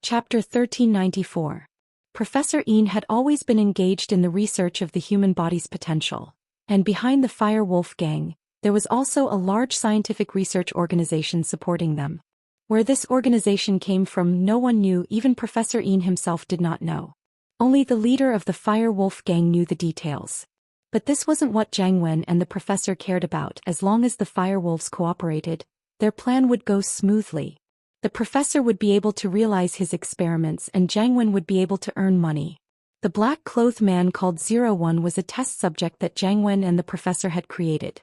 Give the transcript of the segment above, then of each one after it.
Chapter 1394. Professor Ian had always been engaged in the research of the human body's potential, and behind the Fire Wolf gang, there was also a large scientific research organization supporting them. Where this organization came from no one knew, even Professor Ian himself did not know. Only the leader of the Fire Wolf gang knew the details. But this wasn't what Jiang Wen and the professor cared about. As long as the Fire Wolves cooperated, their plan would go smoothly. The professor would be able to realize his experiments and Jiang Wen would be able to earn money. The black-clothed man called 01 was a test subject that Jiang Wen and the professor had created.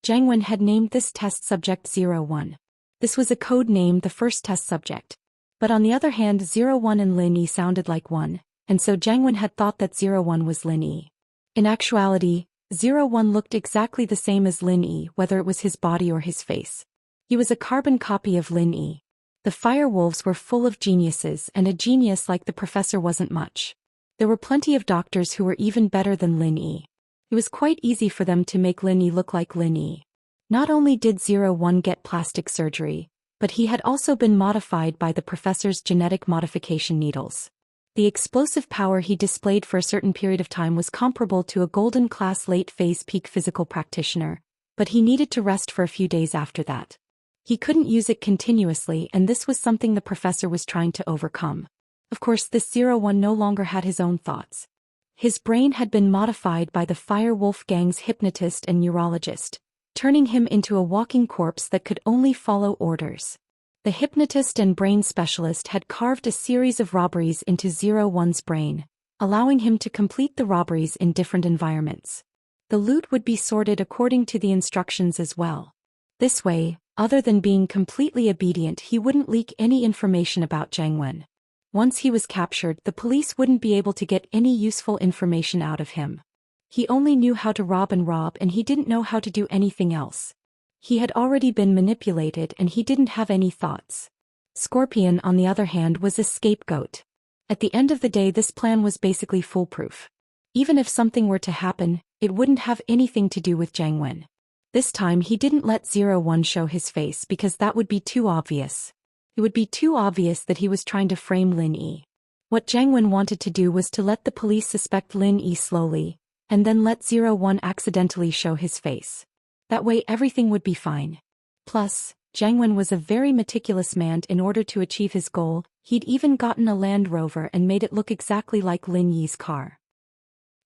Jiang Wen had named this test subject 01. This was a code name, the first test subject. But on the other hand, 01 and Lin Yi sounded like one, and so Jiang Wen had thought that 01 was Lin Yi. In actuality, 01 looked exactly the same as Lin Yi, whether it was his body or his face. He was a carbon copy of Lin Yi. The Fire Wolves were full of geniuses, and a genius like the professor wasn't much. There were plenty of doctors who were even better than Lin Yi. It was quite easy for them to make Lin Yi look like Lin Yi. Not only did 01 get plastic surgery, but he had also been modified by the professor's genetic modification needles. The explosive power he displayed for a certain period of time was comparable to a golden class late phase peak physical practitioner, but he needed to rest for a few days after that. He couldn't use it continuously, and this was something the professor was trying to overcome. Of course, this 01 no longer had his own thoughts. His brain had been modified by the Fire Wolf gang's hypnotist and neurologist, turning him into a walking corpse that could only follow orders. The hypnotist and brain specialist had carved a series of robberies into 01's brain, allowing him to complete the robberies in different environments. The loot would be sorted according to the instructions as well. This way, other than being completely obedient, he wouldn't leak any information about Jiang Wen. Once he was captured, the police wouldn't be able to get any useful information out of him. He only knew how to rob, and he didn't know how to do anything else. He had already been manipulated and he didn't have any thoughts. Scorpion, on the other hand, was a scapegoat. At the end of the day, this plan was basically foolproof. Even if something were to happen, it wouldn't have anything to do with Jiang Wen. This time he didn't let 01 show his face because that would be too obvious. It would be too obvious that he was trying to frame Lin Yi. What Jiang Wen wanted to do was to let the police suspect Lin Yi slowly, and then let 01 accidentally show his face. That way everything would be fine. Plus, Jiang Wen was a very meticulous man. In order to achieve his goal, he'd even gotten a Land Rover and made it look exactly like Lin Yi's car.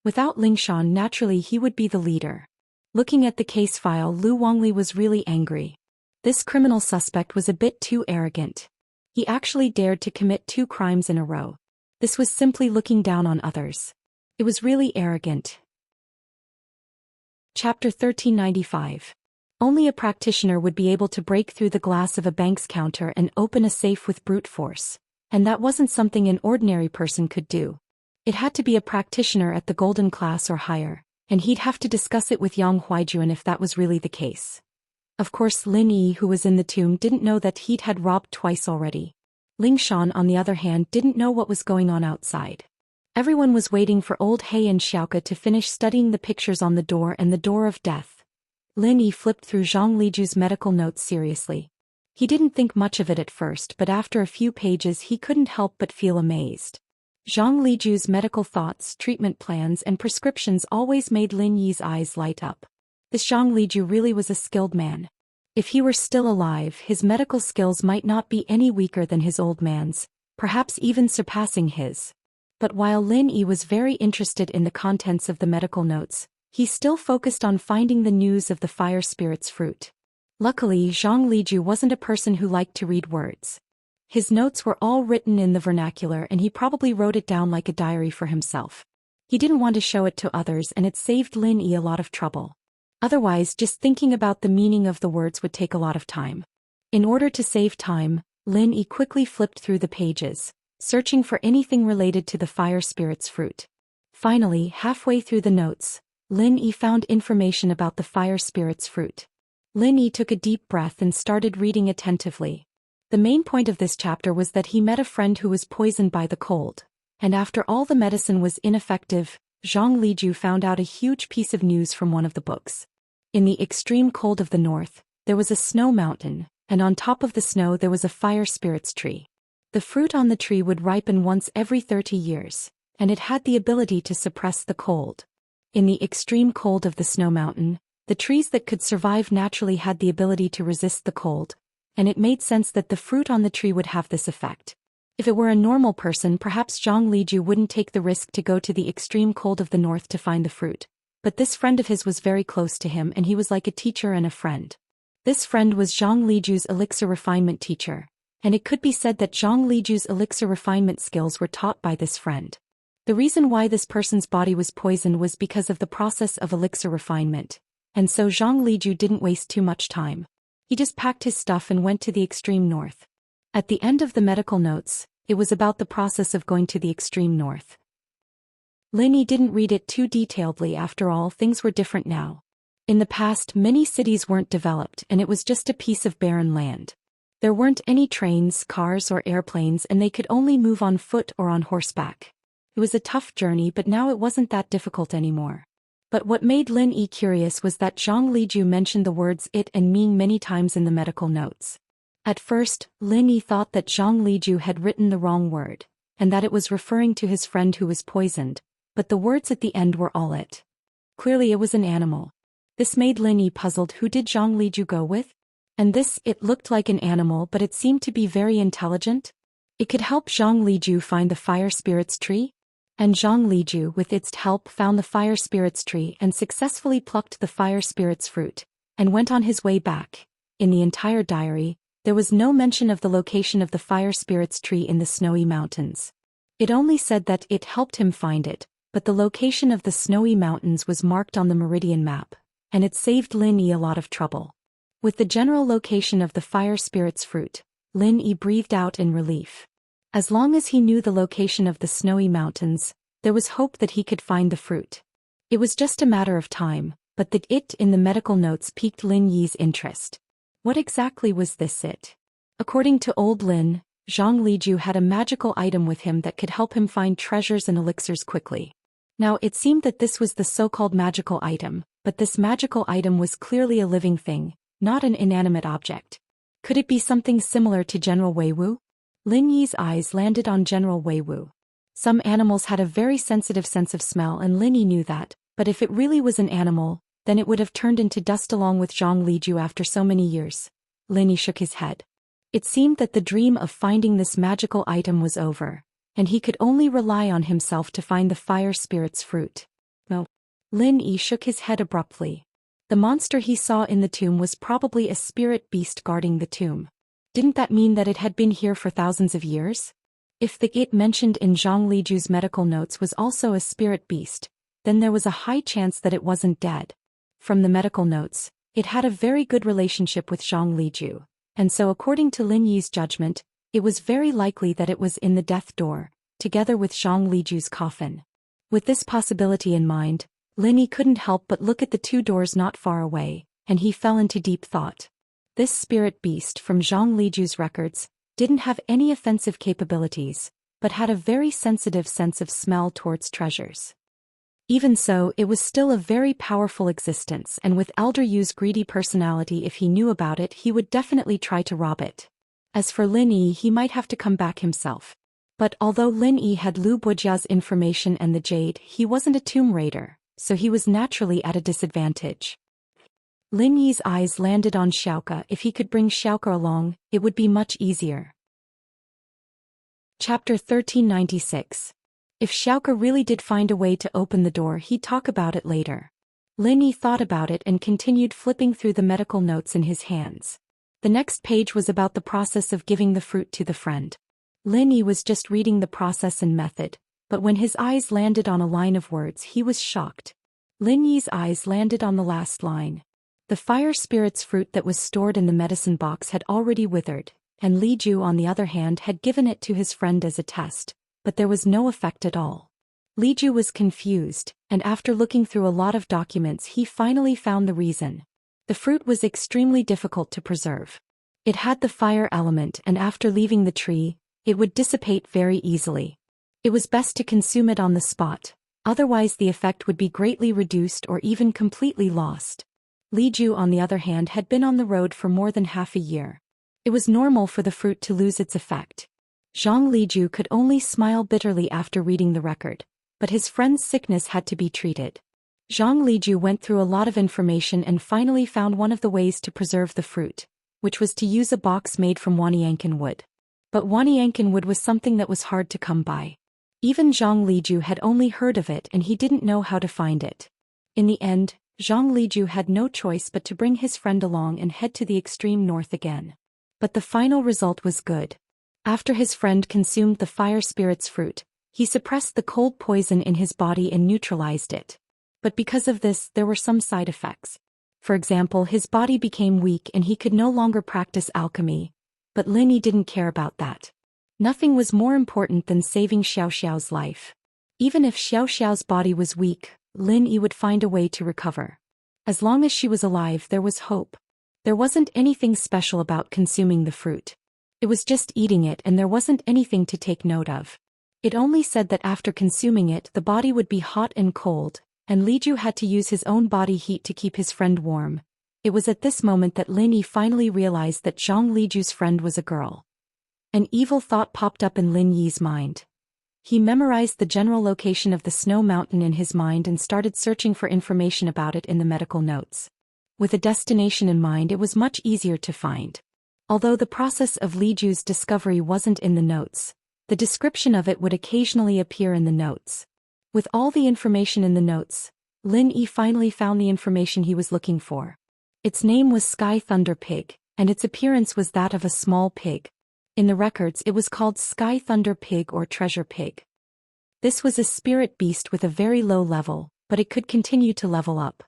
Without Lingshan, naturally he would be the leader. Looking at the case file, Lu Wangli was really angry. This criminal suspect was a bit too arrogant. He actually dared to commit 2 crimes in a row. This was simply looking down on others. It was really arrogant. Chapter 1395. Only a practitioner would be able to break through the glass of a bank's counter and open a safe with brute force, and that wasn't something an ordinary person could do. It had to be a practitioner at the golden class or higher, and he'd have to discuss it with Yang Huaijuan if that was really the case. Of course, Lin Yi, who was in the tomb, didn't know that he'd had robbed twice already. Lingshan, on the other hand, didn't know what was going on outside. Everyone was waiting for old He and Xiaoke to finish studying the pictures on the door and the door of death. Lin Yi flipped through Zhang Liju's medical notes seriously. He didn't think much of it at first, but after a few pages he couldn't help but feel amazed. Zhang Liju's medical thoughts, treatment plans and prescriptions always made Lin Yi's eyes light up. This Zhang Liju really was a skilled man. If he were still alive, his medical skills might not be any weaker than his old man's, perhaps even surpassing his. But while Lin Yi was very interested in the contents of the medical notes, he still focused on finding the news of the fire spirit's fruit. Luckily, Zhang Liju wasn't a person who liked to read words. His notes were all written in the vernacular and he probably wrote it down like a diary for himself. He didn't want to show it to others and it saved Lin Yi a lot of trouble. Otherwise, just thinking about the meaning of the words would take a lot of time. In order to save time, Lin Yi quickly flipped through the pages, searching for anything related to the fire spirit's fruit. Finally, halfway through the notes, Lin Yi found information about the fire spirit's fruit. Lin Yi took a deep breath and started reading attentively. The main point of this chapter was that he met a friend who was poisoned by the cold, and after all the medicine was ineffective, Zhang Liju found out a huge piece of news from one of the books. In the extreme cold of the north, there was a snow mountain, and on top of the snow there was a fire spirit's tree. The fruit on the tree would ripen once every 30 years, and it had the ability to suppress the cold. In the extreme cold of the snow mountain, the trees that could survive naturally had the ability to resist the cold, and it made sense that the fruit on the tree would have this effect. If it were a normal person, perhaps Zhang Liju wouldn't take the risk to go to the extreme cold of the north to find the fruit. But this friend of his was very close to him, and he was like a teacher and a friend. This friend was Zhang Liju's elixir refinement teacher, and it could be said that Zhang Liju's elixir refinement skills were taught by this friend. The reason why this person's body was poisoned was because of the process of elixir refinement, and so Zhang Liju didn't waste too much time. He just packed his stuff and went to the extreme north. At the end of the medical notes, it was about the process of going to the extreme north. Lin Yi didn't read it too detailedly. After all, things were different now. In the past, many cities weren't developed, and it was just a piece of barren land. There weren't any trains, cars, or airplanes, and they could only move on foot or on horseback. It was a tough journey, but now it wasn't that difficult anymore. But what made Lin Yi curious was that Zhang Liju mentioned the words it and mean many times in the medical notes. At first, Lin Yi thought that Zhang Liju had written the wrong word, and that it was referring to his friend who was poisoned, but the words at the end were all it. Clearly it was an animal. This made Lin Yi puzzled. Who did Zhang Liju go with? And this, it looked like an animal, but it seemed to be very intelligent. It could help Zhang Liju find the fire spirit's tree? And Zhang Liju, with its help, found the fire spirit's tree and successfully plucked the fire spirit's fruit, and went on his way back. In the entire diary, there was no mention of the location of the fire spirit's tree in the snowy mountains. It only said that it helped him find it, but the location of the snowy mountains was marked on the meridian map, and it saved Lin Yi a lot of trouble. With the general location of the fire spirit's fruit, Lin Yi breathed out in relief. As long as he knew the location of the snowy mountains, there was hope that he could find the fruit. It was just a matter of time, but the it in the medical notes piqued Lin Yi's interest. What exactly was this it? According to old Lin, Zhang Liju had a magical item with him that could help him find treasures and elixirs quickly. Now it seemed that this was the so-called magical item, but this magical item was clearly a living thing, not an inanimate object. Could it be something similar to General Weiwu? Lin Yi's eyes landed on General Weiwu. Some animals had a very sensitive sense of smell, and Lin Yi knew that, but if it really was an animal, then it would have turned into dust along with Zhang Liju after so many years. Lin Yi shook his head. It seemed that the dream of finding this magical item was over, and he could only rely on himself to find the fire spirit's fruit. No. Lin Yi shook his head abruptly. The monster he saw in the tomb was probably a spirit beast guarding the tomb. Didn't that mean that it had been here for thousands of years? If the it mentioned in Zhang Liju's medical notes was also a spirit beast, then there was a high chance that it wasn't dead. From the medical notes, it had a very good relationship with Zhang Liju, and so according to Lin Yi's judgment, it was very likely that it was in the death door, together with Zhang Liju's coffin. With this possibility in mind, Lin Yi couldn't help but look at the two doors not far away, and he fell into deep thought. This spirit beast from Zhang Liju's records didn't have any offensive capabilities, but had a very sensitive sense of smell towards treasures. Even so, it was still a very powerful existence, and with Elder Yu's greedy personality, if he knew about it, he would definitely try to rob it. As for Lin Yi, he might have to come back himself. But although Lin Yi had Lu Bujia's information and the jade, he wasn't a tomb raider, so he was naturally at a disadvantage. Lin Yi's eyes landed on Xiaoke. If he could bring Xiaoke along, it would be much easier. Chapter 1396. If Xiaoke really did find a way to open the door, he'd talk about it later. Lin Yi thought about it and continued flipping through the medical notes in his hands. The next page was about the process of giving the fruit to the friend. Lin Yi was just reading the process and method, but when his eyes landed on a line of words, he was shocked. Lin Yi's eyes landed on the last line. The fire spirit's fruit that was stored in the medicine box had already withered, and Li Ju, on the other hand, had given it to his friend as a test, but there was no effect at all. Li Ju was confused, and after looking through a lot of documents, he finally found the reason. The fruit was extremely difficult to preserve. It had the fire element, and after leaving the tree, it would dissipate very easily. It was best to consume it on the spot, otherwise the effect would be greatly reduced or even completely lost. Li Ju, on the other hand, had been on the road for more than half a year. It was normal for the fruit to lose its effect. Zhang Liju could only smile bitterly after reading the record, but his friend's sickness had to be treated. Zhang Liju went through a lot of information and finally found one of the ways to preserve the fruit, which was to use a box made from Wanyankan wood. But Wanyankan wood was something that was hard to come by. Even Zhang Liju had only heard of it and he didn't know how to find it. In the end, Zhang Liju had no choice but to bring his friend along and head to the extreme north again. But the final result was good. After his friend consumed the fire spirit's fruit, he suppressed the cold poison in his body and neutralized it. But because of this, there were some side effects. For example, his body became weak and he could no longer practice alchemy. But Lin Yi didn't care about that. Nothing was more important than saving Xiao Xiao's life. Even if Xiao Xiao's body was weak, Lin Yi would find a way to recover. As long as she was alive, there was hope. There wasn't anything special about consuming the fruit. It was just eating it and there wasn't anything to take note of. It only said that after consuming it, the body would be hot and cold, and Liju had to use his own body heat to keep his friend warm. It was at this moment that Lin Yi finally realized that Zhang Liju's friend was a girl. An evil thought popped up in Lin Yi's mind. He memorized the general location of the snow mountain in his mind and started searching for information about it in the medical notes. With a destination in mind, it was much easier to find. Although the process of Liju's discovery wasn't in the notes, the description of it would occasionally appear in the notes. With all the information in the notes, Lin Yi finally found the information he was looking for. Its name was Sky Thunder Pig, and its appearance was that of a small pig. In the records it was called Sky Thunder Pig or Treasure Pig. This was a spirit beast with a very low level, but it could continue to level up.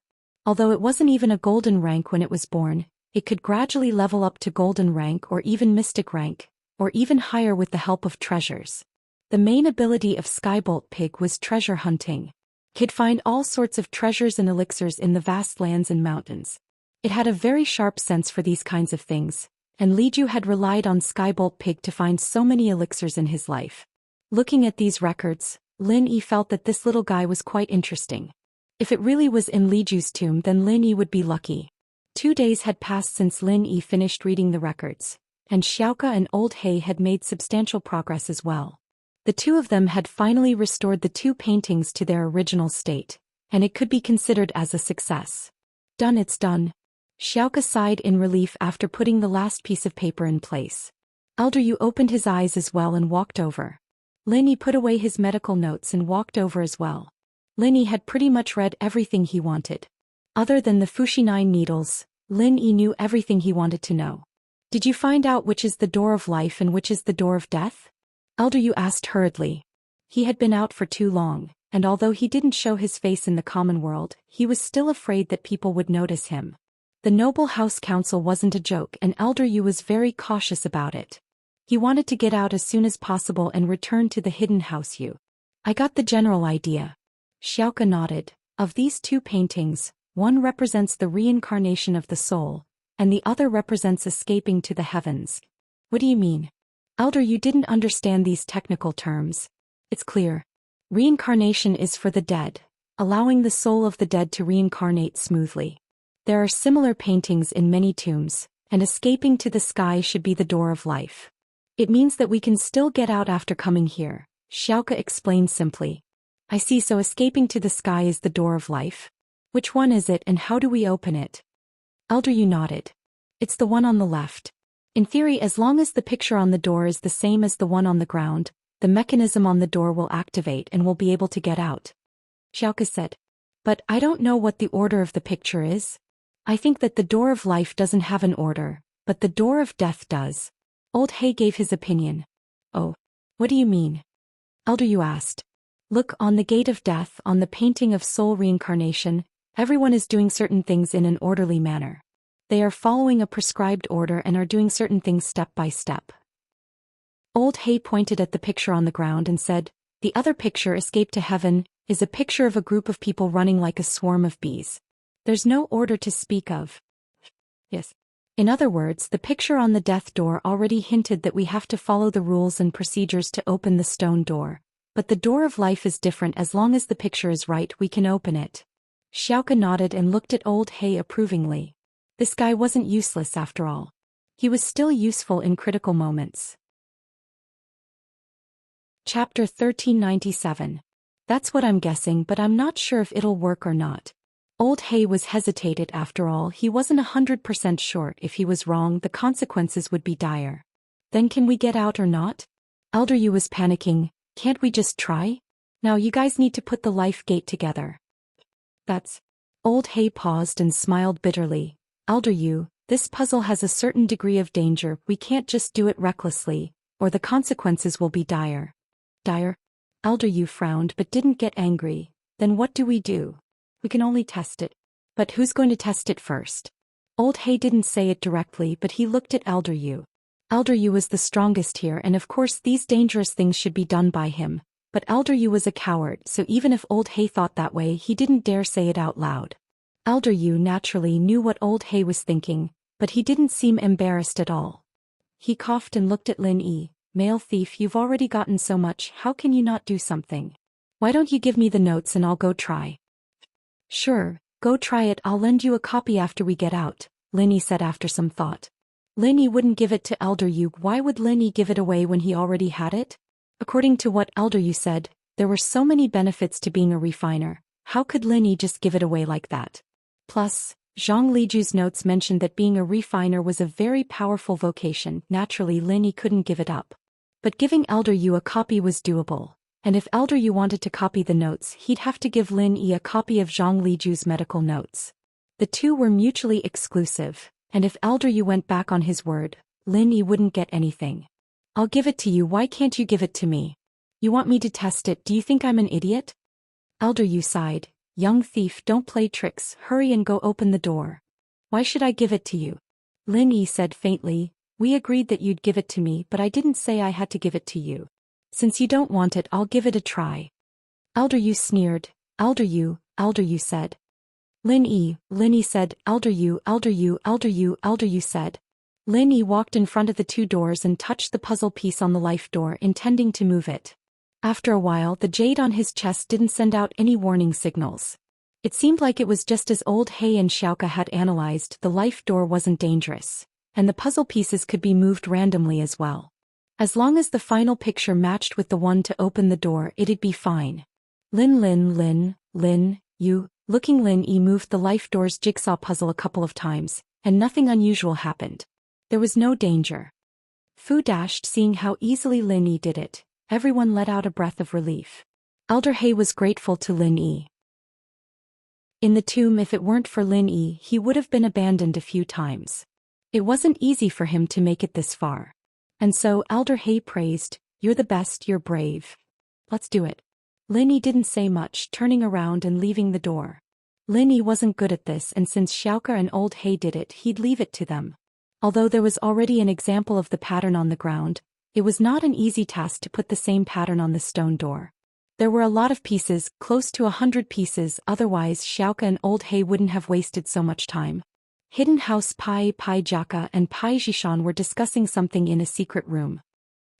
Although it wasn't even a golden rank when it was born, it could gradually level up to golden rank or even mystic rank, or even higher with the help of treasures. The main ability of Skybolt Pig was treasure hunting. It could find all sorts of treasures and elixirs in the vast lands and mountains. It had a very sharp sense for these kinds of things, and Liju had relied on Skybolt Pig to find so many elixirs in his life. Looking at these records, Lin Yi felt that this little guy was quite interesting. If it really was in Liju's tomb, then Lin Yi would be lucky. 2 days had passed since Lin Yi finished reading the records, and Xiaoke and Old He had made substantial progress as well. The two of them had finally restored the 2 paintings to their original state, and it could be considered as a success. Done, it's done. Xiaoke sighed in relief after putting the last piece of paper in place. Elder Yu opened his eyes as well and walked over. Lin Yi put away his medical notes and walked over as well. Lin Yi had pretty much read everything he wanted. Other than the Fushi 9 needles, Lin Yi knew everything he wanted to know. Did you find out which is the door of life and which is the door of death? Elder Yu asked hurriedly. He had been out for too long, and although he didn't show his face in the common world, he was still afraid that people would notice him. The Noble House Council wasn't a joke and Elder Yu was very cautious about it. He wanted to get out as soon as possible and return to the hidden house. I got the general idea. Xiaoke nodded. Of these 2 paintings, one represents the reincarnation of the soul, and the other represents escaping to the heavens. What do you mean? Elder Yu didn't understand these technical terms. It's clear. Reincarnation is for the dead, allowing the soul of the dead to reincarnate smoothly. There are similar paintings in many tombs, and escaping to the sky should be the door of life. It means that we can still get out after coming here, Xiaoke explained simply. I see, so escaping to the sky is the door of life? Which one is it and how do we open it? Elder Yu nodded. It's the one on the left. In theory, as long as the picture on the door is the same as the one on the ground, the mechanism on the door will activate and we'll be able to get out. Xiaoke said. But I don't know what the order of the picture is. I think that the door of life doesn't have an order, but the door of death does. Old He gave his opinion. Oh, what do you mean? Elder Yu asked. Look, on the gate of death, on the painting of soul reincarnation, everyone is doing certain things in an orderly manner. They are following a prescribed order and are doing certain things step by step. Old He pointed at the picture on the ground and said, the other picture, Escape to Heaven, is a picture of a group of people running like a swarm of bees. There's no order to speak of. Yes. In other words, the picture on the death door already hinted that we have to follow the rules and procedures to open the stone door. But the door of life is different. As long as the picture is right, we can open it. Xiaoke nodded and looked at Old He approvingly. This guy wasn't useless after all. He was still useful in critical moments. Chapter 1397. That's what I'm guessing, but I'm not sure if it'll work or not. Old Hay was hesitated. After all, he wasn't 100% sure. If he was wrong, the consequences would be dire. Then can we get out or not? Elder Yu was panicking. Can't we just try? Now you guys need to put the life gate together. That's... Old Hay paused and smiled bitterly. Elder Yu, this puzzle has a certain degree of danger. We can't just do it recklessly, or the consequences will be dire. Dire? Elder Yu frowned but didn't get angry. Then what do? We can only test it. But who's going to test it first? Old Hay didn't say it directly, but he looked at Elder Yu. Elder Yu was the strongest here, and of course these dangerous things should be done by him. But Elder Yu was a coward, so even if Old Hay thought that way, he didn't dare say it out loud. Elder Yu naturally knew what Old Hay was thinking, but he didn't seem embarrassed at all. He coughed and looked at Lin Yi. Male thief, you've already gotten so much, how can you not do something? Why don't you give me the notes and I'll go try? Sure, go try it. I'll lend you a copy after we get out, Lin Yi said after some thought. Lin Yi wouldn't give it to Elder Yu. Why would Lin Yi give it away when he already had it? According to what Elder Yu said, there were so many benefits to being a refiner. How could Lin Yi just give it away like that? Plus, Zhang Liju's notes mentioned that being a refiner was a very powerful vocation. Naturally, Lin Yi couldn't give it up. But giving Elder Yu a copy was doable, and if Elder Yu wanted to copy the notes, he'd have to give Lin Yi a copy of Zhang Liju's medical notes. The two were mutually exclusive, and if Elder Yu went back on his word, Lin Yi wouldn't get anything. I'll give it to you. Why can't you give it to me? You want me to test it? Do you think I'm an idiot? Elder Yu sighed. Young thief, don't play tricks. Hurry and go open the door. Why should I give it to you? Lin Yi said faintly. We agreed that you'd give it to me, but I didn't say I had to give it to you. Since you don't want it, I'll give it a try. Elder Yu sneered. Elder Yu said. Lin Yi said. Elder Yu said. Lin Yi walked in front of the two doors and touched the puzzle piece on the life door, intending to move it. After a while, the jade on his chest didn't send out any warning signals. It seemed like it was just as Old Hay and Xiaoka had analyzed. The life door wasn't dangerous, and the puzzle pieces could be moved randomly as well. As long as the final picture matched with the one to open the door, it'd be fine. Lin Yu, looking Lin Yi moved the life door's jigsaw puzzle a couple of times, and nothing unusual happened. There was no danger. Fu dashed, seeing how easily Lin Yi did it. Everyone let out a breath of relief. Elder Hay was grateful to Lin Yi. In the tomb, if it weren't for Lin Yi, he would have been abandoned a few times. It wasn't easy for him to make it this far. And so Elder Hay praised, "You're the best, you're brave. Let's do it." Lin Yi didn't say much, turning around and leaving the door. Lin Yi wasn't good at this, and since Xiaoka and Old Hay did it, he'd leave it to them. Although there was already an example of the pattern on the ground, it was not an easy task to put the same pattern on the stone door. There were a lot of pieces, close to 100 pieces, otherwise Xiaoka and Old Hay wouldn't have wasted so much time. Hidden House Pai Jiaka and Pai Zhishan were discussing something in a secret room.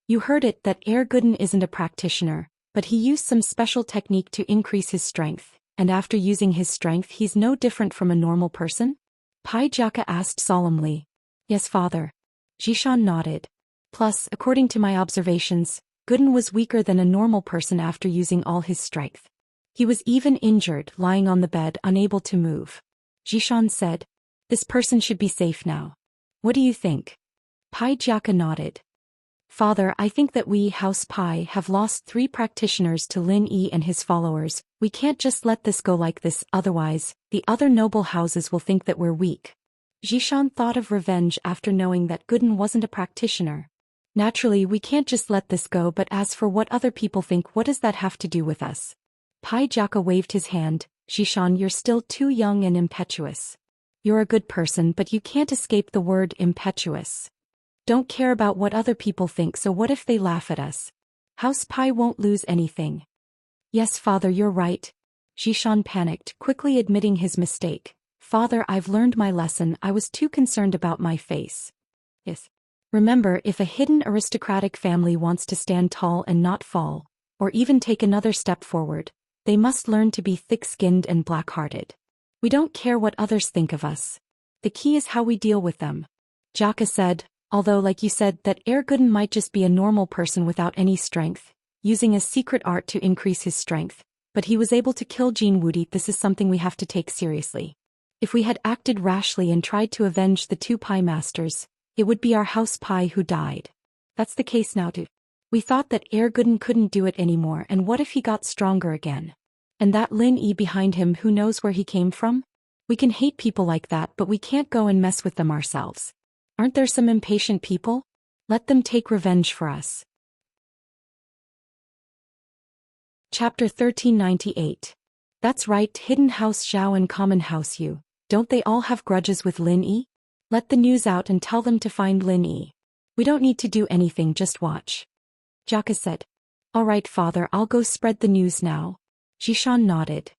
You heard it, that Gooden isn't a practitioner, but he used some special technique to increase his strength, and after using his strength he's no different from a normal person? Pai Jiaka asked solemnly. Yes, father. Zhishan nodded. Plus, according to my observations, Gooden was weaker than a normal person after using all his strength. He was even injured, lying on the bed, unable to move. Zhishan said, "This person should be safe now. What do you think?" Pai Jiaka nodded. Father, I think that we, House Pai, have lost 3 practitioners to Lin Yi and his followers. We can't just let this go like this, otherwise, the other noble houses will think that we're weak. Zhishan thought of revenge after knowing that Gooden wasn't a practitioner. Naturally, we can't just let this go, but as for what other people think, what does that have to do with us? Pai Jiaka waved his hand. Zhishan, you're still too young and impetuous. You're a good person, but you can't escape the word impetuous. Don't care about what other people think, so what if they laugh at us? House Pai won't lose anything. Yes, father, you're right. Zhishan panicked, quickly admitting his mistake. Father, I've learned my lesson. I was too concerned about my face. Yes. Remember, if a hidden aristocratic family wants to stand tall and not fall, or even take another step forward, they must learn to be thick-skinned and black-hearted. We don't care what others think of us. The key is how we deal with them. Jiaka said, although like you said that Gooden might just be a normal person without any strength, using a secret art to increase his strength, but he was able to kill Jin Wudi. This is something we have to take seriously. If we had acted rashly and tried to avenge the two Pi Masters, it would be our House Pi who died. That's the case now too. We thought that Erguden couldn't do it anymore, and what if he got stronger again? And that Lin Yi behind him, who knows where he came from? We can hate people like that, but we can't go and mess with them ourselves. Aren't there some impatient people? Let them take revenge for us. Chapter 1398. That's right, Hidden House Zhao and Common House Yu. Don't they all have grudges with Lin Yi? Let the news out and tell them to find Lin Yi. We don't need to do anything, just watch. Jaka said. All right, father, I'll go spread the news now. Jishan nodded.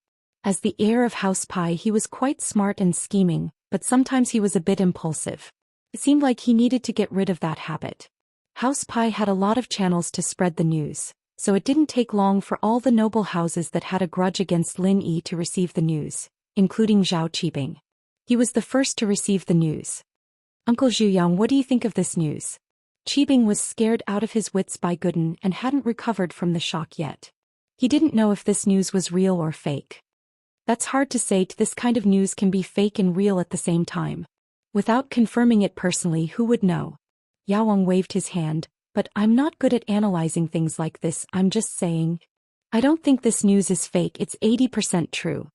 As the heir of House Pi, he was quite smart and scheming, but sometimes he was a bit impulsive. It seemed like he needed to get rid of that habit. House Pi had a lot of channels to spread the news, so it didn't take long for all the noble houses that had a grudge against Lin Yi to receive the news, including Zhao Qibing. He was the first to receive the news. Uncle Zhuyang, what do you think of this news? Qibing was scared out of his wits by Guden and hadn't recovered from the shock yet. He didn't know if this news was real or fake. That's hard to say. This kind of news can be fake and real at the same time. Without confirming it personally, who would know? Yaowang waved his hand, but I'm not good at analyzing things like this. I'm just saying. I don't think this news is fake. It's 80% true.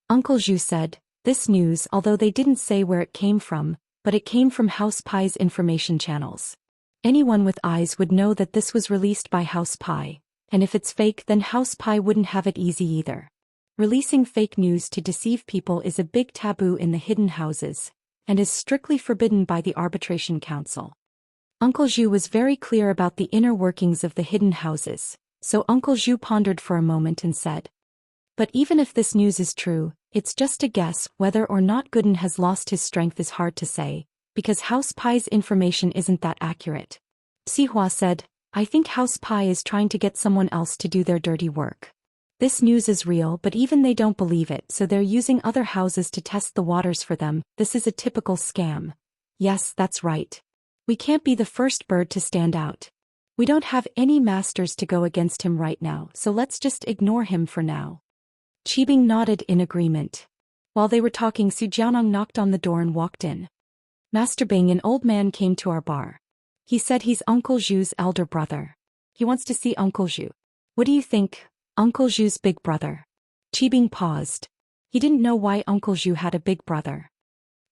Uncle Zhu said, this news, although they didn't say where it came from, but it came from House Pi's information channels. Anyone with eyes would know that this was released by House Pi, and if it's fake, then House Pi wouldn't have it easy either. Releasing fake news to deceive people is a big taboo in the hidden houses, and is strictly forbidden by the Arbitration Council. Uncle Zhu was very clear about the inner workings of the hidden houses, so Uncle Zhu pondered for a moment and said, but even if this news is true, it's just a guess. Whether or not Guden has lost his strength is hard to say, because House Pi's information isn't that accurate. Sihua said, I think House Pi is trying to get someone else to do their dirty work. This news is real, but even they don't believe it, so they're using other houses to test the waters for them. This is a typical scam. Yes, that's right. We can't be the first bird to stand out. We don't have any masters to go against him right now, so let's just ignore him for now. Qibing nodded in agreement. While they were talking, Su Jiaonong knocked on the door and walked in. Master Bing, an old man, came to our bar. He said he's Uncle Zhu's elder brother. He wants to see Uncle Zhu. What do you think, Uncle Zhu's big brother? Qibing paused. He didn't know why Uncle Zhu had a big brother.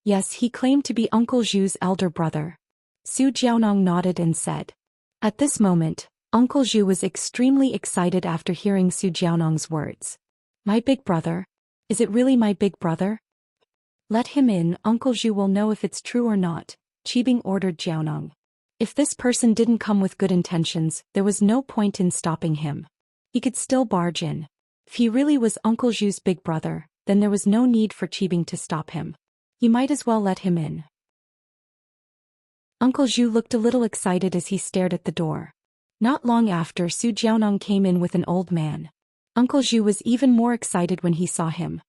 Yes, he claimed to be Uncle Zhu's elder brother. Su Jiaonong nodded and said. At this moment, Uncle Zhu was extremely excited after hearing Su Jiaonong's words. My big brother? Is it really my big brother? Let him in, Uncle Zhu will know if it's true or not, Qibing ordered Jiaonong. If this person didn't come with good intentions, there was no point in stopping him. He could still barge in. If he really was Uncle Zhu's big brother, then there was no need for Qibing to stop him. He might as well let him in. Uncle Zhu looked a little excited as he stared at the door. Not long after, Su Jiaonong came in with an old man. Uncle Zhu was even more excited when he saw him.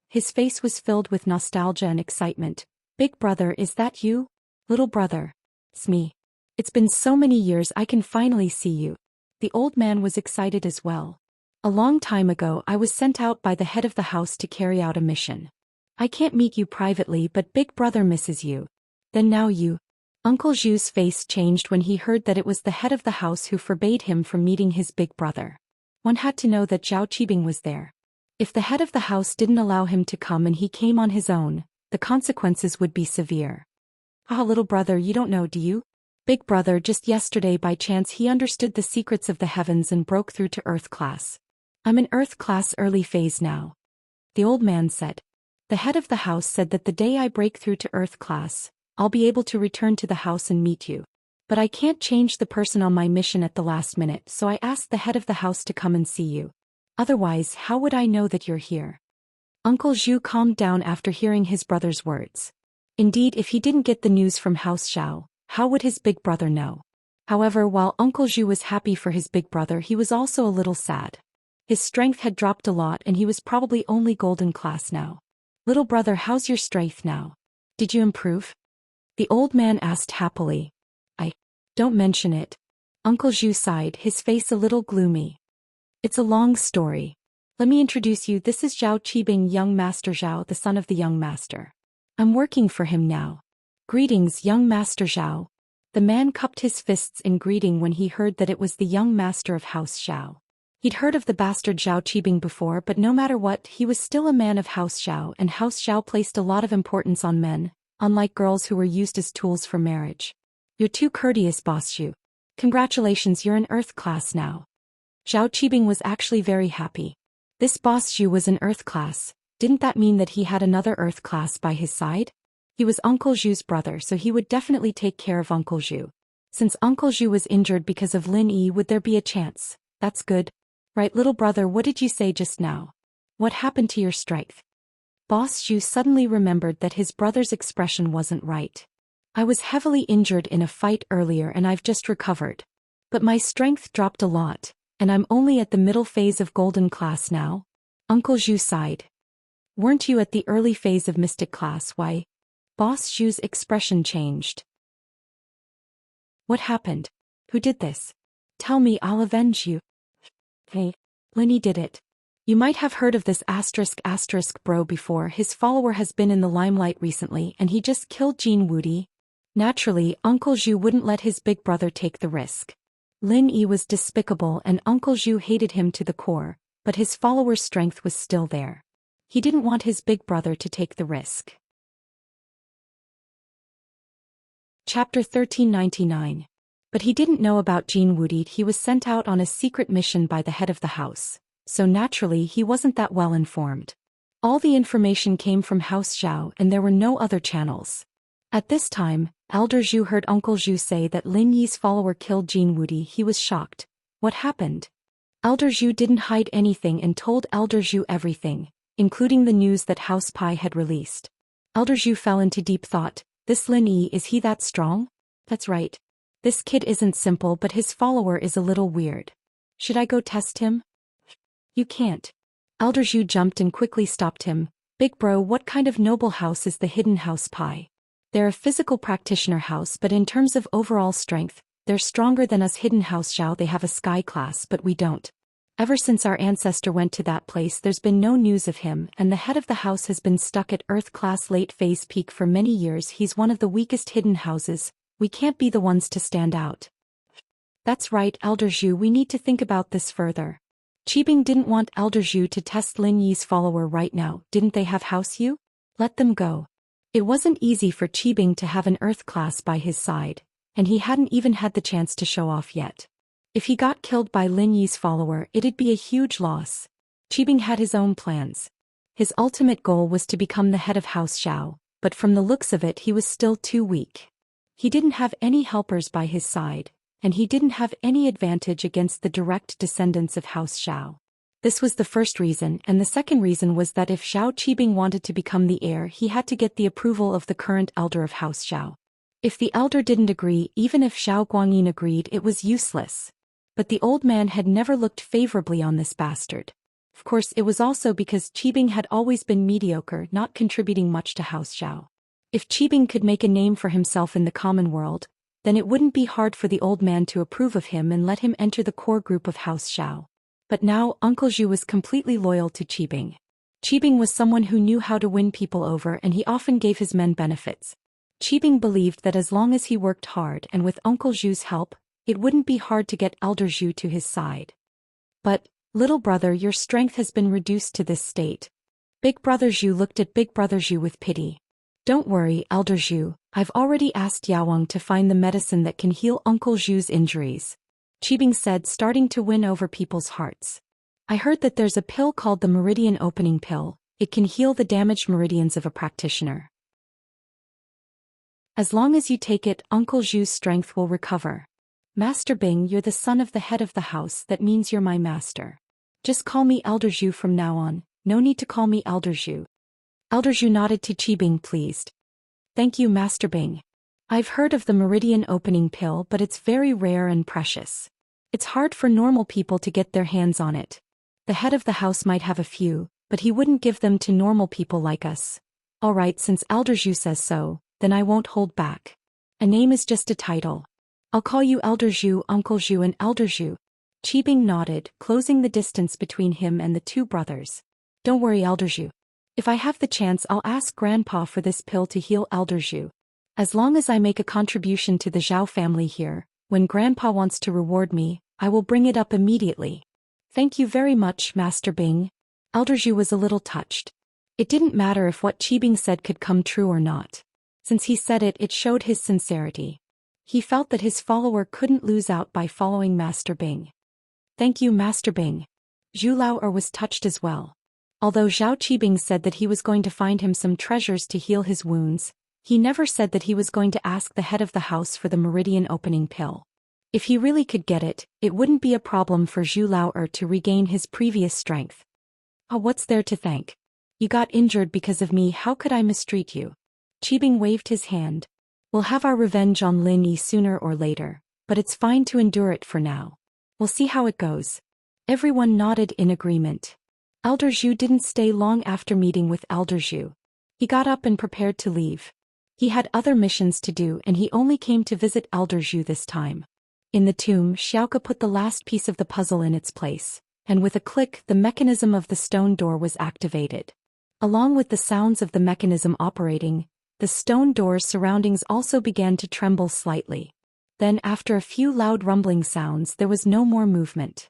His face was filled with nostalgia and excitement. Big brother, is that you? Little brother. It's me. It's been so many years, I can finally see you. The old man was excited as well. A long time ago, I was sent out by the head of the house to carry out a mission. I can't meet you privately, but big brother misses you. Then now you. Uncle Zhu's face changed when he heard that it was the head of the house who forbade him from meeting his big brother. One had to know that Zhao Qibing was there. If the head of the house didn't allow him to come and he came on his own, the consequences would be severe. Ah, little brother, you don't know, do you? Big brother, just yesterday by chance he understood the secrets of the heavens and broke through to Earth class. I'm in Earth class early phase now. The old man said. The head of the house said that the day I break through to Earth class, I'll be able to return to the house and meet you. But I can't change the person on my mission at the last minute, so I asked the head of the house to come and see you. Otherwise, how would I know that you're here? Uncle Zhu calmed down after hearing his brother's words. Indeed, if he didn't get the news from House Zhao, how would his big brother know? However, while Uncle Zhu was happy for his big brother, he was also a little sad. His strength had dropped a lot and he was probably only golden class now. Little brother, how's your strength now? Did you improve? The old man asked happily. Don't mention it. Uncle Zhu sighed, his face a little gloomy. It's a long story. Let me introduce you. This is Zhao Qibing, young Master Zhao, the son of the young master. I'm working for him now. Greetings, young Master Zhao. The man cupped his fists in greeting when he heard that it was the young master of House Zhao. He'd heard of the bastard Zhao Qibing before, but no matter what, he was still a man of House Zhao, and House Zhao placed a lot of importance on men, unlike girls who were used as tools for marriage. You're too courteous, Boss Zhu. Congratulations, you're in Earth class now. Zhao Qibing was actually very happy. This Boss Zhu was in Earth class. Didn't that mean that he had another Earth class by his side? He was Uncle Zhu's brother, so he would definitely take care of Uncle Zhu. Since Uncle Zhu was injured because of Lin Yi, would there be a chance? That's good. Right, little brother, what did you say just now? What happened to your strength? Boss Zhu suddenly remembered that his brother's expression wasn't right. I was heavily injured in a fight earlier and I've just recovered. But my strength dropped a lot, and I'm only at the middle phase of golden class now. Uncle Zhu sighed. Weren't you at the early phase of mystic class? Why? Boss Zhu's expression changed. What happened? Who did this? Tell me, I'll avenge you. Hey, Linny did it. You might have heard of this *** bro before. His follower has been in the limelight recently and he just killed Jin Wudi. Naturally, Uncle Zhu wouldn't let his big brother take the risk. Lin Yi was despicable and Uncle Zhu hated him to the core, but his follower's strength was still there. He didn't want his big brother to take the risk. Chapter 1399. But he didn't know about Jin Wudi. He was sent out on a secret mission by the head of the house, so naturally he wasn't that well informed. All the information came from House Zhao and there were no other channels. At this time, Elder Zhu heard Uncle Zhu say that Lin Yi's follower killed Jin Wudi. He was shocked. What happened? Elder Zhu didn't hide anything and told Elder Zhu everything, including the news that House Pai had released. Elder Zhu fell into deep thought. This Lin Yi, is he that strong? That's right. This kid isn't simple, but his follower is a little weird. Should I go test him? You can't. Elder Zhu jumped and quickly stopped him. Big bro, what kind of noble house is the hidden House Pai? They're a physical practitioner house, but in terms of overall strength, they're stronger than us. Hidden House Zhao, they have a sky class, but we don't. Ever since our ancestor went to that place, there's been no news of him, and the head of the house has been stuck at Earth class late phase peak for many years. He's one of the weakest hidden houses. We can't be the ones to stand out. That's right, Elder Zhu, we need to think about this further. Qibing didn't want Elder Zhu to test Lin Yi's follower right now. Didn't they have House Yu? Let them go. It wasn't easy for Qibing to have an Earth class by his side, and he hadn't even had the chance to show off yet. If he got killed by Lin Yi's follower, it'd be a huge loss. Qibing had his own plans. His ultimate goal was to become the head of House Zhao, but from the looks of it he was still too weak. He didn't have any helpers by his side, and he didn't have any advantage against the direct descendants of House Zhao. This was the first reason, and the second reason was that if Zhao Qibing wanted to become the heir, he had to get the approval of the current elder of House Zhao. If the elder didn't agree, even if Zhao Guangyin agreed, it was useless. But the old man had never looked favorably on this bastard. Of course, it was also because Qibing had always been mediocre, not contributing much to House Zhao. If Qibing could make a name for himself in the common world, then it wouldn't be hard for the old man to approve of him and let him enter the core group of House Zhao. But now, Uncle Zhu was completely loyal to Qibing. Qibing was someone who knew how to win people over, and he often gave his men benefits. Qibing believed that as long as he worked hard and with Uncle Zhu's help, it wouldn't be hard to get Elder Zhu to his side. But, little brother, your strength has been reduced to this state. Big brother Zhu looked at Big brother Zhu with pity. Don't worry, Elder Zhu, I've already asked Yawang to find the medicine that can heal Uncle Zhu's injuries. Qibing said, starting to win over people's hearts. I heard that there's a pill called the Meridian Opening Pill. It can heal the damaged meridians of a practitioner. As long as you take it, Uncle Zhu's strength will recover. Master Bing, you're the son of the head of the house, that means you're my master. Just call me Elder Zhu from now on, no need to call me Elder Zhu. Elder Zhu nodded to Qibing, pleased. Thank you, Master Bing. I've heard of the Meridian Opening Pill, but it's very rare and precious. It's hard for normal people to get their hands on it. The head of the house might have a few, but he wouldn't give them to normal people like us. Alright, since Elder Zhu says so, then I won't hold back. A name is just a title. I'll call you Elder Zhu, Uncle Zhu, and Elder Zhu. Qibing nodded, closing the distance between him and the two brothers. Don't worry, Elder Zhu. If I have the chance, I'll ask Grandpa for this pill to heal Elder Zhu. As long as I make a contribution to the Zhao family here, when Grandpa wants to reward me, I will bring it up immediately. Thank you very much, Master Bing. Elder Zhu was a little touched. It didn't matter if what Qibing said could come true or not. Since he said it, it showed his sincerity. He felt that his follower couldn't lose out by following Master Bing. Thank you, Master Bing. Zhu Lao'er was touched as well. Although Zhao Qibing said that he was going to find him some treasures to heal his wounds, he never said that he was going to ask the head of the house for the meridian opening pill. If he really could get it, it wouldn't be a problem for Zhu Lao'er to regain his previous strength. Oh, what's there to thank? You got injured because of me, how could I mistreat you? Qibing waved his hand. We'll have our revenge on Lin Yi sooner or later, but it's fine to endure it for now. We'll see how it goes. Everyone nodded in agreement. Elder Zhu didn't stay long after meeting with Elder Zhu. He got up and prepared to leave. He had other missions to do and he only came to visit Elder Zhu this time. In the tomb, Xiaoke put the last piece of the puzzle in its place, and with a click the mechanism of the stone door was activated. Along with the sounds of the mechanism operating, the stone door's surroundings also began to tremble slightly. Then after a few loud rumbling sounds there was no more movement.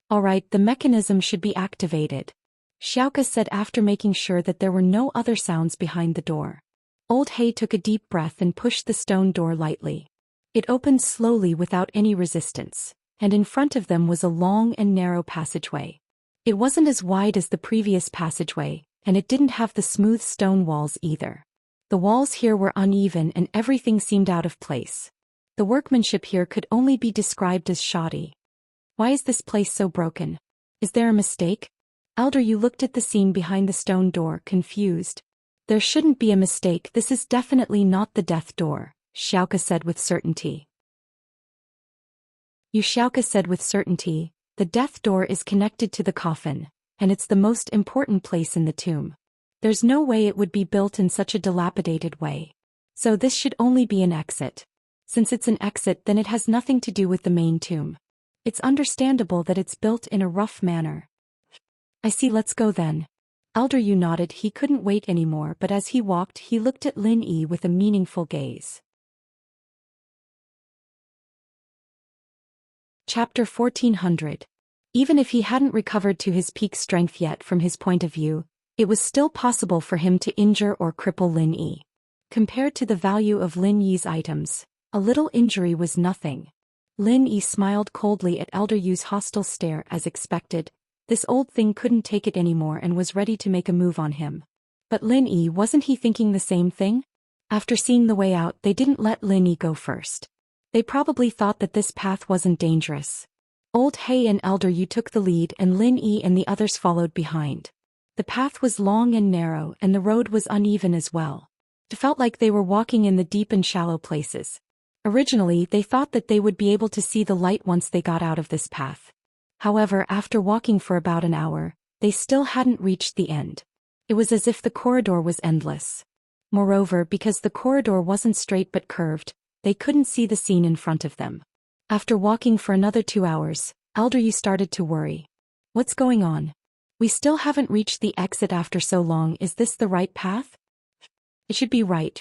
Alright, the mechanism should be activated, Xiaoke said after making sure that there were no other sounds behind the door. Old He took a deep breath and pushed the stone door lightly. It opened slowly without any resistance, and in front of them was a long and narrow passageway. It wasn't as wide as the previous passageway, and it didn't have the smooth stone walls either. The walls here were uneven and everything seemed out of place. The workmanship here could only be described as shoddy. Why is this place so broken? Is there a mistake? Elder Yu looked at the scene behind the stone door, confused. There shouldn't be a mistake, this is definitely not the death door, Xiaoke said with certainty. Xiaoke said with certainty, the death door is connected to the coffin, and it's the most important place in the tomb. There's no way it would be built in such a dilapidated way. So this should only be an exit. Since it's an exit, then it has nothing to do with the main tomb. It's understandable that it's built in a rough manner. I see, let's go then. Elder Yu nodded, he couldn't wait anymore, but as he walked he looked at Lin Yi with a meaningful gaze. Chapter 1400. Even if he hadn't recovered to his peak strength yet, from his point of view, it was still possible for him to injure or cripple Lin Yi. Compared to the value of Lin Yi's items, a little injury was nothing. Lin Yi smiled coldly at Elder Yu's hostile stare as expected. This old thing couldn't take it anymore and was ready to make a move on him. But Lin Yi, wasn't he thinking the same thing? After seeing the way out, they didn't let Lin Yi go first. They probably thought that this path wasn't dangerous. Old He and Elder Yu took the lead and Lin Yi and the others followed behind. The path was long and narrow and the road was uneven as well. It felt like they were walking in the deep and shallow places. Originally, they thought that they would be able to see the light once they got out of this path. However, after walking for about an hour, they still hadn't reached the end. It was as if the corridor was endless. Moreover, because the corridor wasn't straight but curved, they couldn't see the scene in front of them. After walking for another 2 hours, Elder Yu started to worry. What's going on? We still haven't reached the exit after so long, is this the right path? It should be right?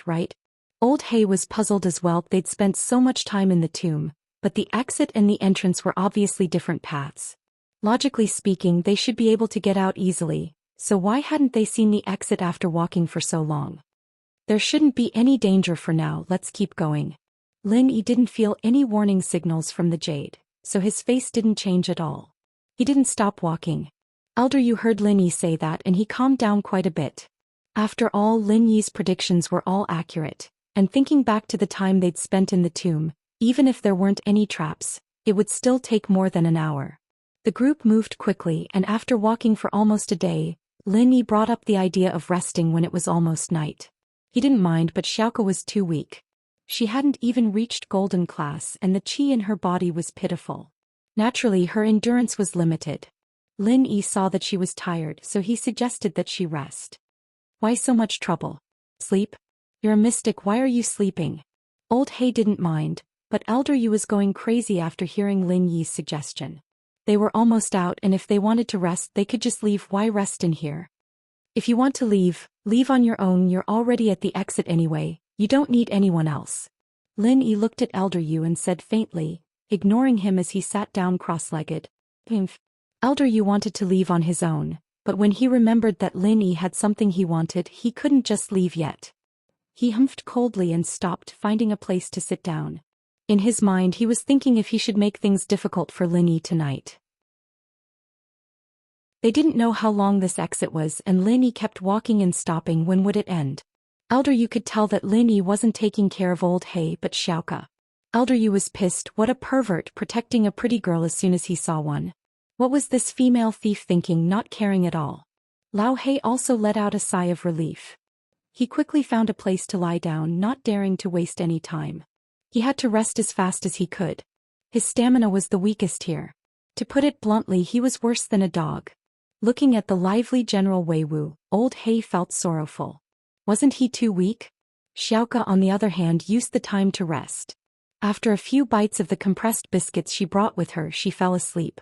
Old He was puzzled as well, they'd spent so much time in the tomb, but the exit and the entrance were obviously different paths. Logically speaking, they should be able to get out easily, so why hadn't they seen the exit after walking for so long? There shouldn't be any danger for now, let's keep going. Lin Yi didn't feel any warning signals from the jade, so his face didn't change at all. He didn't stop walking. Elder Yu heard Lin Yi say that and he calmed down quite a bit. After all, Lin Yi's predictions were all accurate, and thinking back to the time they'd spent in the tomb, even if there weren't any traps, it would still take more than an hour. The group moved quickly and after walking for almost a day, Lin Yi brought up the idea of resting when it was almost night. He didn't mind, but Xiaoke was too weak. She hadn't even reached golden class and the qi in her body was pitiful. Naturally, her endurance was limited. Lin Yi saw that she was tired, so he suggested that she rest. Why so much trouble? Sleep? You're a mystic, why are you sleeping? Old He didn't mind, but Elder Yu was going crazy after hearing Lin Yi's suggestion. They were almost out, and if they wanted to rest they could just leave. Why rest in here? If you want to leave, leave on your own. You're already at the exit anyway, you don't need anyone else. Lin Yi looked at Elder Yu and said faintly, ignoring him as he sat down cross-legged. Elder Yu wanted to leave on his own, but when he remembered that Lin Yi had something he wanted, he couldn't just leave yet. He humphed coldly and stopped, finding a place to sit down. In his mind he was thinking if he should make things difficult for Lin Yi tonight. They didn't know how long this exit was, and Lin Yi kept walking and stopping. When would it end? Elder Yu could tell that Lin Yi wasn't taking care of old He but Xiaoka. Elder Yu was pissed. What a pervert, protecting a pretty girl as soon as he saw one. What was this female thief thinking, not caring at all? Lao He also let out a sigh of relief. He quickly found a place to lie down, not daring to waste any time. He had to rest as fast as he could. His stamina was the weakest here. To put it bluntly, he was worse than a dog. Looking at the lively General Wei Wu, old He felt sorrowful. Wasn't he too weak? Xiaoka, on the other hand, used the time to rest. After a few bites of the compressed biscuits she brought with her, she fell asleep.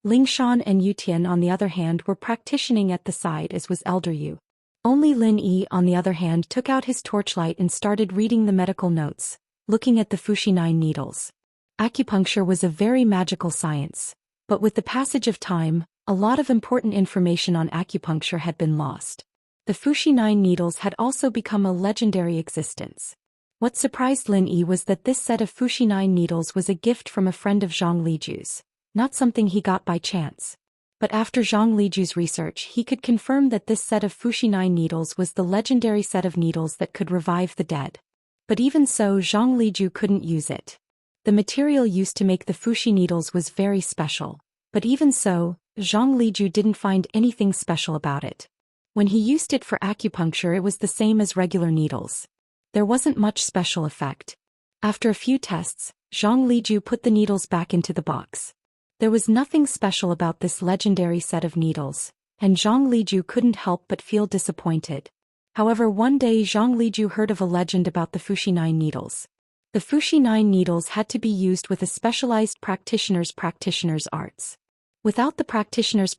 Ling Shan and Yu Tian, on the other hand, were practicing at the side, as was Elder Yu. Only Lin Yi, on the other hand, took out his torchlight and started reading the medical notes, looking at the Fushi 9 needles. Acupuncture was a very magical science, but with the passage of time, a lot of important information on acupuncture had been lost. The Fushi 9 needles had also become a legendary existence. What surprised Lin Yi was that this set of Fushi 9 needles was a gift from a friend of Zhang Liju's, not something he got by chance. But after Zhang Liju's research, he could confirm that this set of Fushi 9 needles was the legendary set of needles that could revive the dead. But even so, Zhang Liju couldn't use it. The material used to make the Fushi needles was very special, but even so, Zhang Liju didn't find anything special about it. When he used it for acupuncture, it was the same as regular needles. There wasn't much special effect. After a few tests, Zhang Liju put the needles back into the box. There was nothing special about this legendary set of needles, and Zhang Liju couldn't help but feel disappointed. However, one day Zhang Liju heard of a legend about the Fushi 9 needles. The Fushi 9 needles had to be used with a specialized practitioner's arts. Without the practitioner's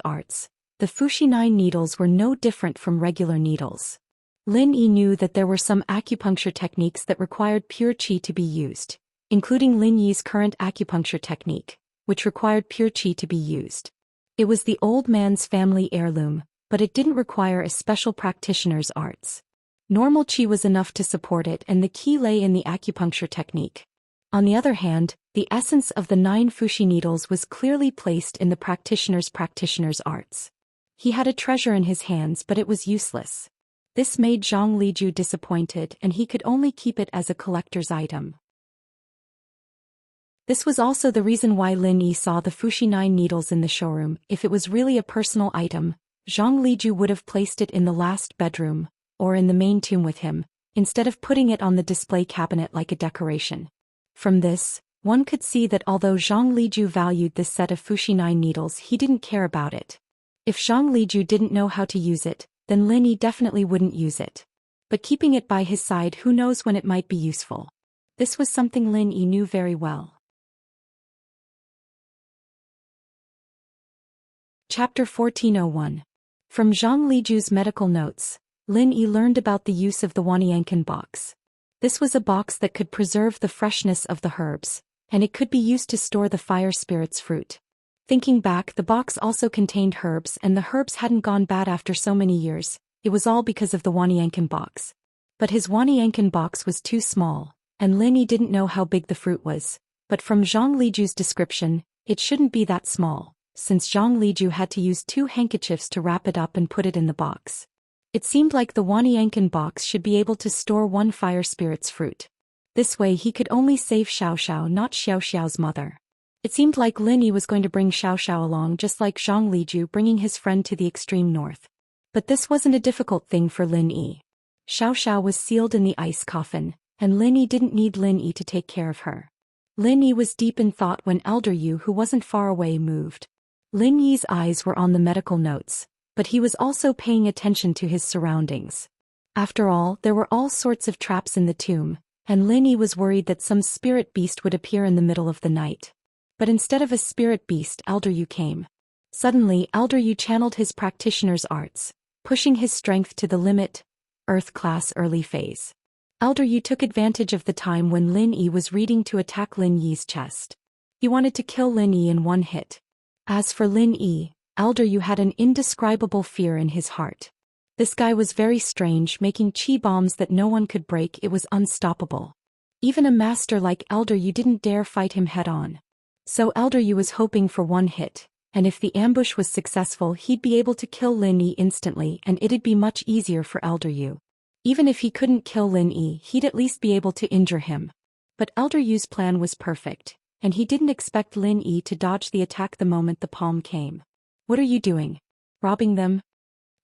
arts, the Fushi 9 needles were no different from regular needles. Lin Yi knew that there were some acupuncture techniques that required pure qi to be used, including Lin Yi's current acupuncture technique, which required pure qi to be used. It was the old man's family heirloom, but it didn't require a special practitioner's arts. Normal qi was enough to support it, and the key lay in the acupuncture technique. On the other hand, the essence of the 9 Fushi needles was clearly placed in the practitioner's arts. He had a treasure in his hands, but it was useless. This made Zhang Liju disappointed, and he could only keep it as a collector's item. This was also the reason why Lin Yi saw the Fushi 9 needles in the showroom. If it was really a personal item, Zhang Liju would have placed it in the last bedroom, or in the main tomb with him, instead of putting it on the display cabinet like a decoration. From this, one could see that although Zhang Liju valued this set of Fushi 9 needles, he didn't care about it. If Zhang Liju didn't know how to use it, then Lin Yi definitely wouldn't use it. But keeping it by his side, who knows when it might be useful. This was something Lin Yi knew very well. Chapter 1401. From Zhang Liju's medical notes, Lin Yi learned about the use of the Waniankan box. This was a box that could preserve the freshness of the herbs, and it could be used to store the fire spirit's fruit. Thinking back, the box also contained herbs, and the herbs hadn't gone bad after so many years. It was all because of the Waniankan box. But his Waniankan box was too small, and Lin Yi didn't know how big the fruit was. But from Zhang Liju's description, it shouldn't be that small, since Zhang Liju had to use 2 handkerchiefs to wrap it up and put it in the box. It seemed like the Waniankan box should be able to store 1 fire spirit's fruit. This way he could only save Xiao Xiao, not Xiao Xiao's mother. It seemed like Lin Yi was going to bring Xiao Xiao along, just like Zhang Liju bringing his friend to the extreme north. But this wasn't a difficult thing for Lin Yi. Xiao Xiao was sealed in the ice coffin, and Lin Yi didn't need Lin Yi to take care of her. Lin Yi was deep in thought when Elder Yu, who wasn't far away, moved. Lin Yi's eyes were on the medical notes, but he was also paying attention to his surroundings. After all, there were all sorts of traps in the tomb, and Lin Yi was worried that some spirit beast would appear in the middle of the night. But instead of a spirit beast, Elder Yu came. Suddenly, Elder Yu channeled his practitioner's arts, pushing his strength to the limit, Earth class early phase. Elder Yu took advantage of the time when Lin Yi was reading to attack Lin Yi's chest. He wanted to kill Lin Yi in one hit. As for Lin Yi, Elder Yu had an indescribable fear in his heart. This guy was very strange, making chi bombs that no one could break. It was unstoppable. Even a master like Elder Yu didn't dare fight him head-on. So Elder Yu was hoping for one hit, and if the ambush was successful he'd be able to kill Lin Yi instantly and it'd be much easier for Elder Yu. Even if he couldn't kill Lin Yi, he'd at least be able to injure him. But Elder Yu's plan was perfect, and he didn't expect Lin Yi to dodge the attack the moment the palm came. "What are you doing? Robbing them?"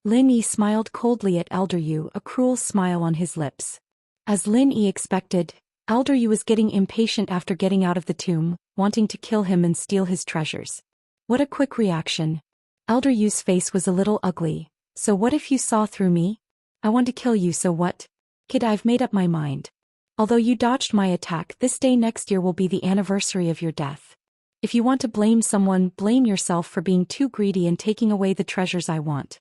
Lin Yi smiled coldly at Elder Yu, a cruel smile on his lips. As Lin Yi expected, Elder Yu was getting impatient after getting out of the tomb, wanting to kill him and steal his treasures. What a quick reaction. Elder Yu's face was a little ugly. "So what if you saw through me? I want to kill you, so what? Kid, I've made up my mind. Although you dodged my attack, this day next year will be the anniversary of your death. If you want to blame someone, blame yourself for being too greedy and taking away the treasures I want."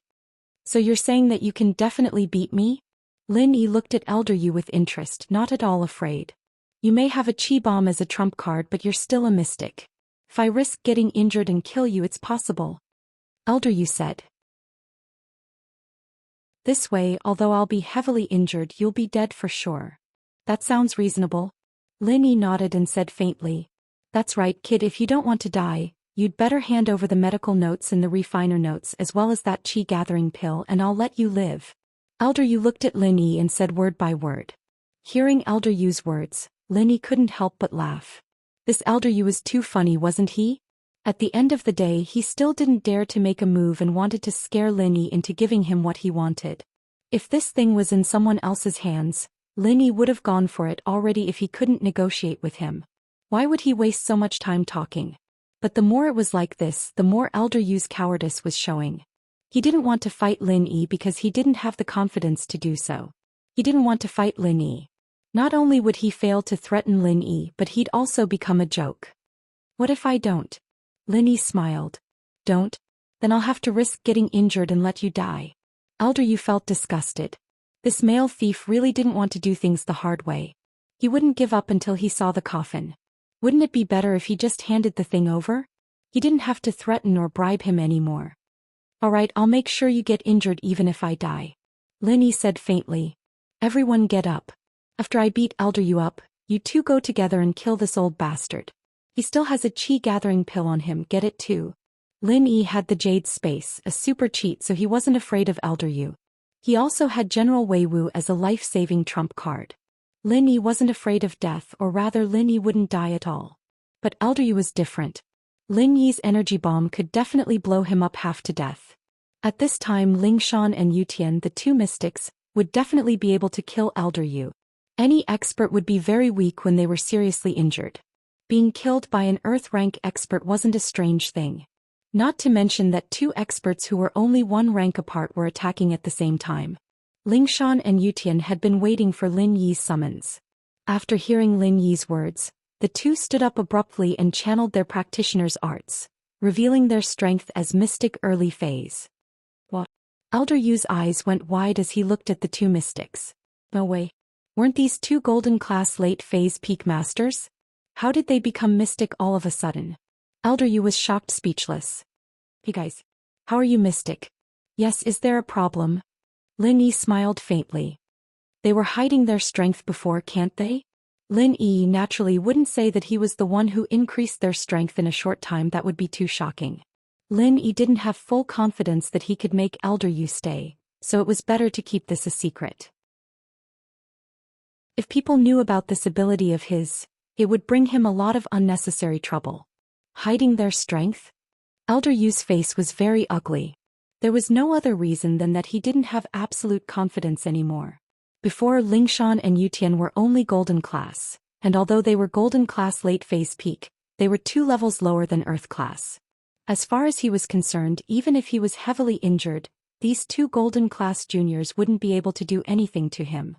"So you're saying that you can definitely beat me?" Lin Yi looked at Elder Yu with interest, not at all afraid. "You may have a chi bomb as a trump card, but you're still a mystic. If I risk getting injured and kill you, it's possible," Elder Yu said. "This way, although I'll be heavily injured, you'll be dead for sure. That sounds reasonable." Lin Yi nodded and said faintly, "That's right, kid, if you don't want to die, you'd better hand over the medical notes and the refiner notes as well as that chi gathering pill and I'll let you live." Elder Yu looked at Lin Yi and said word by word. Hearing Elder Yu's words, Lin Yi couldn't help but laugh. This Elder Yu was too funny, wasn't he? At the end of the day, he still didn't dare to make a move and wanted to scare Lin Yi into giving him what he wanted. If this thing was in someone else's hands, Lin Yi would have gone for it already if he couldn't negotiate with him. Why would he waste so much time talking? But the more it was like this, the more Elder Yu's cowardice was showing. He didn't want to fight Lin Yi because he didn't have the confidence to do so. He didn't want to fight Lin Yi. Not only would he fail to threaten Lin Yi, but he'd also become a joke. "What if I don't?" Lin Yi smiled. "Don't? Then I'll have to risk getting injured and let you die." Elder Yu felt disgusted. This male thief really didn't want to do things the hard way. He wouldn't give up until he saw the coffin. Wouldn't it be better if he just handed the thing over? He didn't have to threaten or bribe him anymore. "Alright, I'll make sure you get injured even if I die," Lin Yi said faintly. "Everyone get up. After I beat Elder Yu up, you two go together and kill this old bastard. He still has a chi gathering pill on him, get it too." Lin Yi had the Jade Space, a super cheat, so he wasn't afraid of Elder Yu. He also had General Wei Wu as a life-saving trump card. Lin Yi wasn't afraid of death, or rather Lin Yi wouldn't die at all. But Elder Yu was different. Lin Yi's energy bomb could definitely blow him up half to death. At this time Lingshan and Yutian, the two mystics, would definitely be able to kill Elder Yu. Any expert would be very weak when they were seriously injured. Being killed by an Earth rank expert wasn't a strange thing. Not to mention that two experts who were only one rank apart were attacking at the same time. Lingshan and Yutian had been waiting for Lin Yi's summons. After hearing Lin Yi's words, the two stood up abruptly and channeled their practitioner's arts, revealing their strength as mystic early phase. What? Elder Yu's eyes went wide as he looked at the two mystics. No way. Weren't these two golden class late phase peak masters? How did they become mystic all of a sudden? Elder Yu was shocked, speechless. "Hey guys. How are you mystic?" "Yes, is there a problem?" Lin Yi smiled faintly. "They were hiding their strength before, can't they?" Lin Yi naturally wouldn't say that he was the one who increased their strength in a short time. That would be too shocking. Lin Yi didn't have full confidence that he could make Elder Yu stay, so it was better to keep this a secret. If people knew about this ability of his, it would bring him a lot of unnecessary trouble. Hiding their strength? Elder Yu's face was very ugly. There was no other reason than that he didn't have absolute confidence anymore. Before, Lingshan and Yutian were only golden class, and although they were golden class late phase peak, they were 2 levels lower than Earth class. As far as he was concerned, even if he was heavily injured, these 2 golden class juniors wouldn't be able to do anything to him.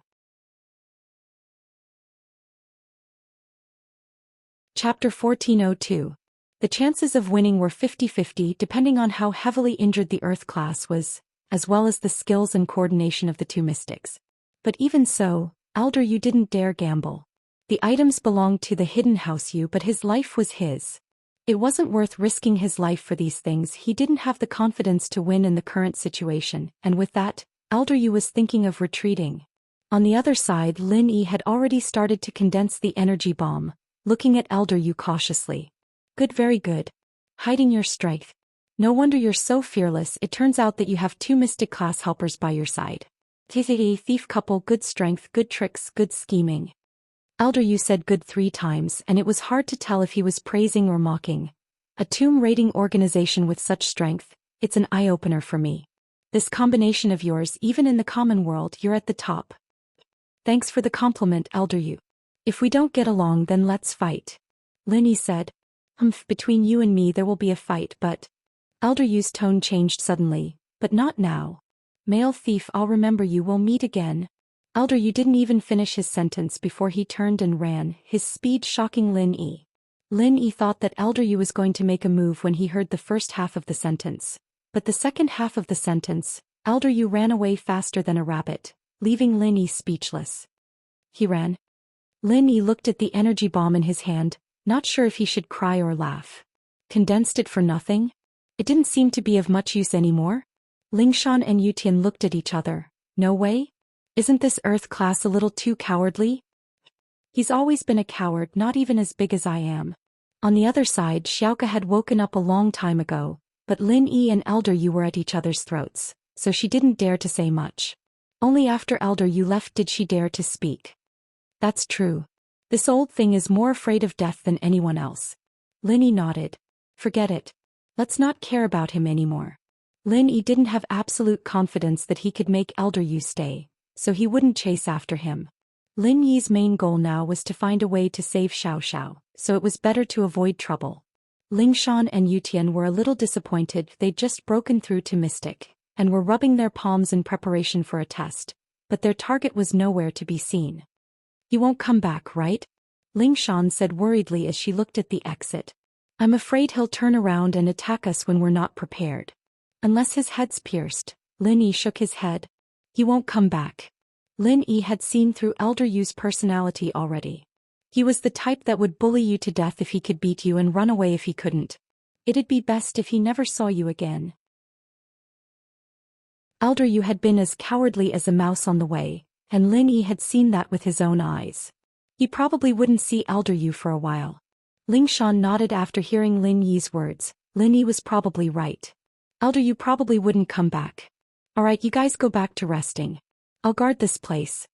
Chapter 1402. The chances of winning were 50-50 depending on how heavily injured the Earth class was, as well as the skills and coordination of the two mystics. But even so, Elder Yu didn't dare gamble. The items belonged to the hidden House Yu, but his life was his. It wasn't worth risking his life for these things. He didn't have the confidence to win in the current situation, and with that, Elder Yu was thinking of retreating. On the other side, Lin Yi had already started to condense the energy bomb, looking at Elder Yu cautiously. Good, very good. Hiding your strength. No wonder you're so fearless. It turns out that you have two mystic class helpers by your side. Thief couple, good strength, good tricks, good scheming. Elder Yu said good 3 times, and it was hard to tell if he was praising or mocking. A tomb raiding organization with such strength, it's an eye-opener for me. This combination of yours, even in the common world, you're at the top. Thanks for the compliment, Elder Yu. If we don't get along, then let's fight. Lin Yi said. Between you and me there will be a fight, but... Elder Yu's tone changed suddenly. But not now. Male thief, I'll remember you, we'll meet again. Elder Yu didn't even finish his sentence before he turned and ran, his speed shocking Lin Yi. Lin Yi thought that Elder Yu was going to make a move when he heard the first half of the sentence. But the second half of the sentence, Elder Yu ran away faster than a rabbit, leaving Lin Yi speechless. He ran. Lin Yi looked at the energy bomb in his hand, not sure if he should cry or laugh. Condensed it for nothing? It didn't seem to be of much use anymore? Lingshan and Yutian looked at each other. No way? Isn't this Earth class a little too cowardly? He's always been a coward, not even as big as I am. On the other side, Xiaoka had woken up a long time ago, but Lin Yi and Elder Yu were at each other's throats, so she didn't dare to say much. Only after Elder Yu left did she dare to speak. That's true. This old thing is more afraid of death than anyone else. Lin Yi nodded. Forget it. Let's not care about him anymore. Lin Yi didn't have absolute confidence that he could make Elder Yu stay, so he wouldn't chase after him. Lin Yi's main goal now was to find a way to save Xiao Xiao, so it was better to avoid trouble. Lingshan and Yutian were a little disappointed. They'd just broken through to Mystic, and were rubbing their palms in preparation for a test, but their target was nowhere to be seen. He won't come back, right? Lingshan said worriedly as she looked at the exit. I'm afraid he'll turn around and attack us when we're not prepared. Unless his head's pierced. Lin Yi shook his head. He won't come back. Lin Yi had seen through Elder Yu's personality already. He was the type that would bully you to death if he could beat you and run away if he couldn't. It'd be best if he never saw you again. Elder Yu had been as cowardly as a mouse on the way, and Lin Yi had seen that with his own eyes. He probably wouldn't see Elder Yu for a while. Lingshan nodded after hearing Lin Yi's words. Lin Yi was probably right. Elder Yu probably wouldn't come back. Alright, you guys go back to resting. I'll guard this place.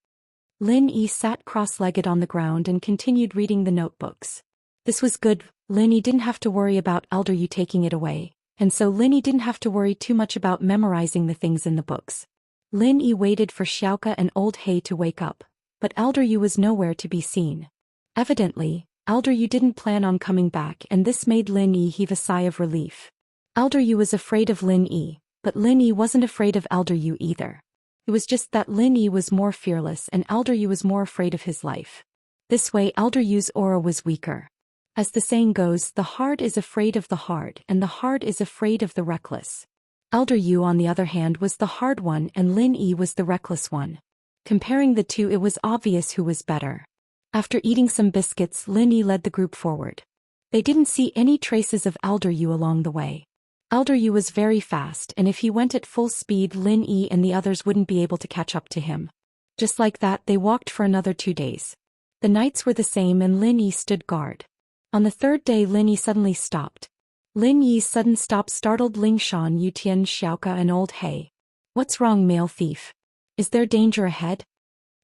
Lin Yi sat cross-legged on the ground and continued reading the notebooks. This was good. Lin Yi didn't have to worry about Elder Yu taking it away, and so Lin Yi didn't have to worry too much about memorizing the things in the books. Lin Yi waited for Xiaoka and Old Hei to wake up, but Elder Yu was nowhere to be seen. Evidently, Elder Yu didn't plan on coming back, and this made Lin Yi heave a sigh of relief. Elder Yu was afraid of Lin Yi, but Lin Yi wasn't afraid of Elder Yu either. It was just that Lin Yi was more fearless and Elder Yu was more afraid of his life. This way Elder Yu's aura was weaker. As the saying goes, the hard is afraid of the hard and the hard is afraid of the reckless. Elder Yu, on the other hand, was the hard one and Lin Yi was the reckless one. Comparing the two, it was obvious who was better. After eating some biscuits, Lin Yi led the group forward. They didn't see any traces of Elder Yu along the way. Elder Yu was very fast, and if he went at full speed, Lin Yi and the others wouldn't be able to catch up to him. Just like that, they walked for another 2 days. The nights were the same and Lin Yi stood guard. On the 3rd day, Lin Yi suddenly stopped. Lin Yi's sudden stop startled Lingshan, Yutian, Xiaoka and Old Hei. What's wrong, male thief? Is there danger ahead?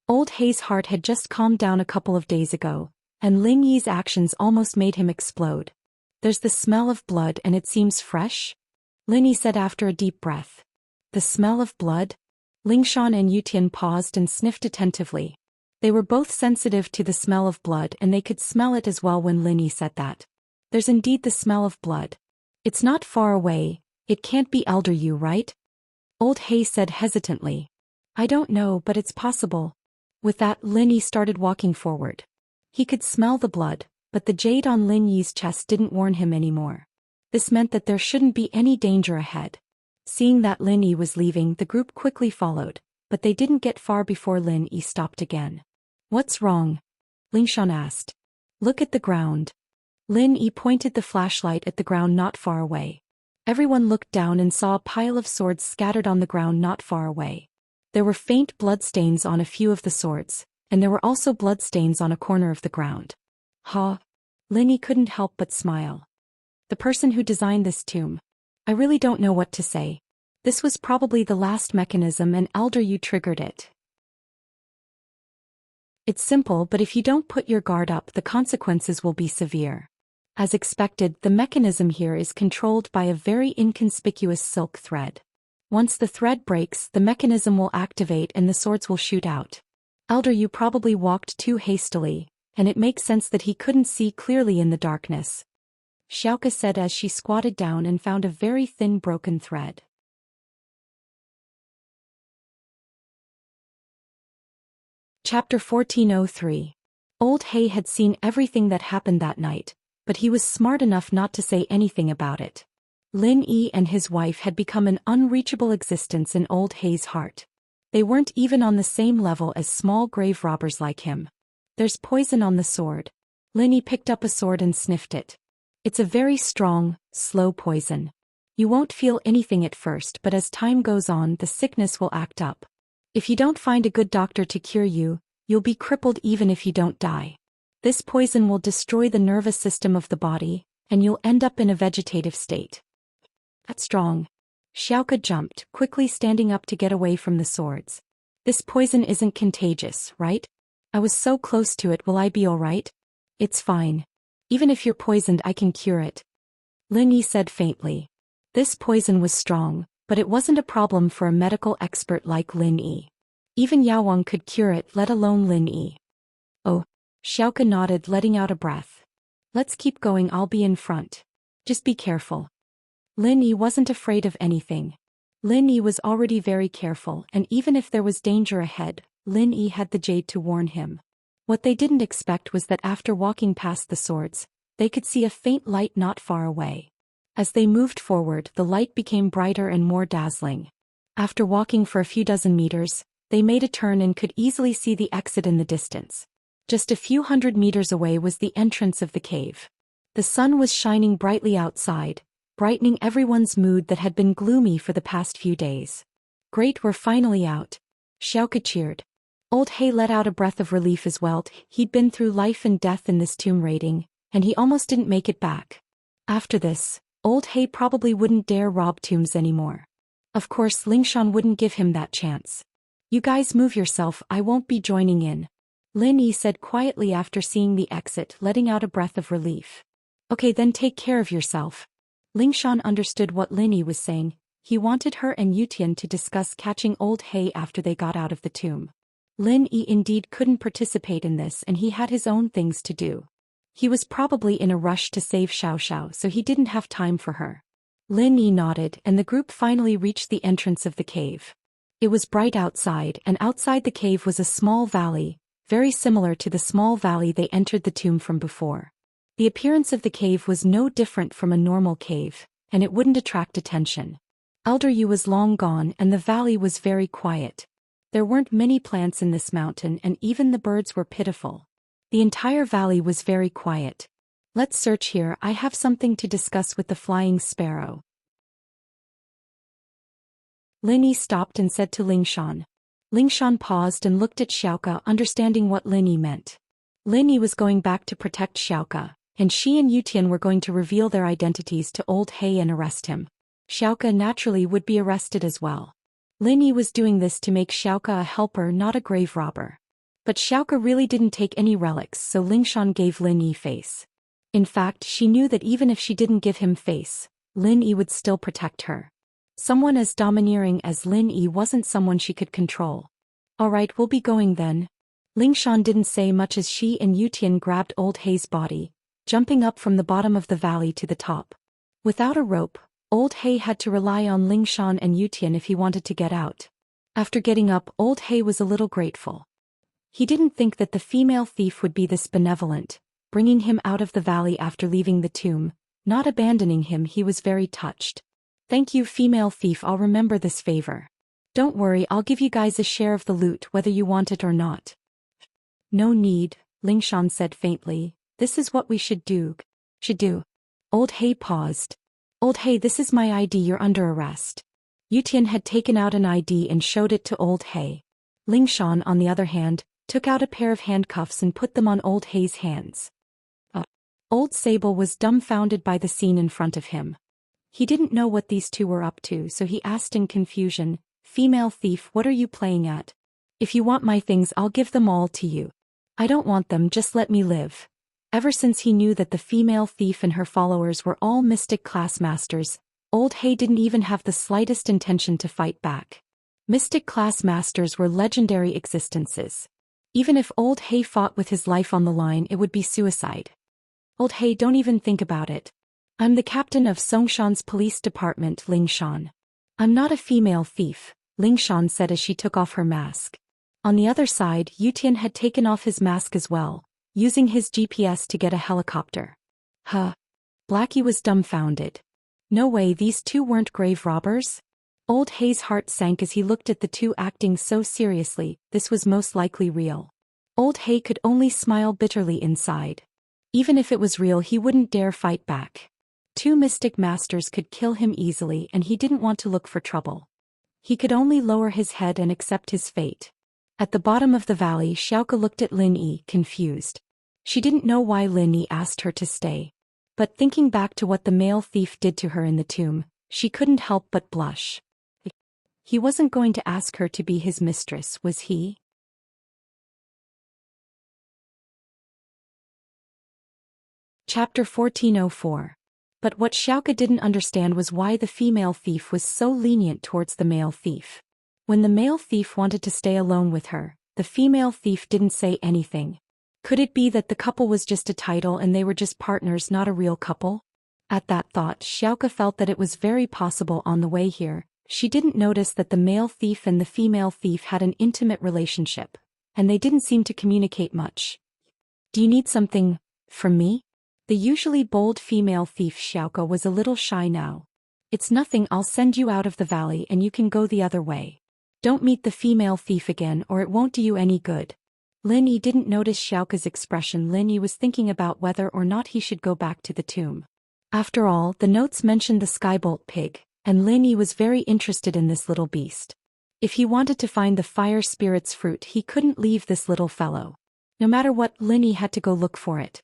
Old Hei's heart had just calmed down a couple of days ago, and Lin Yi's actions almost made him explode. There's the smell of blood and it seems fresh? Lin Yi said after a deep breath. The smell of blood? Lingshan and Yutian paused and sniffed attentively. They were both sensitive to the smell of blood and they could smell it as well when Lin Yi said that. There's indeed the smell of blood. It's not far away. It can't be Elder Yu, right? Old Hei said hesitantly. I don't know, but it's possible. With that, Lin Yi started walking forward. He could smell the blood, but the jade on Lin Yi's chest didn't warn him anymore. This meant that there shouldn't be any danger ahead. Seeing that Lin Yi was leaving, the group quickly followed, but they didn't get far before Lin Yi stopped again. "What's wrong?" Lingshan asked. "Look at the ground." Lin Yi pointed the flashlight at the ground not far away. Everyone looked down and saw a pile of swords scattered on the ground not far away. There were faint bloodstains on a few of the swords, and there were also bloodstains on a corner of the ground. "Huh?" Lin Yi couldn't help but smile. "The person who designed this tomb. I really don't know what to say. This was probably the last mechanism and Elder Yu triggered it. It's simple, but if you don't put your guard up, the consequences will be severe." As expected, the mechanism here is controlled by a very inconspicuous silk thread. Once the thread breaks, the mechanism will activate and the swords will shoot out. Elder Yu probably walked too hastily, and it makes sense that he couldn't see clearly in the darkness, Xiaoka said as she squatted down and found a very thin broken thread. Chapter 1403. Old Hay had seen everything that happened that night, but he was smart enough not to say anything about it. Lin Yi and his wife had become an unreachable existence in Old Hay's heart. They weren't even on the same level as small grave robbers like him. "There's poison on the sword." Lin Yi picked up a sword and sniffed it. "It's a very strong, slow poison. You won't feel anything at first, but as time goes on, the sickness will act up. If you don't find a good doctor to cure you, you'll be crippled even if you don't die. This poison will destroy the nervous system of the body, and you'll end up in a vegetative state." "That's strong." Xiaoka jumped, quickly standing up to get away from the swords. "This poison isn't contagious, right? I was so close to it. Will I be alright?" "It's fine. Even if you're poisoned, I can cure it," Lin Yi said faintly. This poison was strong, but it wasn't a problem for a medical expert like Lin Yi. Even Yao Wang could cure it, let alone Lin Yi. "Oh." Xiaoka nodded, letting out a breath. "Let's keep going, I'll be in front. Just be careful." Lin Yi wasn't afraid of anything. Lin Yi was already very careful, and even if there was danger ahead, Lin Yi had the jade to warn him. What they didn't expect was that after walking past the swords, they could see a faint light not far away. As they moved forward, the light became brighter and more dazzling. After walking for a few dozen meters, they made a turn and could easily see the exit in the distance. Just a few hundred meters away was the entrance of the cave. The sun was shining brightly outside, brightening everyone's mood that had been gloomy for the past few days. "Great, we're finally out." Xiaoka cheered. Old Hay let out a breath of relief as well. He'd been through life and death in this tomb raiding, and he almost didn't make it back. After this, Old Hay probably wouldn't dare rob tombs anymore. Of course, Lingshan wouldn't give him that chance. "You guys move yourself, I won't be joining in," Lin Yi said quietly after seeing the exit, letting out a breath of relief. "Okay, then take care of yourself." Lingshan understood what Lin Yi was saying. He wanted her and Yutian to discuss catching Old Hay after they got out of the tomb. Lin Yi indeed couldn't participate in this, and he had his own things to do. He was probably in a rush to save Xiao Xiao, so he didn't have time for her. Lin Yi nodded, and the group finally reached the entrance of the cave. It was bright outside, and outside the cave was a small valley, very similar to the small valley they entered the tomb from before. The appearance of the cave was no different from a normal cave, and it wouldn't attract attention. Elder Yu was long gone, and the valley was very quiet. There weren't many plants in this mountain, and even the birds were pitiful. The entire valley was very quiet. "Let's search here, I have something to discuss with the flying sparrow." Lin Yi stopped and said to Lingshan. Lingshan paused and looked at Xiaoka, understanding what Lin Yi meant. Lin Yi was going back to protect Xiaoka, and she and Yutian were going to reveal their identities to Old Hay and arrest him. Xiaoka naturally would be arrested as well. Lin Yi was doing this to make Xiaoka a helper, not a grave robber. But Xiaoka really didn't take any relics, so Lingshan gave Lin Yi face. In fact, she knew that even if she didn't give him face, Lin Yi would still protect her. Someone as domineering as Lin Yi wasn't someone she could control. "Alright, we'll be going then." Lingshan didn't say much as she and Yutian grabbed Old Hay's body, jumping up from the bottom of the valley to the top. Without a rope, Old Hay had to rely on Lingshan and Yutian if he wanted to get out. After getting up, Old Hay was a little grateful. He didn't think that the female thief would be this benevolent, bringing him out of the valley after leaving the tomb, not abandoning him. He was very touched. "Thank you, female thief, I'll remember this favor. Don't worry, I'll give you guys a share of the loot whether you want it or not." "No need," Lingshan said faintly. "This is what we should do. Old Hay paused. "Old Hay, this is my ID, you're under arrest." Yutian had taken out an ID and showed it to Old Hay. Lingshan, on the other hand, took out a pair of handcuffs and put them on Old Hay's hands. Old Sable was dumbfounded by the scene in front of him. He didn't know what these two were up to, so he asked in confusion, "Female thief, what are you playing at? If you want my things, I'll give them all to you." "I don't want them, just let me live." Ever since he knew that the female thief and her followers were all mystic class masters, Old Hay didn't even have the slightest intention to fight back. Mystic class masters were legendary existences. Even if Old Hay fought with his life on the line, it would be suicide. "Old Hay, don't even think about it. I'm the captain of Songshan's police department, Lingshan." "I'm not a female thief," Lingshan said as she took off her mask. On the other side, Yutian had taken off his mask as well, using his GPS to get a helicopter. Huh. Blackie was dumbfounded. No way, these two weren't grave robbers? Old Hay's heart sank as he looked at the two acting so seriously. This was most likely real. Old Hay could only smile bitterly inside. Even if it was real, he wouldn't dare fight back. Two mystic masters could kill him easily, and he didn't want to look for trouble. He could only lower his head and accept his fate. At the bottom of the valley, Xiaoke looked at Lin Yi, confused. She didn't know why Lin Yi asked her to stay. But thinking back to what the male thief did to her in the tomb, she couldn't help but blush. He wasn't going to ask her to be his mistress, was he? Chapter 1404. But what Xiaoke didn't understand was why the female thief was so lenient towards the male thief. When the male thief wanted to stay alone with her, the female thief didn't say anything. Could it be that the couple was just a title and they were just partners, not a real couple? At that thought, Xiaoke felt that it was very possible on the way here. She didn't notice that the male thief and the female thief had an intimate relationship, and they didn't seem to communicate much. "Do you need something from me?" The usually bold female thief Xiaoke was a little shy now. "It's nothing, I'll send you out of the valley and you can go the other way. Don't meet the female thief again or it won't do you any good." Lin Yi didn't notice Xiaoke's expression. Lin Yi was thinking about whether or not he should go back to the tomb. After all, the notes mentioned the skybolt pig, and Lin Yi was very interested in this little beast. If he wanted to find the fire spirit's fruit, he couldn't leave this little fellow. No matter what, Lin Yi had to go look for it.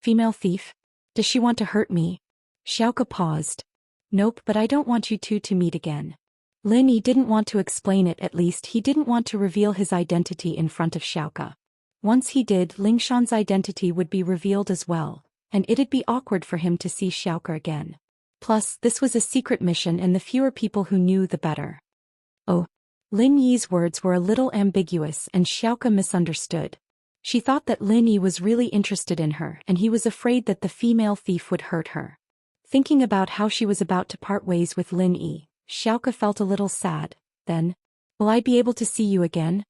"Female thief? Does she want to hurt me?" Xiaoke paused. "Nope, but I don't want you two to meet again." Lin Yi didn't want to explain it, at least he didn't want to reveal his identity in front of Xiaoke. Once he did, Lingshan's identity would be revealed as well, and it'd be awkward for him to see Xiaoke again. Plus, this was a secret mission and the fewer people who knew the better. Oh. Lin Yi's words were a little ambiguous and Xiaoke misunderstood. She thought that Lin Yi was really interested in her and he was afraid that the female thief would hurt her. Thinking about how she was about to part ways with Lin Yi, Xiaoke felt a little sad. Then, "Will I be able to see you again?"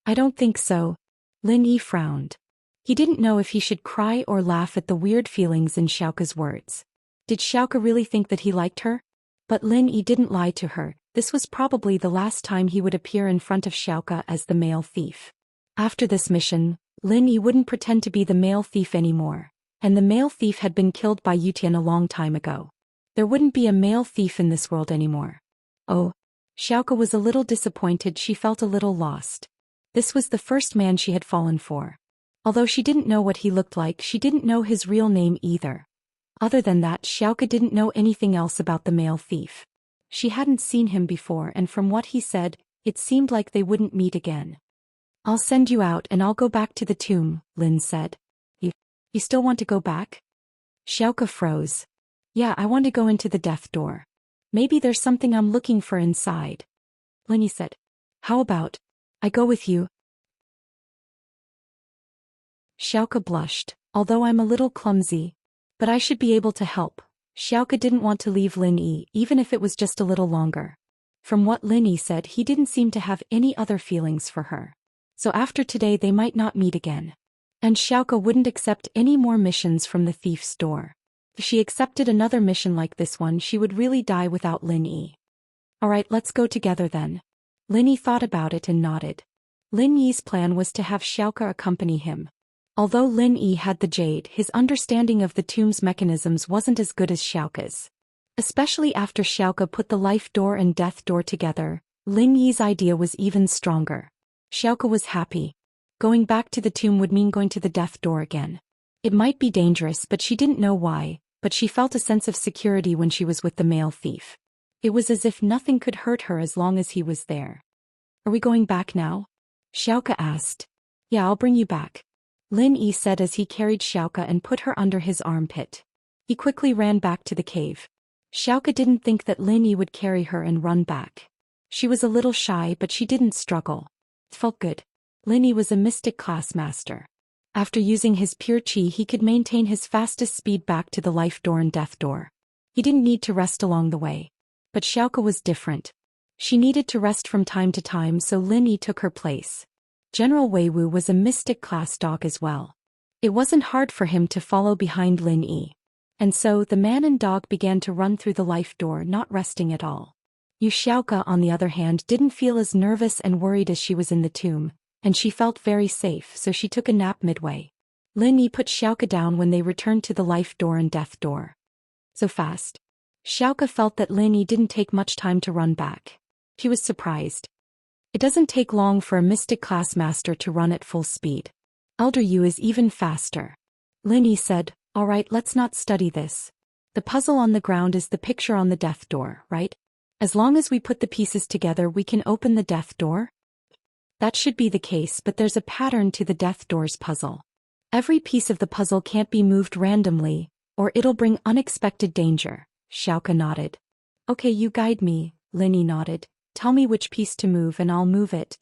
"I don't think so." Lin Yi frowned. He didn't know if he should cry or laugh at the weird feelings in Xiaoke's words. Did Xiaoke really think that he liked her? But Lin Yi didn't lie to her. This was probably the last time he would appear in front of Xiaoke as the male thief. After this mission, Lin Yi wouldn't pretend to be the male thief anymore, and the male thief had been killed by Yutian a long time ago. There wouldn't be a male thief in this world anymore. Oh. Xiaoke was a little disappointed. She felt a little lost. This was the first man she had fallen for. Although she didn't know what he looked like, she didn't know his real name either. Other than that, Xiaoke didn't know anything else about the male thief. She hadn't seen him before, and from what he said, it seemed like they wouldn't meet again. "I'll send you out and I'll go back to the tomb," Lin said. You still want to go back?" Xiaoke froze. "Yeah, I want to go into the death door. Maybe there's something I'm looking for inside." Lin said. "How about I go with you?" Xiaoke blushed. "Although I'm a little clumsy, but I should be able to help." Xiaoke didn't want to leave Lin Yi, even if it was just a little longer. From what Lin Yi said, he didn't seem to have any other feelings for her. So after today they might not meet again. And Xiaoka wouldn't accept any more missions from the thief's door. If she accepted another mission like this one, she would really die without Lin Yi. Alright, let's go together then. Lin Yi thought about it and nodded. Lin Yi's plan was to have Xiaoka accompany him. Although Lin Yi had the jade, his understanding of the tomb's mechanisms wasn't as good as Xiaoka's. Especially after Xiaoka put the life door and death door together, Lin Yi's idea was even stronger. Xiaoka was happy. Going back to the tomb would mean going to the death door again. It might be dangerous, but she didn't know why, but she felt a sense of security when she was with the male thief. It was as if nothing could hurt her as long as he was there. Are we going back now? Xiaoka asked. Yeah, I'll bring you back. Lin Yi said as he carried Xiaoka and put her under his armpit. He quickly ran back to the cave. Xiaoka didn't think that Lin Yi would carry her and run back. She was a little shy, but she didn't struggle. It felt good. Lin Yi was a mystic class master. After using his pure qi, he could maintain his fastest speed back to the life door and death door. He didn't need to rest along the way. But Xiaoka was different. She needed to rest from time to time, so Lin Yi took her place. General Weiwu was a mystic class dog as well. It wasn't hard for him to follow behind Lin Yi. And so the man and dog began to run through the life door, not resting at all. Yu Xiaoka, on the other hand, didn't feel as nervous and worried as she was in the tomb, and she felt very safe, so she took a nap midway. Lin Yi put Xiaoka down when they returned to the life door and death door. So fast. Xiaoka felt that Lin Yi didn't take much time to run back. He was surprised. It doesn't take long for a mystic class master to run at full speed. Elder Yu is even faster. Lin Yi said, alright, let's not study this. The puzzle on the ground is the picture on the death door, right? As long as we put the pieces together, we can open the death door? That should be the case, but there's a pattern to the death door's puzzle. Every piece of the puzzle can't be moved randomly, or it'll bring unexpected danger. Xiaoka nodded. Okay, you guide me, Lin Yi nodded. Tell me which piece to move and I'll move it.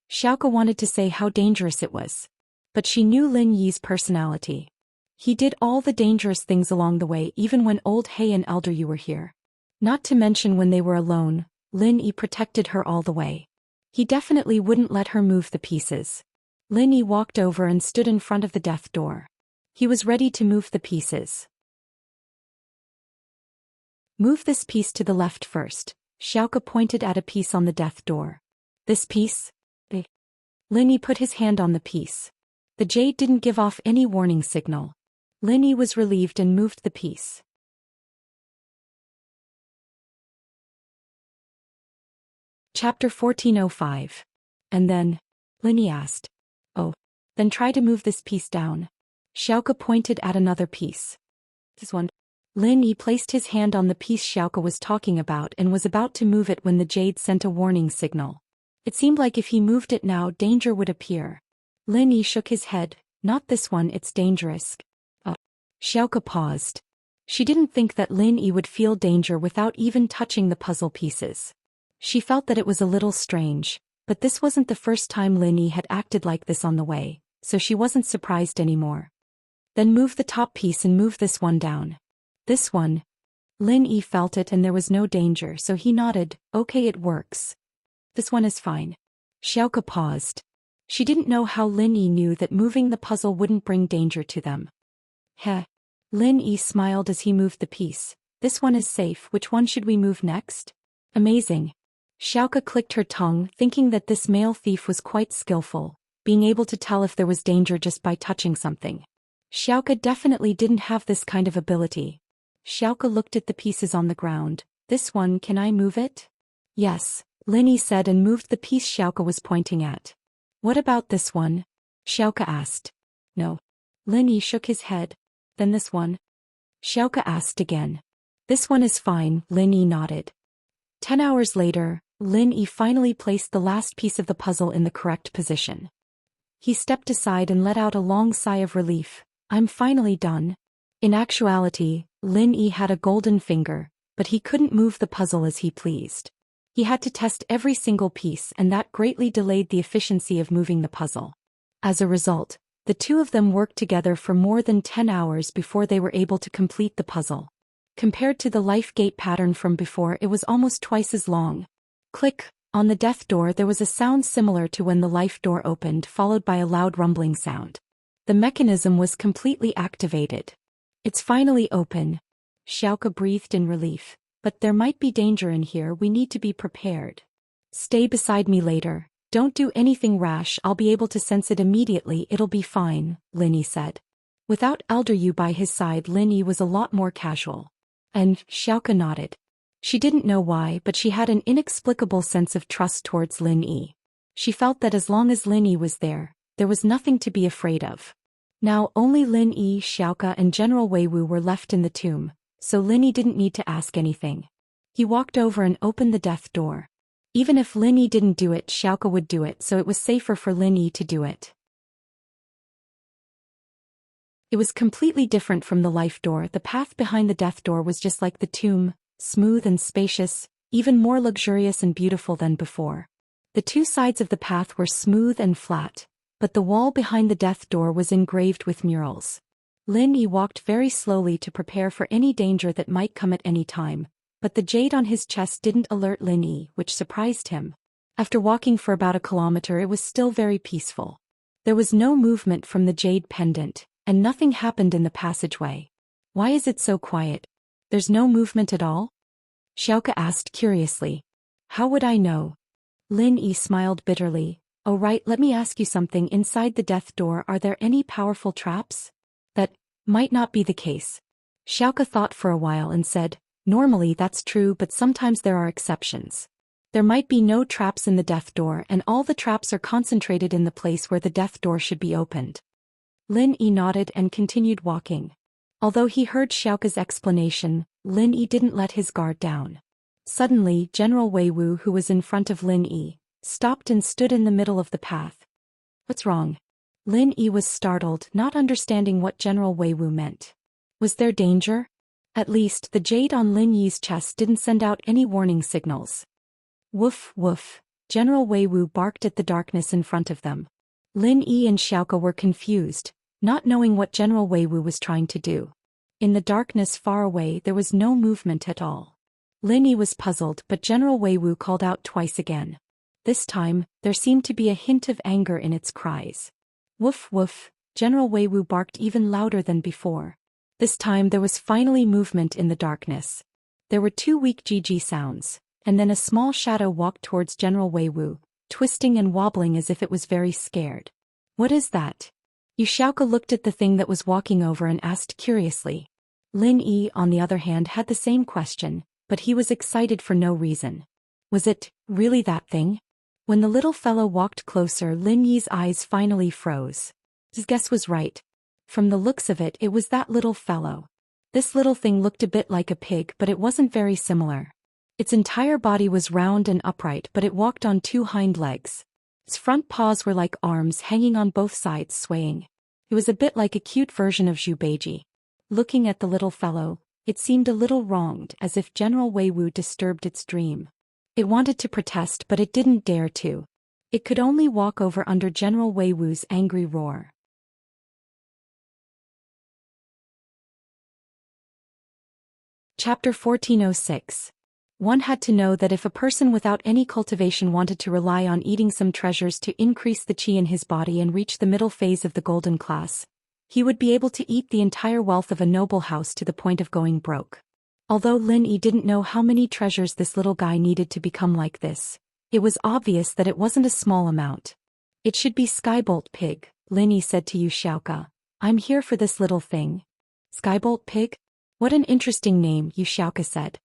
Xiaoka wanted to say how dangerous it was. But she knew Lin Yi's personality. He did all the dangerous things along the way, even when Old Hei and Elder Yu were here. Not to mention when they were alone, Lin Yi protected her all the way. He definitely wouldn't let her move the pieces. Lin Yi walked over and stood in front of the death door. He was ready to move the pieces. Move this piece to the left first. Xiaoka pointed at a piece on the death door. This piece? Lin Yi put his hand on the piece. The jade didn't give off any warning signal. Lin Yi was relieved and moved the piece. Chapter 1405. And then? Lin Yi asked. Oh. Then try to move this piece down. Xiaoka pointed at another piece. This one. Lin Yi placed his hand on the piece Xiaoka was talking about and was about to move it when the jade sent a warning signal. It seemed like if he moved it now, danger would appear. Lin Yi shook his head. Not this one, it's dangerous. Xiaoka paused. She didn't think that Lin Yi would feel danger without even touching the puzzle pieces. She felt that it was a little strange, but this wasn't the first time Lin Yi had acted like this on the way, so she wasn't surprised anymore. Then move the top piece and move this one down. This one. Lin Yi felt it and there was no danger, so he nodded. Okay, it works. This one is fine. Xiaoka paused. She didn't know how Lin Yi knew that moving the puzzle wouldn't bring danger to them. Heh. Lin Yi smiled as he moved the piece. This one is safe, which one should we move next? Amazing. Xiaoka clicked her tongue, thinking that this male thief was quite skillful, being able to tell if there was danger just by touching something. Xiaoka definitely didn't have this kind of ability. Xiaoka looked at the pieces on the ground. This one, can I move it? Yes, Lin Yi said and moved the piece Xiaoka was pointing at. What about this one? Xiaoka asked. No. Lin Yi shook his head. Then this one? Xiaoka asked again. This one is fine, Lin Yi nodded. 10 hours later, Lin Yi finally placed the last piece of the puzzle in the correct position. He stepped aside and let out a long sigh of relief. I'm finally done. In actuality, Lin Yi had a golden finger, but he couldn't move the puzzle as he pleased. He had to test every single piece, and that greatly delayed the efficiency of moving the puzzle. As a result, the two of them worked together for more than 10 hours before they were able to complete the puzzle. Compared to the life gate pattern from before, it was almost twice as long. Click, On the death door there was a sound similar to when the life door opened, followed by a loud rumbling sound. The mechanism was completely activated. It's finally open. Xiaoka breathed in relief. But there might be danger in here, we need to be prepared. Stay beside me later. Don't do anything rash, I'll be able to sense it immediately, it'll be fine, Lin Yi said. Without Elder Yu by his side, Lin Yi was a lot more casual. And Xiaoka nodded. She didn't know why, but she had an inexplicable sense of trust towards Lin Yi. She felt that as long as Lin Yi was there was nothing to be afraid of. Now only Lin Yi, Xiaoka and General Wei Wu were left in the tomb, so Lin Yi didn't need to ask anything. He walked over and opened the death door. Even if Lin Yi didn't do it, Xiaoka would do it, so it was safer for Lin Yi to do it. It was completely different from the life door. The path behind the death door was just like the tomb, smooth and spacious, even more luxurious and beautiful than before. The two sides of the path were smooth and flat, but the wall behind the death door was engraved with murals. Lin Yi walked very slowly to prepare for any danger that might come at any time, but the jade on his chest didn't alert Lin Yi, which surprised him. After walking for about a kilometer, it was still very peaceful. There was no movement from the jade pendant, and nothing happened in the passageway. Why is it so quiet? There's no movement at all? Xiaoka asked curiously. How would I know? Lin Yi smiled bitterly. Oh right, let me ask you something. Inside the death door, are there any powerful traps? That might not be the case. Xiaoka thought for a while and said, normally that's true, but sometimes there are exceptions. There might be no traps in the death door, and all the traps are concentrated in the place where the death door should be opened. Lin Yi nodded and continued walking. Although he heard Xiaoka's explanation, Lin Yi didn't let his guard down. Suddenly, General Wei Wu, who was in front of Lin Yi, stopped and stood in the middle of the path. What's wrong? Lin Yi was startled, not understanding what General Wei Wu meant. Was there danger? At least, the jade on Lin Yi's chest didn't send out any warning signals. Woof woof, General Wei Wu barked at the darkness in front of them. Lin Yi and Xiaoka were confused, not knowing what General Wei Wu was trying to do. In the darkness far away there was no movement at all. Lin Yi was puzzled, but General Wei Wu called out twice again. This time, there seemed to be a hint of anger in its cries. Woof woof, General Wei Wu barked even louder than before. This time there was finally movement in the darkness. There were two weak GG sounds, and then a small shadow walked towards General Wei Wu, twisting and wobbling as if it was very scared. What is that? Yu Xiaoka looked at the thing that was walking over and asked curiously. Lin Yi, on the other hand, had the same question, but he was excited for no reason. Was it really that thing? When the little fellow walked closer, Lin Yi's eyes finally froze. His guess was right. From the looks of it, it was that little fellow. This little thing looked a bit like a pig, but it wasn't very similar. Its entire body was round and upright, but it walked on two hind legs. Its front paws were like arms hanging on both sides, swaying. It was a bit like a cute version of Zhu Beiji. Looking at the little fellow, it seemed a little wronged, as if General Wei Wu disturbed its dream. It wanted to protest, but it didn't dare to. It could only walk over under General Wei Wu's angry roar. Chapter 1406. One had to know that if a person without any cultivation wanted to rely on eating some treasures to increase the qi in his body and reach the middle phase of the golden class, he would be able to eat the entire wealth of a noble house to the point of going broke. Although Lin Yi didn't know how many treasures this little guy needed to become like this, it was obvious that it wasn't a small amount. It should be Skybolt Pig, Lin Yi said to Yu Xiaoka. I'm here for this little thing. Skybolt Pig? What an interesting name, Yu Xiaoka said.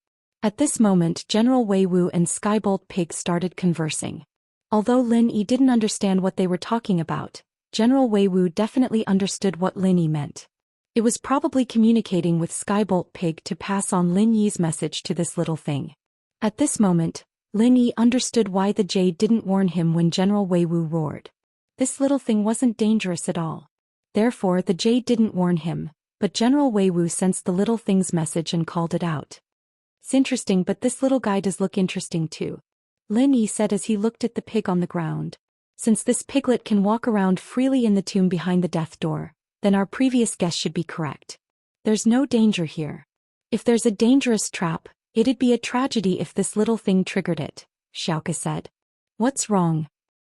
At this moment, General Wei Wu and Skybolt Pig started conversing. Although Lin Yi didn't understand what they were talking about, General Wei Wu definitely understood what Lin Yi meant. It was probably communicating with Skybolt Pig to pass on Lin Yi's message to this little thing. At this moment, Lin Yi understood why the jade didn't warn him when General Wei Wu roared. This little thing wasn't dangerous at all. Therefore, the jade didn't warn him, but General Wei Wu sensed the little thing's message and called it out. It's interesting, but this little guy does look interesting too, Lin Yi said as he looked at the pig on the ground. Since this piglet can walk around freely in the tomb behind the death door, then our previous guess should be correct. There's no danger here. If there's a dangerous trap, it'd be a tragedy if this little thing triggered it, Xiaoka said. What's wrong?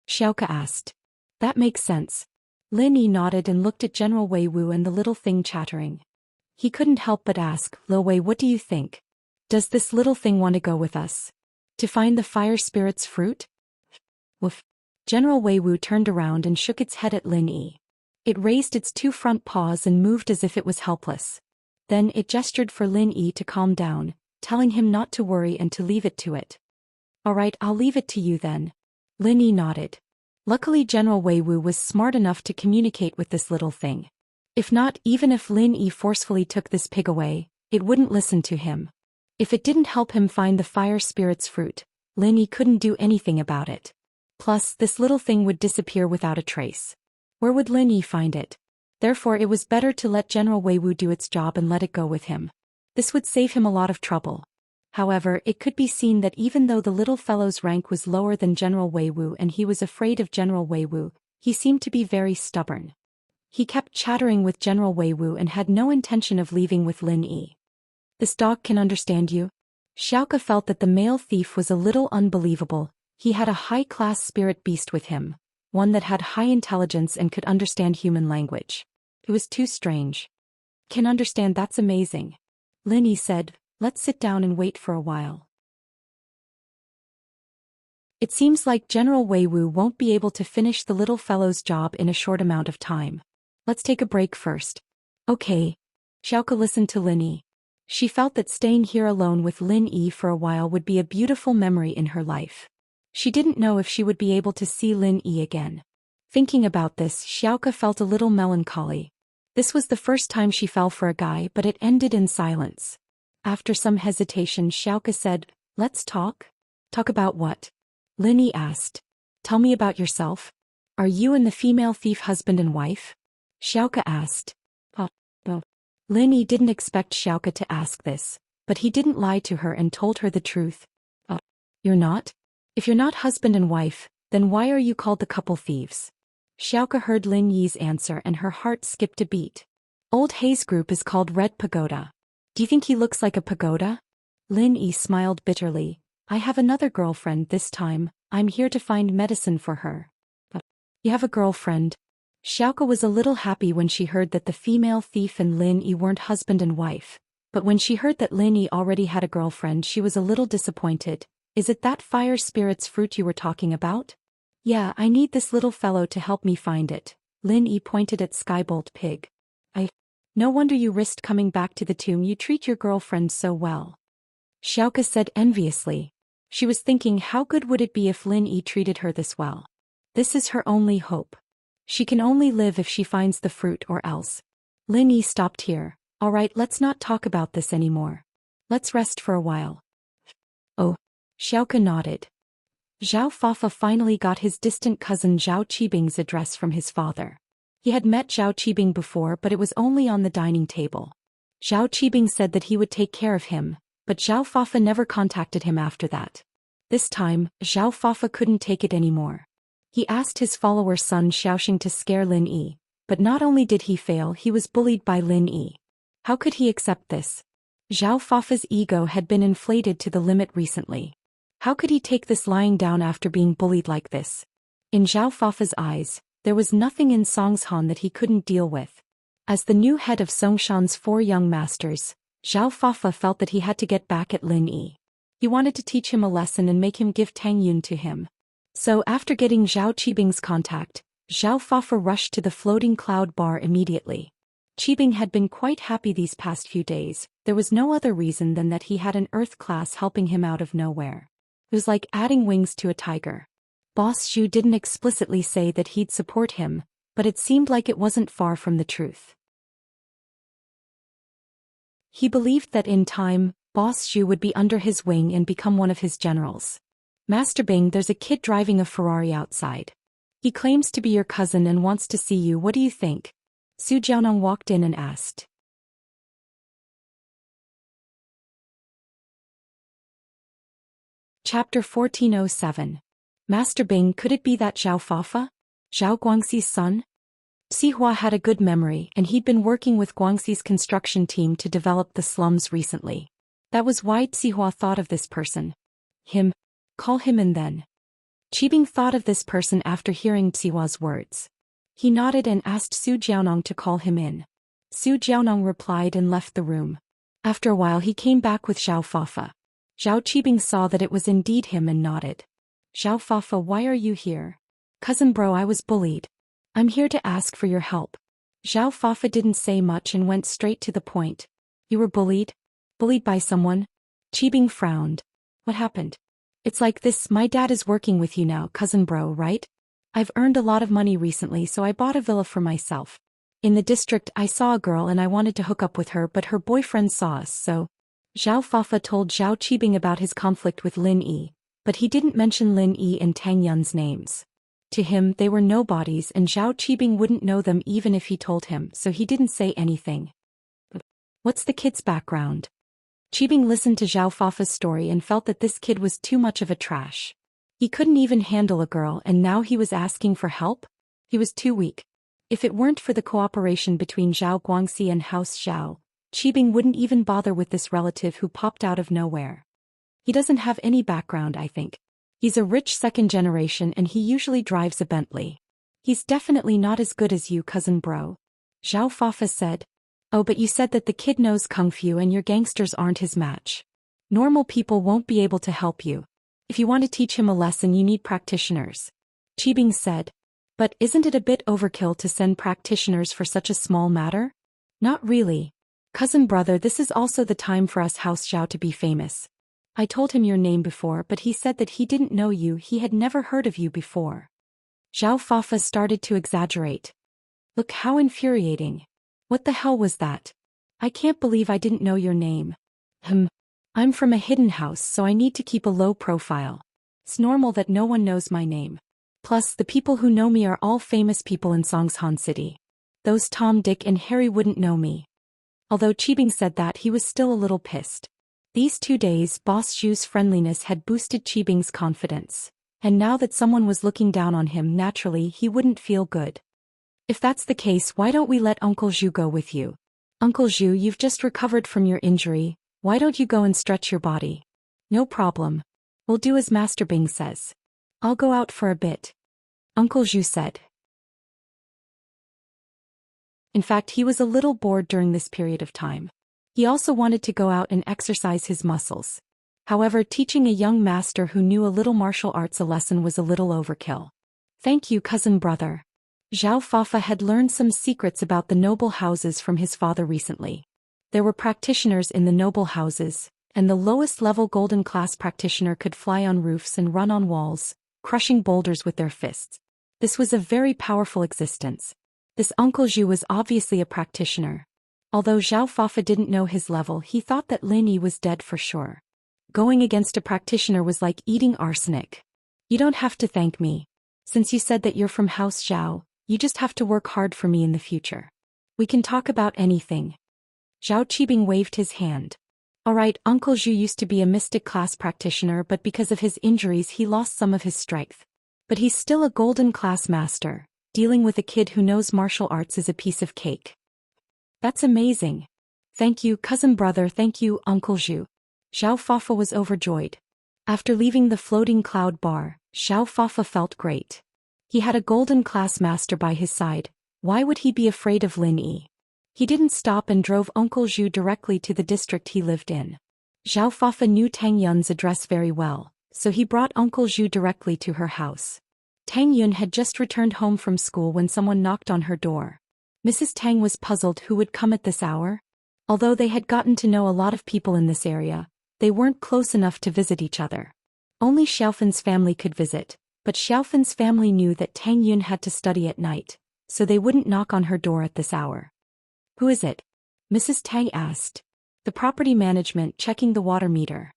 Xiaoke asked. That makes sense. Lin Yi nodded and looked at General Wei Wu and the little thing chattering. He couldn't help but ask, Lo Wei, what do you think? Does this little thing want to go with us? To find the fire spirit's fruit? Woof. General Wei Wu turned around and shook its head at Lin Yi. It raised its two front paws and moved as if it was helpless. Then it gestured for Lin Yi to calm down, telling him not to worry and to leave it to it. All right, I'll leave it to you then. Lin Yi nodded. Luckily General Wei Wu was smart enough to communicate with this little thing. If not, even if Lin Yi forcefully took this pig away, it wouldn't listen to him. If it didn't help him find the fire spirit's fruit, Lin Yi couldn't do anything about it. Plus, this little thing would disappear without a trace. Where would Lin Yi find it? Therefore it was better to let General Wei Wu do its job and let it go with him. This would save him a lot of trouble. However, it could be seen that even though the little fellow's rank was lower than General Wei Wu and he was afraid of General Wei Wu, he seemed to be very stubborn. He kept chattering with General Wei Wu and had no intention of leaving with Lin Yi. This dog can understand you? Xiaoke felt that the male thief was a little unbelievable. He had a high-class spirit beast with him, one that had high intelligence and could understand human language. It was too strange. Can understand, that's amazing. Lin Yi said, let's sit down and wait for a while. It seems like General Wei Wu won't be able to finish the little fellow's job in a short amount of time. Let's take a break first. Okay. Xiaoke listened to Lin Yi. She felt that staying here alone with Lin Yi for a while would be a beautiful memory in her life. She didn't know if she would be able to see Lin Yi again. Thinking about this, Xiaoke felt a little melancholy. This was the first time she fell for a guy, but it ended in silence. After some hesitation, Xiaoke said, let's talk. Talk about what? Lin Yi asked. Tell me about yourself. Are you and the female thief husband and wife? Xiaoke asked. Oh. Lin Yi didn't expect Xiaoke to ask this, but he didn't lie to her and told her the truth. You're not? If you're not husband and wife, then why are you called the couple thieves? Xiaoke heard Lin Yi's answer and her heart skipped a beat. Old Hei's group is called Red Pagoda. Do you think he looks like a pagoda? Lin Yi smiled bitterly. I have another girlfriend this time. I'm here to find medicine for her. You have a girlfriend? Xiaoke was a little happy when she heard that the female thief and Lin Yi weren't husband and wife. But when she heard that Lin Yi already had a girlfriend, she was a little disappointed. Is it that fire spirit's fruit you were talking about? Yeah, I need this little fellow to help me find it. Lin Yi pointed at Skybolt Pig. No wonder you risked coming back to the tomb. You treat your girlfriend so well. Xiaoke said enviously. She was thinking how good would it be if Lin Yi treated her this well. This is her only hope. She can only live if she finds the fruit or else. Lin Yi stopped here. Alright, let's not talk about this anymore. Let's rest for a while. Oh. Xiaoke nodded. Zhao Fafa finally got his distant cousin Zhao Qibing's address from his father. He had met Zhao Qibing before, but it was only on the dining table. Zhao Qibing said that he would take care of him, but Zhao Fafa never contacted him after that. This time, Zhao Fafa couldn't take it anymore. He asked his follower son Xiaoxing to scare Lin Yi, but not only did he fail, he was bullied by Lin Yi. How could he accept this? Zhao Fafa's ego had been inflated to the limit recently. How could he take this lying down after being bullied like this? In Zhao Fafa's eyes, there was nothing in Songshan that he couldn't deal with. As the new head of Songshan's 4 young masters, Zhao Fafa felt that he had to get back at Lin Yi. He wanted to teach him a lesson and make him give Tang Yun to him. So after getting Zhao Qibing's contact, Zhao Fafa rushed to the floating cloud bar immediately. Qibing had been quite happy these past few days. There was no other reason than that he had an earth class helping him out of nowhere. It was like adding wings to a tiger. Boss Zhu didn't explicitly say that he'd support him, but it seemed like it wasn't far from the truth. He believed that in time, Boss Zhu would be under his wing and become one of his generals. Master Bing, there's a kid driving a Ferrari outside. He claims to be your cousin and wants to see you. What do you think? Su Jiaonong walked in and asked. Chapter 1407. Master Bing, could it be that Zhao Fafa? Zhao Guangxi's son? Sihua had a good memory and he'd been working with Guangxi's construction team to develop the slums recently. That was why Sihua thought of this person. Him. Call him in then. Qibing thought of this person after hearing Tsiwa's words. He nodded and asked Su Jiaonong to call him in. Su Jiaonong replied and left the room. After a while he came back with Zhao Fafa. Zhao Qibing saw that it was indeed him and nodded. Zhao Fafa, why are you here? Cousin bro, I was bullied. I'm here to ask for your help. Zhao Fafa didn't say much and went straight to the point. You were bullied? Bullied by someone? Qibing frowned. What happened? It's like this, my dad is working with you now, cousin bro, right? I've earned a lot of money recently, so I bought a villa for myself. In the district I saw a girl and I wanted to hook up with her, but her boyfriend saw us, so... Zhao Fafa told Zhao Qibing about his conflict with Lin Yi, but he didn't mention Lin Yi and Tang Yun's names. To him they were nobodies and Zhao Qibing wouldn't know them even if he told him, so he didn't say anything. What's the kid's background? Qibing listened to Zhao Fafa's story and felt that this kid was too much of a trash. He couldn't even handle a girl and now he was asking for help? He was too weak. If it weren't for the cooperation between Zhao Guangxi and House Zhao, Qibing wouldn't even bother with this relative who popped out of nowhere. He doesn't have any background, I think. He's a rich second generation and he usually drives a Bentley. He's definitely not as good as you, cousin bro. Zhao Fafa said. Oh, but you said that the kid knows kung fu and your gangsters aren't his match. Normal people won't be able to help you. If you want to teach him a lesson you need practitioners. Qibing said. But isn't it a bit overkill to send practitioners for such a small matter? Not really. Cousin brother, this is also the time for us House Zhao to be famous. I told him your name before but he said that he didn't know you, he had never heard of you before. Zhao Fafa started to exaggerate. Look how infuriating. What the hell was that? I can't believe I didn't know your name. I'm from a hidden house so I need to keep a low profile. It's normal that no one knows my name. Plus the people who know me are all famous people in Songshan City. Those Tom, Dick and Harry wouldn't know me. Although Qibing said that, he was still a little pissed. These 2 days Boss Zhu's friendliness had boosted Qibing's confidence. And now that someone was looking down on him, naturally he wouldn't feel good. If that's the case, why don't we let Uncle Zhu go with you? Uncle Zhu, you've just recovered from your injury, why don't you go and stretch your body? No problem. We'll do as Master Bing says. I'll go out for a bit. Uncle Zhu said. In fact, he was a little bored during this period of time. He also wanted to go out and exercise his muscles. However, teaching a young master who knew a little martial arts a lesson was a little overkill. Thank you, cousin brother. Zhao Fafa had learned some secrets about the noble houses from his father recently. There were practitioners in the noble houses, and the lowest level golden class practitioner could fly on roofs and run on walls, crushing boulders with their fists. This was a very powerful existence. This Uncle Zhu was obviously a practitioner. Although Zhao Fafa didn't know his level, he thought that Lin Yi was dead for sure. Going against a practitioner was like eating arsenic. You don't have to thank me. Since you said that you're from House Zhao, you just have to work hard for me in the future. We can talk about anything. Zhao Qibing waved his hand. Alright, Uncle Zhu used to be a mystic class practitioner, but because of his injuries he lost some of his strength. But he's still a golden class master. Dealing with a kid who knows martial arts is a piece of cake. That's amazing. Thank you, cousin brother, thank you, Uncle Zhu. Zhao Fafa was overjoyed. After leaving the floating cloud bar, Zhao Fafa felt great. He had a golden class master by his side. Why would he be afraid of Lin Yi? He didn't stop and drove Uncle Zhu directly to the district he lived in. Zhao Fafa knew Tang Yun's address very well, so he brought Uncle Zhu directly to her house. Tang Yun had just returned home from school when someone knocked on her door. Mrs. Tang was puzzled who would come at this hour. Although they had gotten to know a lot of people in this area, they weren't close enough to visit each other. Only Xiaofan's family could visit, but Xiaofan's family knew that Tang Yun had to study at night, so they wouldn't knock on her door at this hour. Who is it? Mrs. Tang asked. The property management checking the water meter.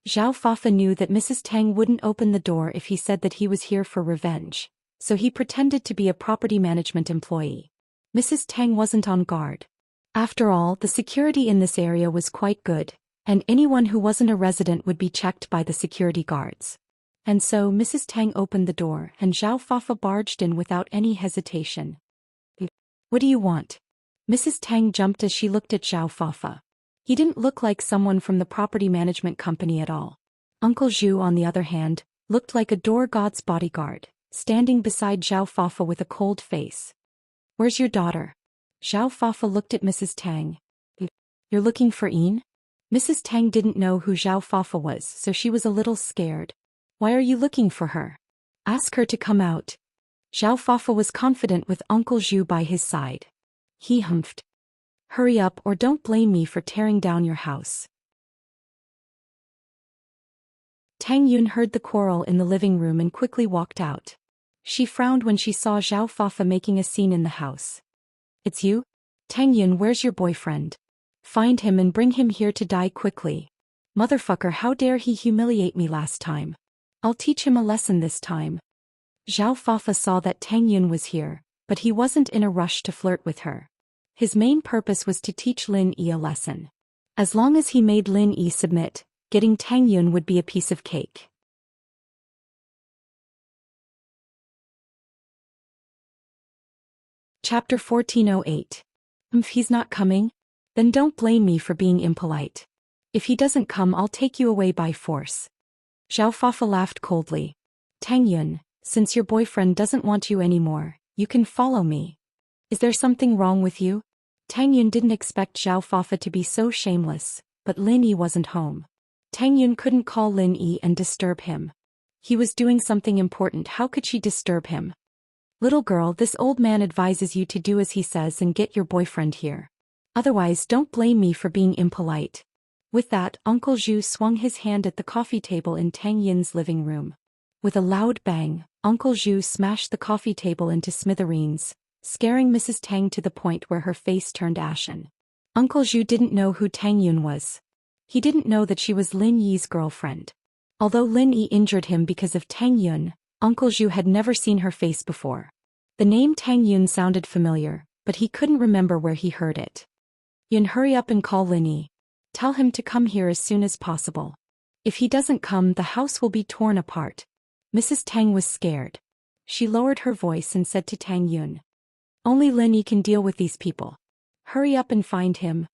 Zhao Fafa knew that Mrs. Tang wouldn't open the door if he said that he was here for revenge, so he pretended to be a property management employee. Mrs. Tang wasn't on guard. After all, the security in this area was quite good, and anyone who wasn't a resident would be checked by the security guards. And so Mrs. Tang opened the door and Zhao Fafa barged in without any hesitation. What do you want? Mrs. Tang jumped as she looked at Zhao Fafa. He didn't look like someone from the property management company at all. Uncle Zhu, on the other hand, looked like a door god's bodyguard, standing beside Zhao Fafa with a cold face. "Where's your daughter?" Zhao Fafa looked at Mrs. Tang. "You're looking for Een?" Mrs. Tang didn't know who Zhao Fafa was, so she was a little scared. "Why are you looking for her? Ask her to come out." Zhao Fafa was confident with Uncle Zhu by his side. He humphed. "Hurry up or don't blame me for tearing down your house." Tang Yun heard the quarrel in the living room and quickly walked out. She frowned when she saw Zhao Fafa making a scene in the house. "It's you? Tang Yun, where's your boyfriend? Find him and bring him here to die quickly. Motherfucker, how dare he humiliate me last time. I'll teach him a lesson this time." Zhao Fafa saw that Tang Yun was here, but he wasn't in a rush to flirt with her. His main purpose was to teach Lin Yi a lesson. As long as he made Lin Yi submit, getting Tang Yun would be a piece of cake. Chapter 1408. If he's not coming? Then don't blame me for being impolite. If he doesn't come, I'll take you away by force. Zhao Fafa laughed coldly. "Tang Yun, since your boyfriend doesn't want you anymore, you can follow me. Is there something wrong with you?" Tang Yun didn't expect Zhao Fafa to be so shameless, but Lin Yi wasn't home. Tang Yun couldn't call Lin Yi and disturb him. He was doing something important, how could she disturb him? "Little girl, this old man advises you to do as he says and get your boyfriend here. Otherwise don't blame me for being impolite." With that, Uncle Zhu swung his hand at the coffee table in Tang Yun's living room. With a loud bang, Uncle Zhu smashed the coffee table into smithereens, scaring Mrs. Tang to the point where her face turned ashen. Uncle Zhu didn't know who Tang Yun was. He didn't know that she was Lin Yi's girlfriend. Although Lin Yi injured him because of Tang Yun, Uncle Zhu had never seen her face before. The name Tang Yun sounded familiar, but he couldn't remember where he heard it. "Yun, hurry up and call Lin Yi. Tell him to come here as soon as possible. If he doesn't come, the house will be torn apart." Mrs. Tang was scared. She lowered her voice and said to Tang Yun, "Only Lin Yi can deal with these people. Hurry up and find him."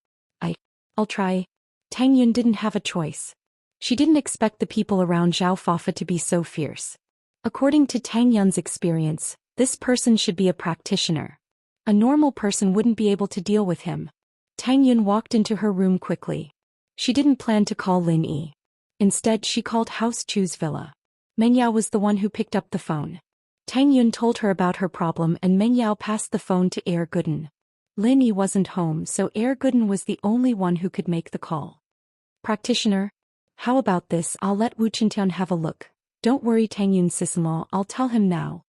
I'll try." Tang Yun didn't have a choice. She didn't expect the people around Zhao Fafa to be so fierce. According to Tang Yun's experience, this person should be a practitioner. A normal person wouldn't be able to deal with him. Tang Yun walked into her room quickly. She didn't plan to call Lin Yi. Instead, she called House Chu's villa. Meng Yao was the one who picked up the phone. Tang Yun told her about her problem and Meng Yao passed the phone to Air Gooden. Lin Yi wasn't home, so Air Gooden was the only one who could make the call. "Practitioner? How about this? I'll let Wu Chintian have a look. Don't worry, Tang Yun's sis-in-law, I'll tell him now."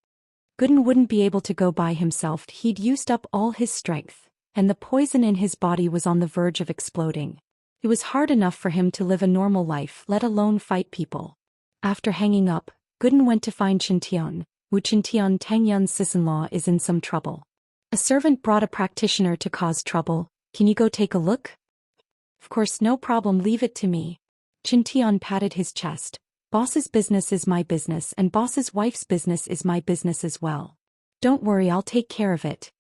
Gooden wouldn't be able to go by himself. He'd used up all his strength, and the poison in his body was on the verge of exploding. It was hard enough for him to live a normal life, let alone fight people. After hanging up, Gooden went to find Chintian. Wu Chintian, Tang Yun's sis-in-law, is in some trouble. "A servant brought a practitioner to cause trouble. Can you go take a look?" "Of course, no problem, leave it to me." Chintian patted his chest. "Boss's business is my business and boss's wife's business is my business as well. Don't worry, I'll take care of it.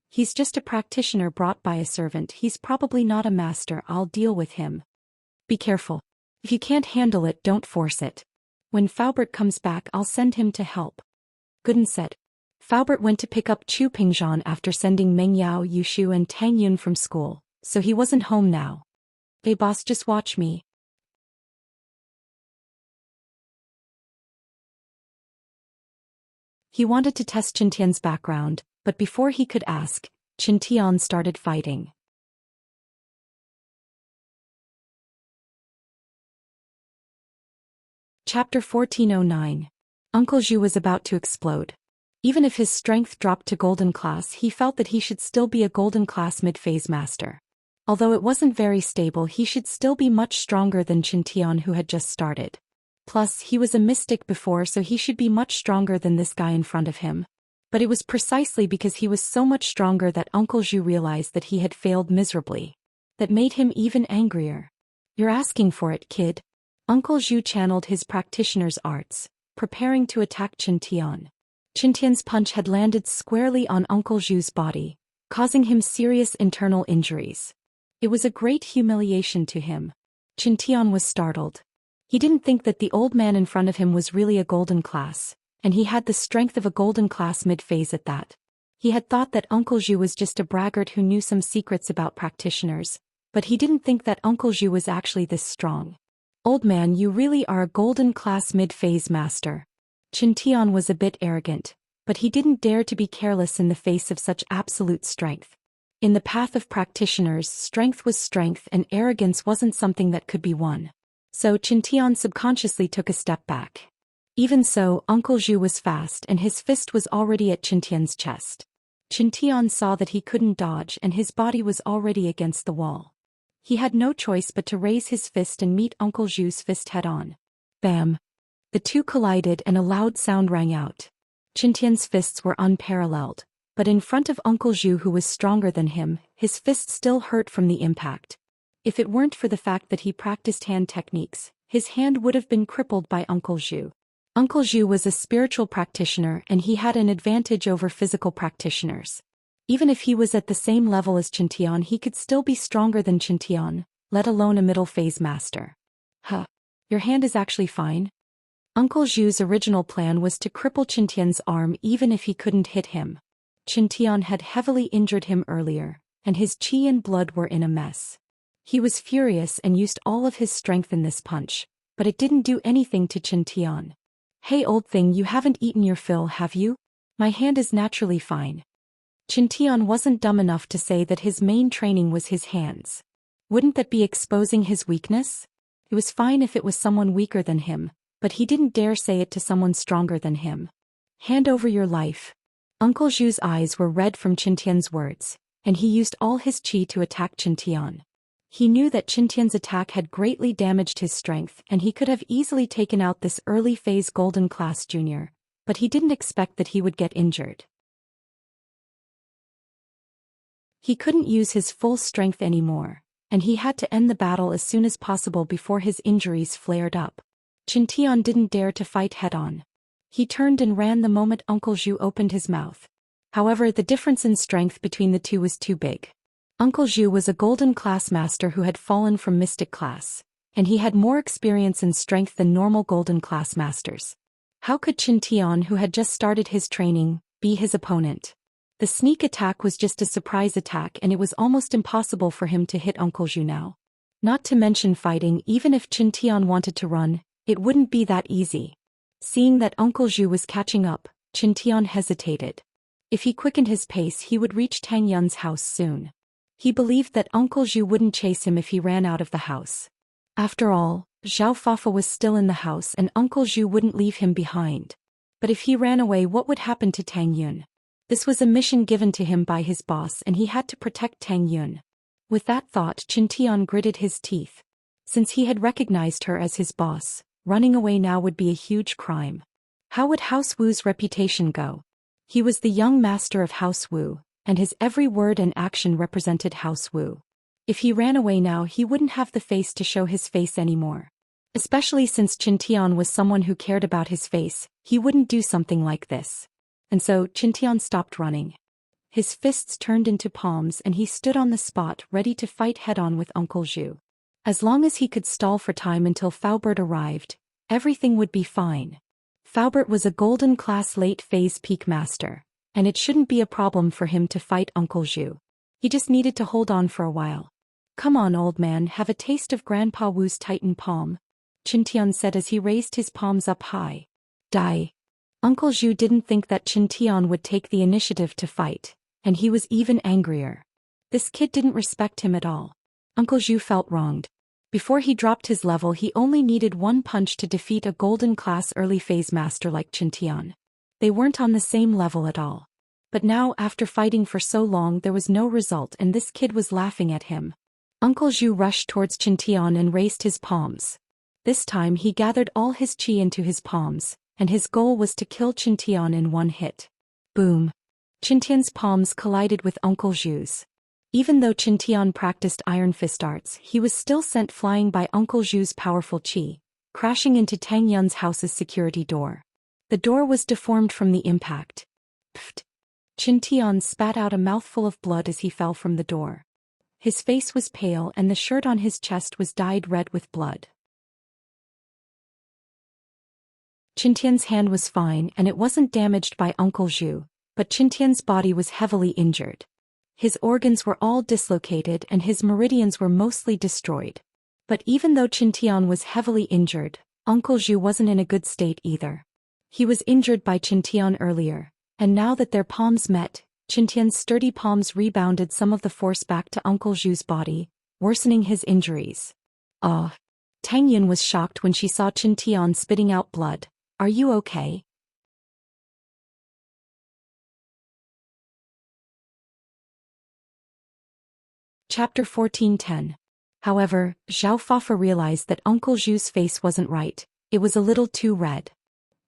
He's just a practitioner brought by a servant, he's probably not a master, I'll deal with him. Be careful. If you can't handle it, don't force it. When Faubert comes back, I'll send him to help." Gooden said. Faubert went to pick up Chu Pingzhan after sending Meng Yao, Yushu and Tang Yun from school, so he wasn't home now. "Hey boss, just watch me." He wanted to test Chintian's background, but before he could ask, Chintian started fighting. Chapter 1409. Uncle Zhu was about to explode. Even if his strength dropped to golden class, he felt that he should still be a golden class mid-phase master. Although it wasn't very stable, he should still be much stronger than Chintian, who had just started. Plus, he was a mystic before, so he should be much stronger than this guy in front of him. But it was precisely because he was so much stronger that Uncle Zhu realized that he had failed miserably. That made him even angrier. "You're asking for it, kid." Uncle Zhu channeled his practitioner's arts, preparing to attack Chintian. Chintian's punch had landed squarely on Uncle Zhu's body, causing him serious internal injuries. It was a great humiliation to him. Chintian was startled. He didn't think that the old man in front of him was really a golden class, and he had the strength of a golden class mid-phase at that. He had thought that Uncle Zhu was just a braggart who knew some secrets about practitioners, but he didn't think that Uncle Zhu was actually this strong. Old man, you really are a golden class mid-phase master. Qin Tian was a bit arrogant, but he didn't dare to be careless in the face of such absolute strength. In the path of practitioners, strength was strength and arrogance wasn't something that could be won. So Qin Tian subconsciously took a step back. Even so, Uncle Zhu was fast and his fist was already at Qin Tian's chest. Qin Tian saw that he couldn't dodge and his body was already against the wall. He had no choice but to raise his fist and meet Uncle Zhu's fist head-on. Bam! The two collided and a loud sound rang out. Qin Tian's fists were unparalleled, but in front of Uncle Zhu who was stronger than him, his fist still hurt from the impact. If it weren't for the fact that he practiced hand techniques, his hand would have been crippled by Uncle Zhu. Uncle Zhu was a spiritual practitioner and he had an advantage over physical practitioners. Even if he was at the same level as Qin Tian, he could still be stronger than Qin Tian, let alone a middle phase master. Huh. Your hand is actually fine? Uncle Zhu's original plan was to cripple Qin Tian's arm even if he couldn't hit him. Qin Tian had heavily injured him earlier, and his qi and blood were in a mess. He was furious and used all of his strength in this punch, but it didn't do anything to Qin Tian. Hey old thing, you haven't eaten your fill, have you? My hand is naturally fine. Qin Tian wasn't dumb enough to say that his main training was his hands. Wouldn't that be exposing his weakness? It was fine if it was someone weaker than him, but he didn't dare say it to someone stronger than him. Hand over your life. Uncle Zhu's eyes were red from Qin Tian's words, and he used all his qi to attack Qin Tian. He knew that Qin Tian's attack had greatly damaged his strength and he could have easily taken out this early phase golden class junior, but he didn't expect that he would get injured. He couldn't use his full strength anymore, and he had to end the battle as soon as possible before his injuries flared up. Qin Tian didn't dare to fight head-on. He turned and ran the moment Uncle Zhu opened his mouth. However, the difference in strength between the two was too big. Uncle Zhu was a golden class master who had fallen from mystic class, and he had more experience in strength than normal golden class masters. How could Qin Tian, who had just started his training, be his opponent? The sneak attack was just a surprise attack and it was almost impossible for him to hit Uncle Zhu now. Not to mention fighting, even if Qin Tian wanted to run, it wouldn't be that easy. Seeing that Uncle Zhu was catching up, Qin Tian hesitated. If he quickened his pace he would reach Tang Yun's house soon. He believed that Uncle Zhu wouldn't chase him if he ran out of the house. After all, Zhao Fafa was still in the house and Uncle Zhu wouldn't leave him behind. But if he ran away, what would happen to Tang Yun? This was a mission given to him by his boss and he had to protect Tang Yun. With that thought, Qin Tian gritted his teeth. Since he had recognized her as his boss, running away now would be a huge crime. How would House Wu's reputation go? He was the young master of House Wu, and his every word and action represented House Wu. If he ran away now he wouldn't have the face to show his face anymore. Especially since Qin Tian was someone who cared about his face, he wouldn't do something like this. And so, Qin Tian stopped running. His fists turned into palms and he stood on the spot ready to fight head-on with Uncle Zhu. As long as he could stall for time until Faubert arrived, everything would be fine. Faubert was a golden class late phase peak master, and it shouldn't be a problem for him to fight Uncle Zhu. He just needed to hold on for a while. Come on old man, have a taste of Grandpa Wu's Titan palm, Qin Tian said as he raised his palms up high. Die. Uncle Zhu didn't think that Qin Tian would take the initiative to fight, and he was even angrier. This kid didn't respect him at all. Uncle Zhu felt wronged. Before he dropped his level he only needed one punch to defeat a golden class early phase master like Qin Tian. They weren't on the same level at all. But now, after fighting for so long, there was no result and this kid was laughing at him. Uncle Zhu rushed towards Qin Tian and raised his palms. This time he gathered all his qi into his palms, and his goal was to kill Qin Tian in one hit. Boom! Qin Tian's palms collided with Uncle Zhu's. Even though Qin Tian practiced Iron Fist arts, he was still sent flying by Uncle Zhu's powerful qi, crashing into Tang Yun's house's security door. The door was deformed from the impact. Pfft! Qin Tian spat out a mouthful of blood as he fell from the door. His face was pale and the shirt on his chest was dyed red with blood. Qintian's hand was fine and it wasn't damaged by Uncle Zhu, but Qintian's body was heavily injured. His organs were all dislocated and his meridians were mostly destroyed. But even though Qintian was heavily injured, Uncle Zhu wasn't in a good state either. He was injured by Qintian earlier, and now that their palms met, Qintian's sturdy palms rebounded some of the force back to Uncle Zhu's body, worsening his injuries. Tang Yun was shocked when she saw Qintian spitting out blood. Are you okay? Chapter 14:10. However, Zhao Fafa realized that Uncle Zhu's face wasn't right, it was a little too red.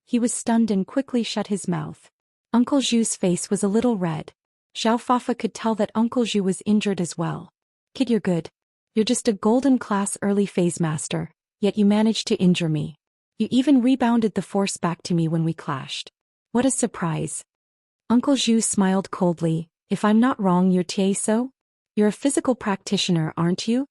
He was stunned and quickly shut his mouth. Uncle Zhu's face was a little red. Zhao Fafa could tell that Uncle Zhu was injured as well. Kid, you're good. You're just a golden class early phase master, yet you managed to injure me. You even rebounded the force back to me when we clashed. What a surprise. Uncle Zhu smiled coldly. If I'm not wrong, you're Tieso? You're a physical practitioner, aren't you?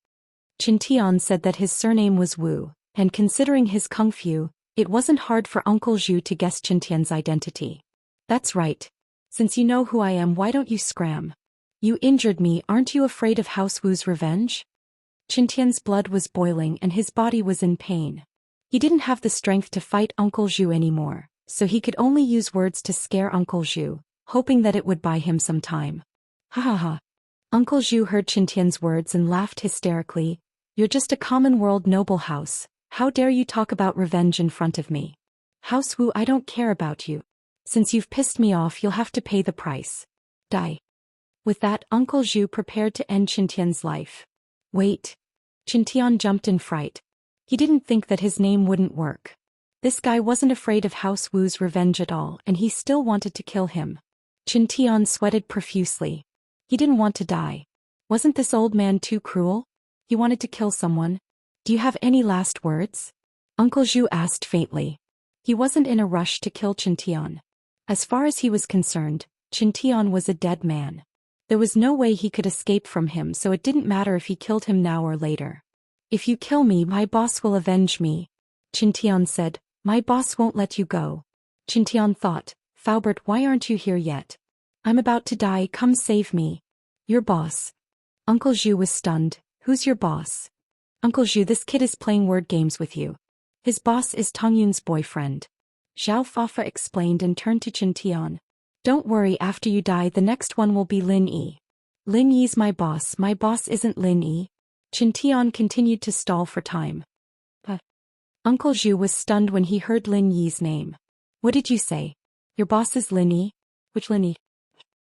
Qintian said that his surname was Wu, and considering his kung fu, it wasn't hard for Uncle Zhu to guess Qintian's identity. That's right. Since you know who I am, why don't you scram? You injured me, aren't you afraid of House Wu's revenge? Qintian's blood was boiling and his body was in pain. He didn't have the strength to fight Uncle Zhu anymore, so he could only use words to scare Uncle Zhu, hoping that it would buy him some time. Ha ha ha. Uncle Zhu heard Qintian's words and laughed hysterically. You're just a common world noble house. How dare you talk about revenge in front of me? House Wu, I don't care about you. Since you've pissed me off, you'll have to pay the price. Die. With that, Uncle Zhu prepared to end Qintian's life. Wait. Qintian jumped in fright. He didn't think that his name wouldn't work. This guy wasn't afraid of House Wu's revenge at all, and he still wanted to kill him. Qintian sweated profusely. He didn't want to die. Wasn't this old man too cruel? He wanted to kill someone. Do you have any last words? Uncle Zhu asked faintly. He wasn't in a rush to kill Qintian. As far as he was concerned, Qintian was a dead man. There was no way he could escape from him, so it didn't matter if he killed him now or later. If you kill me, my boss will avenge me. Qintian said, my boss won't let you go. Qintian thought, Faubert, why aren't you here yet? I'm about to die, come save me. Your boss. Uncle Zhu was stunned. Who's your boss? Uncle Zhu, this kid is playing word games with you. His boss is Tang Yun's boyfriend. Zhao Fafa explained and turned to Qintian. Don't worry, after you die the next one will be Lin Yi. Lin Yi's my boss isn't Lin Yi. Qintian continued to stall for time. Uncle Zhu was stunned when he heard Lin Yi's name. What did you say? Your boss is Lin Yi? Which Lin Yi?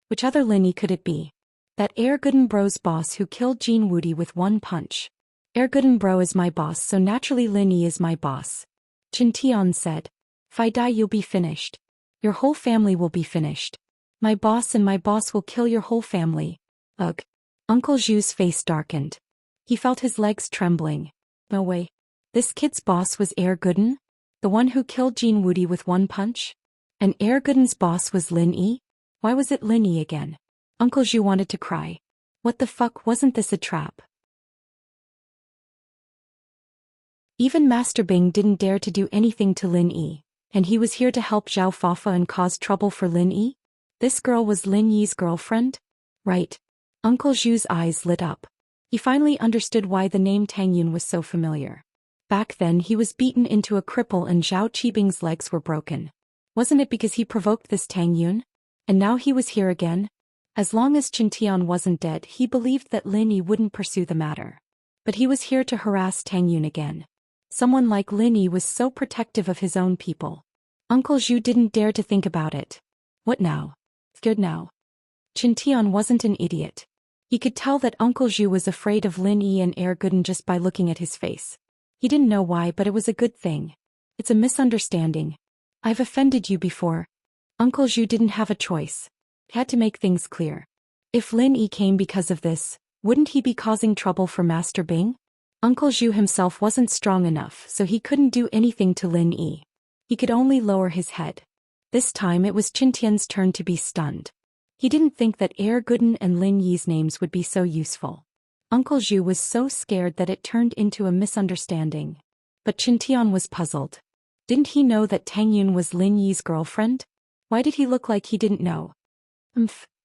Which other Lin Yi could it be? That Erguden Bro's boss who killed Jean Wudi with one punch. Erguden Bro is my boss, so naturally Lin Yi is my boss. Qintian said. If I die, you'll be finished. Your whole family will be finished. My boss and my boss will kill your whole family. Ugh. Uncle Zhu's face darkened. He felt his legs trembling. No way. This kid's boss was Erguden? The one who killed Jean Wudi with one punch? And Erguden's boss was Lin Yi? Why was it Lin Yi again? Uncle Zhu wanted to cry. What the fuck, wasn't this a trap? Even Master Bing didn't dare to do anything to Lin Yi, and he was here to help Zhao Fafa and cause trouble for Lin Yi? This girl was Lin Yi's girlfriend? Right. Uncle Zhu's eyes lit up. He finally understood why the name Tang Yun was so familiar. Back then he was beaten into a cripple and Zhao Qibing's legs were broken. Wasn't it because he provoked this Tang Yun? And now he was here again? As long as Qintian wasn't dead, he believed that Lin Yi wouldn't pursue the matter. But he was here to harass Tang Yun again. Someone like Lin Yi was so protective of his own people. Uncle Zhu didn't dare to think about it. What now? Scared now? Qintian wasn't an idiot. He could tell that Uncle Zhu was afraid of Lin Yi and Erguden just by looking at his face. He didn't know why, but it was a good thing. It's a misunderstanding. I've offended you before. Uncle Zhu didn't have a choice. He had to make things clear. If Lin Yi came because of this, wouldn't he be causing trouble for Master Bing? Uncle Zhu himself wasn't strong enough, so he couldn't do anything to Lin Yi. He could only lower his head. This time it was Qintian's turn to be stunned. He didn't think that Erguden and Lin Yi's names would be so useful. Uncle Zhu was so scared that it turned into a misunderstanding. But Qintian was puzzled. Didn't he know that Tang Yun was Lin Yi's girlfriend? Why did he look like he didn't know?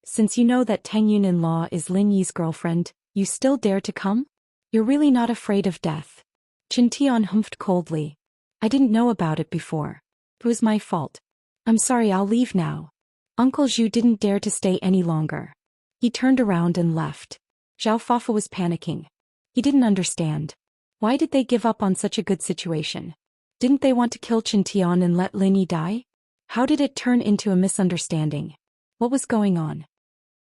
Since you know that Tang Yun-in-law is Lin Yi's girlfriend, you still dare to come? You're really not afraid of death. Chin Tian humphed coldly. I didn't know about it before. It was my fault. I'm sorry, I'll leave now. Uncle Zhu didn't dare to stay any longer. He turned around and left. Zhao Fafa was panicking. He didn't understand. Why did they give up on such a good situation? Didn't they want to kill Chin Tian and let Lin Yi die? How did it turn into a misunderstanding? What was going on?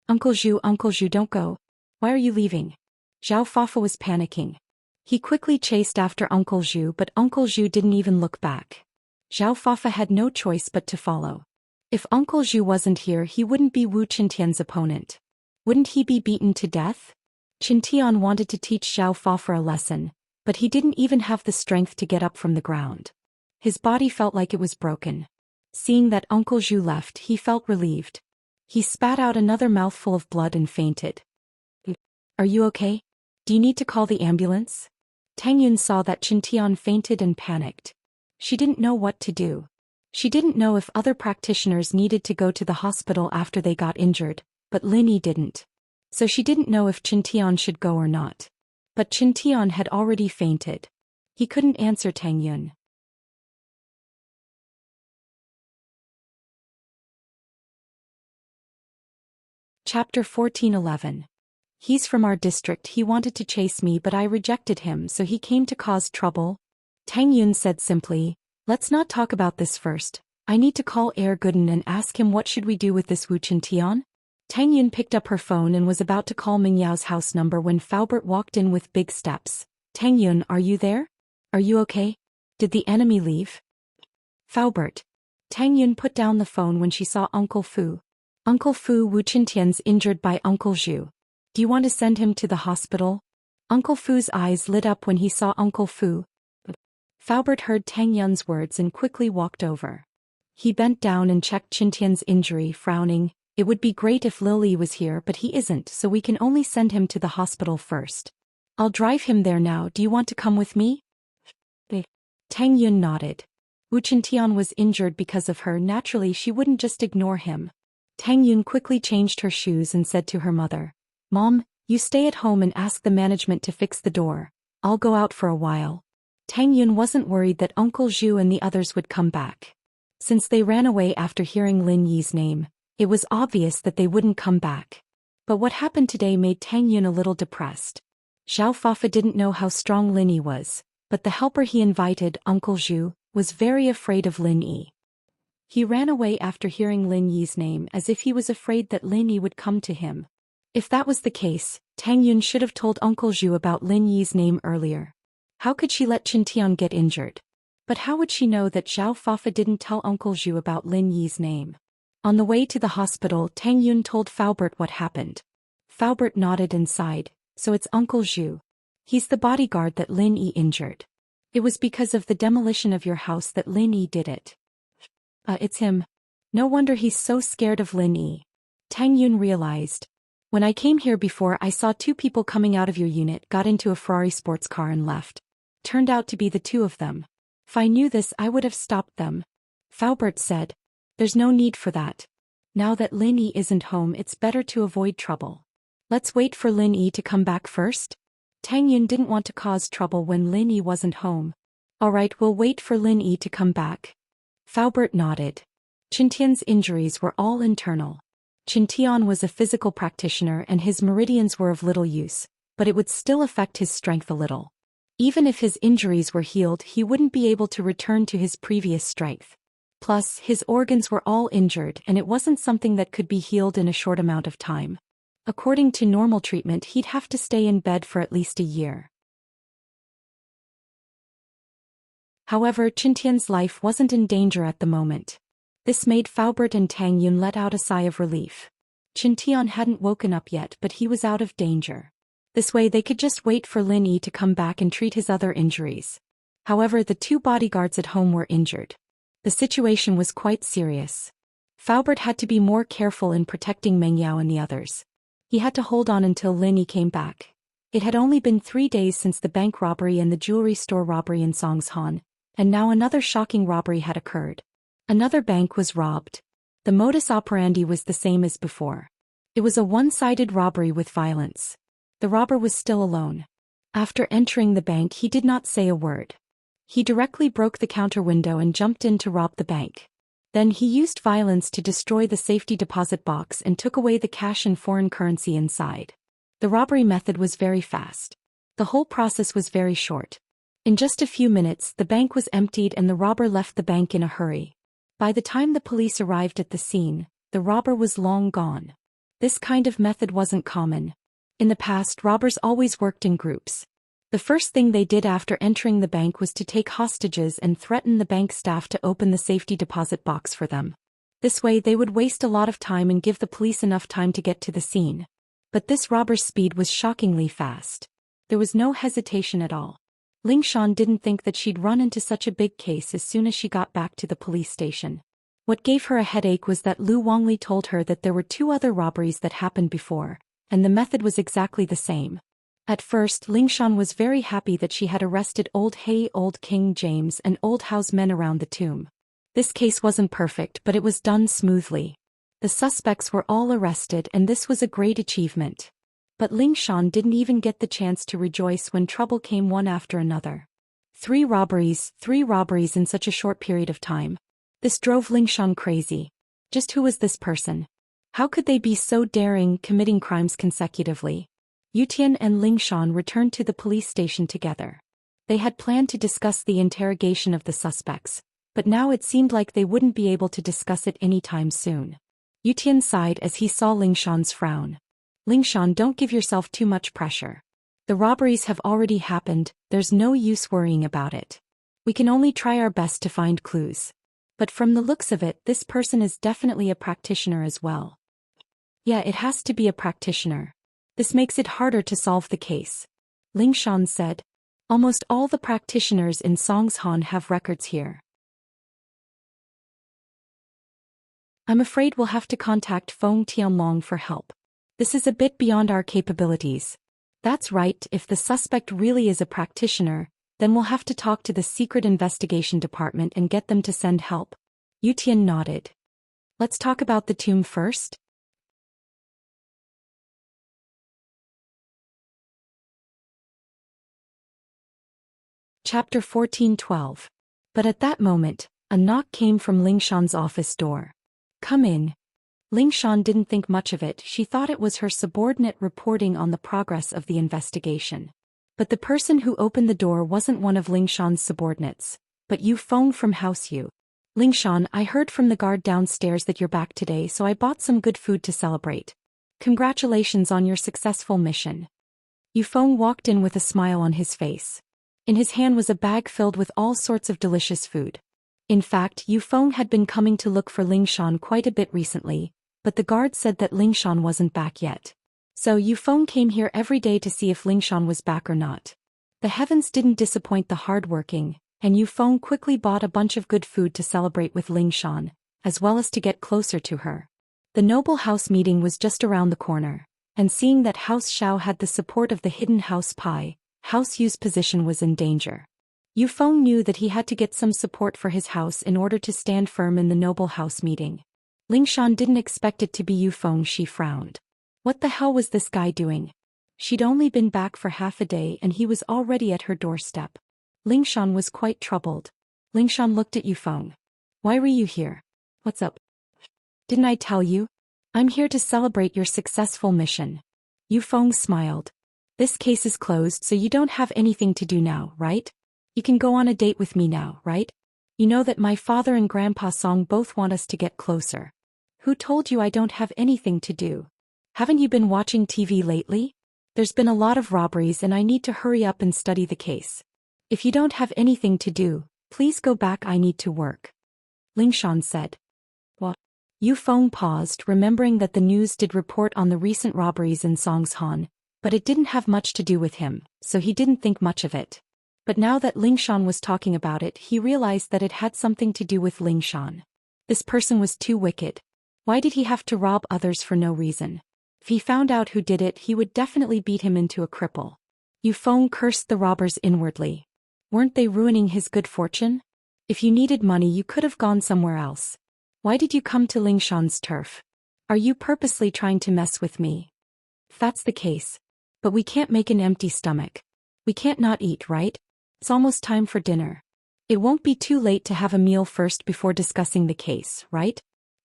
Uncle Zhu, don't go. Why are you leaving? Zhao Fafa was panicking. He quickly chased after Uncle Zhu, but Uncle Zhu didn't even look back. Zhao Fafa had no choice but to follow. If Uncle Zhu wasn't here, he wouldn't be Wu Qintian's opponent. Wouldn't he be beaten to death? Chin Tian wanted to teach Zhao Fafa a lesson, but he didn't even have the strength to get up from the ground. His body felt like it was broken. Seeing that Uncle Zhu left, he felt relieved. He spat out another mouthful of blood and fainted. Are you okay? Do you need to call the ambulance? Tang Yun saw that Chin Tian fainted and panicked. She didn't know what to do. She didn't know if other practitioners needed to go to the hospital after they got injured, but Lin Yi didn't. So she didn't know if Chin Tian should go or not. But Chin Tian had already fainted. He couldn't answer Tang Yun. Chapter 14:11. He's from our district. He wanted to chase me, but I rejected him, so he came to cause trouble. Tang Yun said simply, let's not talk about this first. I need to call Air Gooden and ask him what should we do with this Wu Chin Tian? Tang Yun picked up her phone and was about to call Ming Yao's house number when Faubert walked in with big steps. Tang Yun, are you there? Are you okay? Did the enemy leave? Faubert. Tang Yun put down the phone when she saw Uncle Fu. Uncle Fu, Wu Qintian's injured by Uncle Zhu. Do you want to send him to the hospital? Uncle Fu's eyes lit up when he saw Uncle Fu. Faubert heard Tang Yun's words and quickly walked over. He bent down and checked Qintian's injury, frowning. It would be great if Lily was here, but he isn't, so we can only send him to the hospital first. I'll drive him there now. Do you want to come with me? Tang Yun nodded. Wu Qintian was injured because of her. Naturally, she wouldn't just ignore him. Tang Yun quickly changed her shoes and said to her mother, Mom, you stay at home and ask the management to fix the door. I'll go out for a while. Tang Yun wasn't worried that Uncle Zhu and the others would come back. Since they ran away after hearing Lin Yi's name, it was obvious that they wouldn't come back. But what happened today made Tang Yun a little depressed. Zhao Fafa didn't know how strong Lin Yi was, but the helper he invited, Uncle Zhu, was very afraid of Lin Yi. He ran away after hearing Lin Yi's name as if he was afraid that Lin Yi would come to him. If that was the case, Tang Yun should have told Uncle Zhu about Lin Yi's name earlier. How could she let Chin Tian get injured? But how would she know that Zhao Fafa didn't tell Uncle Zhu about Lin Yi's name? On the way to the hospital, Tang Yun told Faubert what happened. Faubert nodded and sighed. So it's Uncle Zhu. He's the bodyguard that Lin Yi injured. It was because of the demolition of your house that Lin Yi did it. It's him. No wonder he's so scared of Lin Yi. Tang Yun realized. When I came here before, I saw two people coming out of your unit, got into a Ferrari sports car and left. Turned out to be the two of them. If I knew this, I would have stopped them. Faubert said. There's no need for that. Now that Lin Yi isn't home, it's better to avoid trouble. Let's wait for Lin Yi to come back first. Tang Yun didn't want to cause trouble when Lin Yi wasn't home. Alright, we'll wait for Lin Yi to come back. Faubert nodded. Chin Tian's injuries were all internal. Chin Tian was a physical practitioner and his meridians were of little use, but it would still affect his strength a little. Even if his injuries were healed, he wouldn't be able to return to his previous strength. Plus, his organs were all injured and it wasn't something that could be healed in a short amount of time. According to normal treatment, he'd have to stay in bed for at least a year. However, Chin Tian's life wasn't in danger at the moment. This made Faubert and Tang Yun let out a sigh of relief. Chin Tian hadn't woken up yet, but he was out of danger. This way they could just wait for Lin Yi to come back and treat his other injuries. However, the two bodyguards at home were injured. The situation was quite serious. Faubert had to be more careful in protecting Meng Yao and the others. He had to hold on until Lin Yi came back. It had only been 3 days since the bank robbery and the jewelry store robbery in Songshan, And now another shocking robbery had occurred. Another bank was robbed. The modus operandi was the same as before. It was a one-sided robbery with violence. The robber was still alone. After entering the bank, he did not say a word. He directly broke the counter window and jumped in to rob the bank. Then he used violence to destroy the safety deposit box and took away the cash and foreign currency inside. The robbery method was very fast. The whole process was very short. In just a few minutes, the bank was emptied and the robber left the bank in a hurry. By the time the police arrived at the scene, the robber was long gone. This kind of method wasn't common. In the past, robbers always worked in groups. The first thing they did after entering the bank was to take hostages and threaten the bank staff to open the safety deposit box for them. This way they would waste a lot of time and give the police enough time to get to the scene. But this robber's speed was shockingly fast. There was no hesitation at all. Ling Shan didn't think that she'd run into such a big case as soon as she got back to the police station. What gave her a headache was that Lu Wangli told her that there were 2 other robberies that happened before, and the method was exactly the same. At first, Ling Shan was very happy that she had arrested Old King James and Old Howe's men around the tomb. This case wasn't perfect, but it was done smoothly. The suspects were all arrested and this was a great achievement. But Ling Shan didn't even get the chance to rejoice when trouble came one after another. 3 robberies in such a short period of time. This drove Ling Shan crazy. Just who was this person? How could they be so daring, committing crimes consecutively? Yu Tian and Ling Shan returned to the police station together. They had planned to discuss the interrogation of the suspects, but now it seemed like they wouldn't be able to discuss it anytime soon. Yu Tian sighed as he saw Ling Shan's frown. Ling Shan, don't give yourself too much pressure. The robberies have already happened, there's no use worrying about it. We can only try our best to find clues. But from the looks of it, this person is definitely a practitioner as well. Yeah, it has to be a practitioner. This makes it harder to solve the case. Ling Shan said. Almost all the practitioners in Songshan have records here. I'm afraid we'll have to contact Feng Tianlong for help. This is a bit beyond our capabilities. That's right, if the suspect really is a practitioner, then we'll have to talk to the Secret Investigation Department and get them to send help. Yu Tian nodded. Let's talk about the tomb first. Chapter 14:12. But at that moment, a knock came from Ling Shan's office door. Come in. Ling Shan didn't think much of it, she thought it was her subordinate reporting on the progress of the investigation. But the person who opened the door wasn't one of Ling Shan's subordinates, but Yu Feng from House Yu. Ling Shan, I heard from the guard downstairs that you're back today, so I bought some good food to celebrate. Congratulations on your successful mission. Yu Feng walked in with a smile on his face. In his hand was a bag filled with all sorts of delicious food. In fact, Yu Feng had been coming to look for Ling Shan quite a bit recently, but the guard said that Ling Shan wasn't back yet. So Yu Feng came here every day to see if Ling Shan was back or not. The heavens didn't disappoint the hardworking, and Yu Feng quickly bought a bunch of good food to celebrate with Ling Shan, as well as to get closer to her. The noble house meeting was just around the corner, and seeing that House Xiao had the support of the hidden House Pai, House Yu's position was in danger. Yu Feng knew that he had to get some support for his house in order to stand firm in the noble house meeting. Ling Shan didn't expect it to be Yu Feng. She frowned. What the hell was this guy doing? She'd only been back for half a day and he was already at her doorstep. Ling Shan was quite troubled. Ling Shan looked at Yu Feng. Why were you here? What's up? Didn't I tell you? I'm here to celebrate your successful mission. Yu Feng smiled. This case is closed, so you don't have anything to do now, right? You can go on a date with me now, right? You know that my father and Grandpa Song both want us to get closer. Who told you I don't have anything to do? Haven't you been watching TV lately? There's been a lot of robberies and I need to hurry up and study the case. If you don't have anything to do, please go back, I need to work. Ling Shan said. What? Yu Feng paused, remembering that the news did report on the recent robberies in Songshan, but it didn't have much to do with him, so he didn't think much of it. But now that Ling Shan was talking about it, he realized that it had something to do with Ling Shan. This person was too wicked. Why did he have to rob others for no reason? If he found out who did it, he would definitely beat him into a cripple. Yu Feng cursed the robbers inwardly. Weren't they ruining his good fortune? If you needed money you could have gone somewhere else. Why did you come to Lingshan's turf? Are you purposely trying to mess with me? If that's the case. But we can't make an empty stomach. We can't not eat, right? It's almost time for dinner. It won't be too late to have a meal first before discussing the case, right?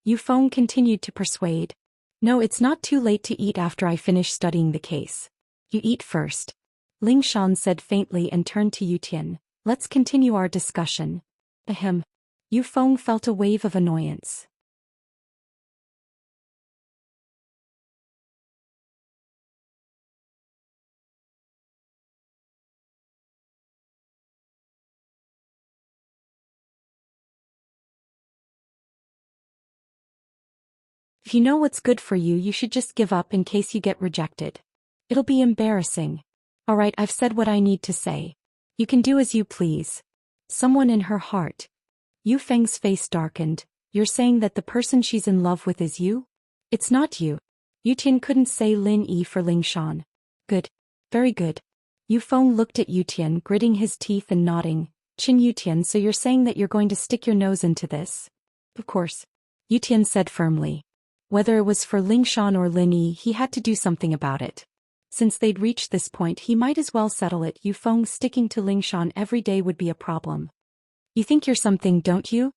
Yufeng continued to persuade. No, it's not too late to eat after I finish studying the case. You eat first. Lingshan said faintly and turned to Yutian. Let's continue our discussion. Ahem. Yufeng felt a wave of annoyance. If you know what's good for you, you should just give up in case you get rejected. It'll be embarrassing. Alright, I've said what I need to say. You can do as you please. Someone in her heart. Yufeng's face darkened. You're saying that the person she's in love with is you? It's not you. Yutian couldn't say Lin Yi for Lingshan. Good. Very good. Yufeng looked at Yutian, gritting his teeth and nodding. Chin Yutian, so you're saying that you're going to stick your nose into this? Of course. Yutian said firmly. Whether it was for Lingshan or Lin Yi, he had to do something about it. Since they'd reached this point, he might as well settle it. Yufeng sticking to Lingshan every day would be a problem. You think you're something, don't you?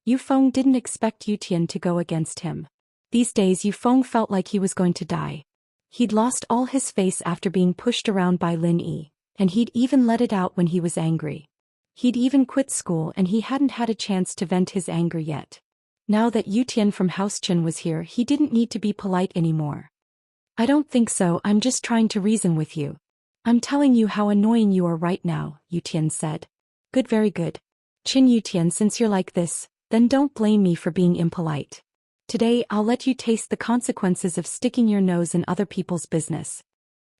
Yufeng didn't expect Yutian to go against him. These days Yufeng felt like he was going to die. He'd lost all his face after being pushed around by Lin Yi, and he'd even let it out when he was angry. He'd even quit school and he hadn't had a chance to vent his anger yet. Now that Yutian from House Chen was here, he didn't need to be polite anymore. I don't think so, I'm just trying to reason with you. I'm telling you how annoying you are right now, Yutian said. Good, very good. Chin Yutian, since you're like this, then don't blame me for being impolite. Today I'll let you taste the consequences of sticking your nose in other people's business.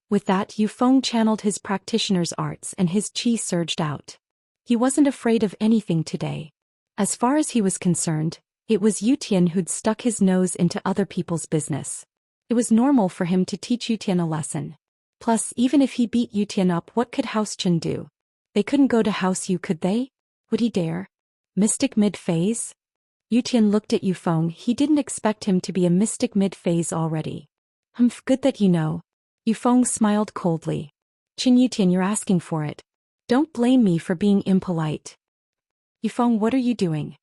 With that, Yufeng channeled his practitioner's arts and his qi surged out. He wasn't afraid of anything today. As far as he was concerned, it was Yutian who'd stuck his nose into other people's business. It was normal for him to teach Yutian a lesson. Plus, even if he beat Yutian up, what could House Chen do? They couldn't go to House Yu, could they? Would he dare? Mystic mid-phase? Yutian looked at Yufeng. He didn't expect him to be a mystic mid-phase already. Good that you know. Yufeng smiled coldly. Chin Yutian, you're asking for it. Don't blame me for being impolite. Yufeng, what are you doing?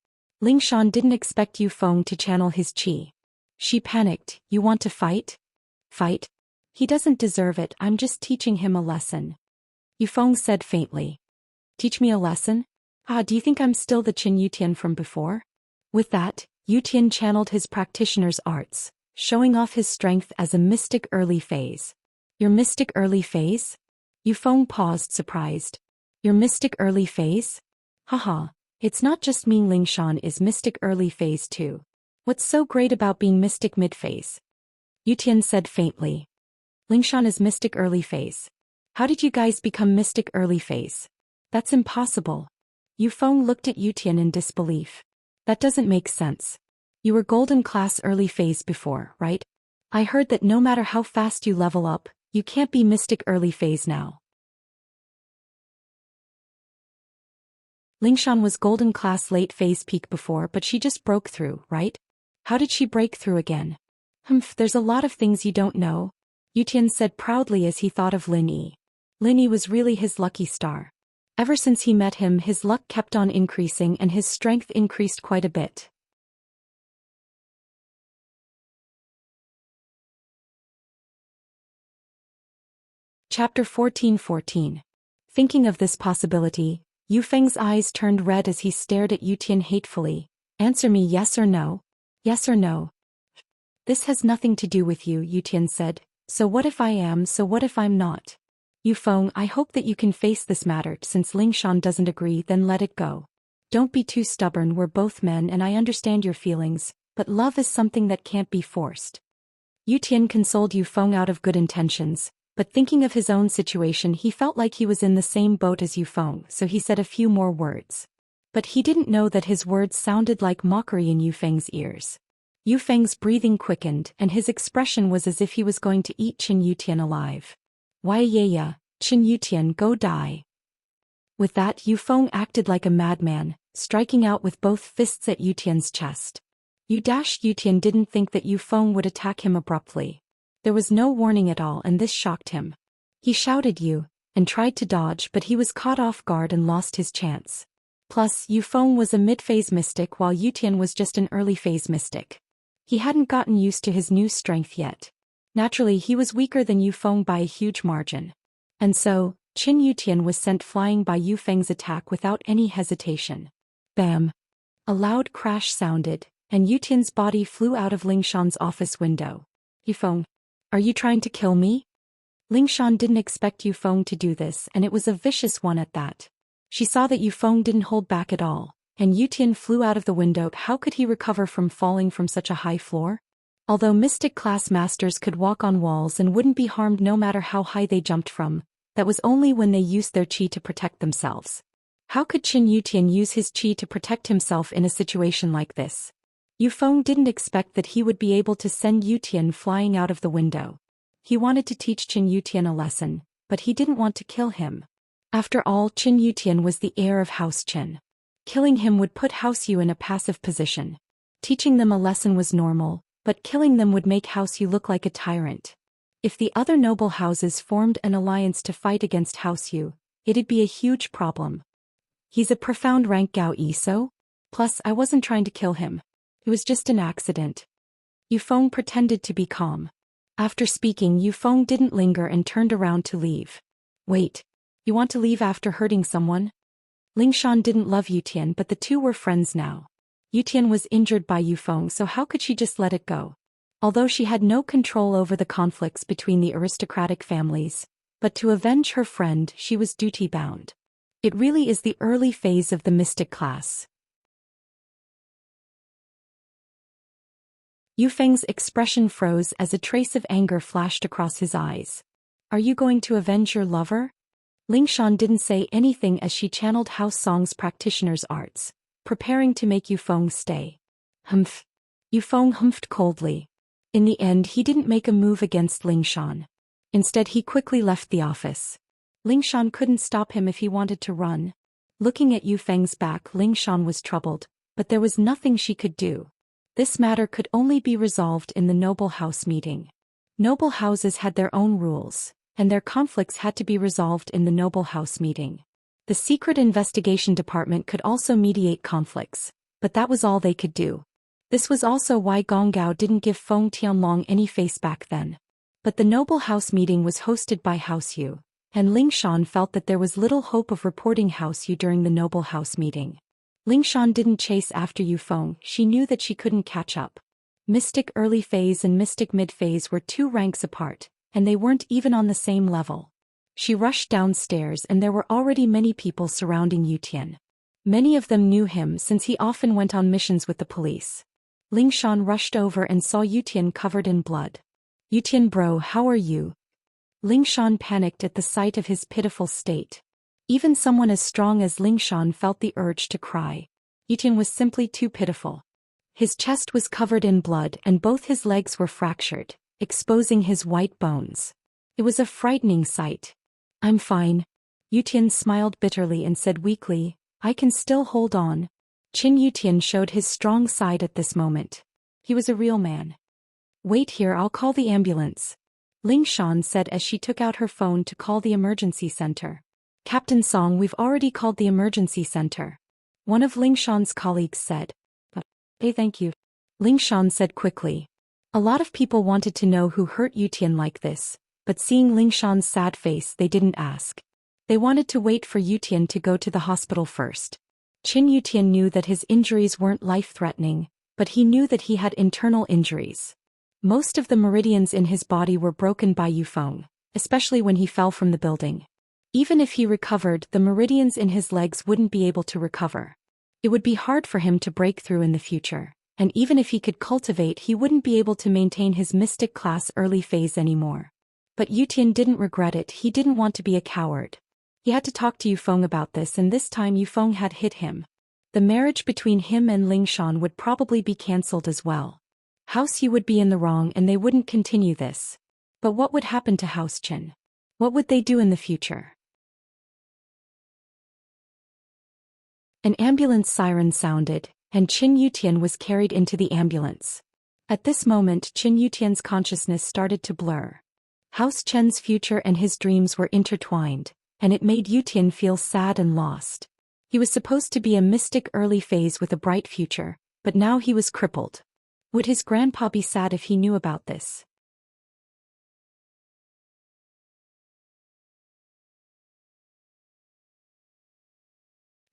Lingshan didn't expect Yufeng to channel his qi. She panicked. You want to fight? Fight? He doesn't deserve it, I'm just teaching him a lesson. Yufeng said faintly. Teach me a lesson? Do you think I'm still the Chin Yutian from before? With that, Yutian channeled his practitioner's arts, showing off his strength as a mystic early phase. Your mystic early phase? Yufeng paused, surprised. Your mystic early phase? Haha. It's not just me, Lingshan is mystic early phase too. What's so great about being mystic mid-phase? Yutian said faintly. Lingshan is mystic early phase. How did you guys become mystic early phase? That's impossible. Yufeng looked at Yutian in disbelief. That doesn't make sense. You were golden class early phase before, right? I heard that no matter how fast you level up, you can't be mystic early phase now. Lingshan was golden class late phase peak before, but she just broke through, right? How did she break through again? There's a lot of things you don't know, Yutian said proudly as he thought of Lin Yi. Lin Yi was really his lucky star. Ever since he met him, his luck kept on increasing and his strength increased quite a bit. Chapter 14:14. Thinking of this possibility, Yufeng's eyes turned red as he stared at Yutian hatefully. Answer me, yes or no? Yes or no? This has nothing to do with you, Yutian said. So what if I am, so what if I'm not? Yufeng, I hope that you can face this matter. Since Lingshan doesn't agree, then let it go. Don't be too stubborn, we're both men and I understand your feelings, but love is something that can't be forced. Yutian consoled Yufeng out of good intentions, but thinking of his own situation he felt like he was in the same boat as Yufeng, so he said a few more words. But he didn't know that his words sounded like mockery in Yufeng's ears. Yufeng's breathing quickened and his expression was as if he was going to eat Chin Yutian alive. Why yeah, Chin Yutian, go die. With that, Yufeng acted like a madman, striking out with both fists at Yutian's chest. Yutian didn't think that Yufeng would attack him abruptly. There was no warning at all, and this shocked him. He shouted "You," and tried to dodge, but he was caught off guard and lost his chance. Plus, Yufeng was a mid-phase mystic while Yutian was just an early-phase mystic. He hadn't gotten used to his new strength yet. Naturally, he was weaker than Yufeng by a huge margin. And so, Qin Yutian was sent flying by Yufeng's attack without any hesitation. Bam! A loud crash sounded, and Yutian's body flew out of Lingshan's office window. Yufeng, are you trying to kill me? Lingshan didn't expect Yufeng to do this, and it was a vicious one at that. She saw that Yufeng didn't hold back at all, and Yutian flew out of the window. How could he recover from falling from such a high floor? Although mystic class masters could walk on walls and wouldn't be harmed no matter how high they jumped from, that was only when they used their qi to protect themselves. How could Qin Yutian use his qi to protect himself in a situation like this? Yufeng didn't expect that he would be able to send Yutian flying out of the window. He wanted to teach Qin Yutian a lesson, but he didn't want to kill him. After all, Qin Yutian was the heir of House Qin. Killing him would put House Yu in a passive position. Teaching them a lesson was normal, but killing them would make House Yu look like a tyrant. If the other noble houses formed an alliance to fight against House Yu, it'd be a huge problem. He's a profound rank Gao Yi, so? Plus, I wasn't trying to kill him. It was just an accident. Yufeng pretended to be calm. After speaking, Yufeng didn't linger and turned around to leave. Wait. You want to leave after hurting someone? Lingshan didn't love Yutian, but the two were friends now. Yutian was injured by Yufeng, so how could she just let it go? Although she had no control over the conflicts between the aristocratic families, but to avenge her friend she was duty-bound. It really is the early phase of the mystic class. Yufeng's expression froze as a trace of anger flashed across his eyes. Are you going to avenge your lover? Lingshan didn't say anything as she channeled House Song's practitioner's arts, preparing to make Yufeng stay. Humph. Yufeng humphed coldly. In the end, he didn't make a move against Lingshan. Instead, he quickly left the office. Lingshan couldn't stop him if he wanted to run. Looking at Yufeng's back, Lingshan was troubled, but there was nothing she could do. This matter could only be resolved in the noble house meeting. Noble houses had their own rules, and their conflicts had to be resolved in the noble house meeting. The secret investigation department could also mediate conflicts, but that was all they could do. This was also why Gong Gao didn't give Feng Tianlong any face back then. But the noble house meeting was hosted by House Yu, and Lingshan felt that there was little hope of reporting House Yu during the noble house meeting. Lingshan didn't chase after Yufeng, she knew that she couldn't catch up. Mystic early phase and mystic mid phase were 2 ranks apart, and they weren't even on the same level. She rushed downstairs and there were already many people surrounding Yutian. Many of them knew him since he often went on missions with the police. Lingshan rushed over and saw Yutian covered in blood. Yutian bro, how are you? Lingshan panicked at the sight of his pitiful state. Even someone as strong as Lingshan felt the urge to cry. Yutian was simply too pitiful. His chest was covered in blood and both his legs were fractured, exposing his white bones. It was a frightening sight. I'm fine. Yutian smiled bitterly and said weakly, I can still hold on. Qin Yutian showed his strong side at this moment. He was a real man. Wait here, I'll call the ambulance. Lingshan said as she took out her phone to call the emergency center. Captain Song, we've already called the emergency center. One of Lingshan's colleagues said. Hey, thank you. Lingshan said quickly. A lot of people wanted to know who hurt Yutian like this, but seeing Lingshan's sad face they didn't ask. They wanted to wait for Yutian to go to the hospital first. Qin Yutian knew that his injuries weren't life-threatening, but he knew that he had internal injuries. Most of the meridians in his body were broken by Yufeng, especially when he fell from the building. Even if he recovered, the meridians in his legs wouldn't be able to recover. It would be hard for him to break through in the future, and even if he could cultivate, he wouldn't be able to maintain his mystic class early phase anymore. But Yutian didn't regret it, he didn't want to be a coward. He had to talk to Yufeng about this, and this time Yufeng had hit him. The marriage between him and Lingshan would probably be cancelled as well. House Yu would be in the wrong and they wouldn't continue this. But what would happen to House Qin? What would they do in the future? An ambulance siren sounded, and Qin Yutian was carried into the ambulance. At this moment Qin Yutian's consciousness started to blur. House Chen's future and his dreams were intertwined, and it made Yutian feel sad and lost. He was supposed to be a mystic early phase with a bright future, but now he was crippled. Would his grandpa be sad if he knew about this?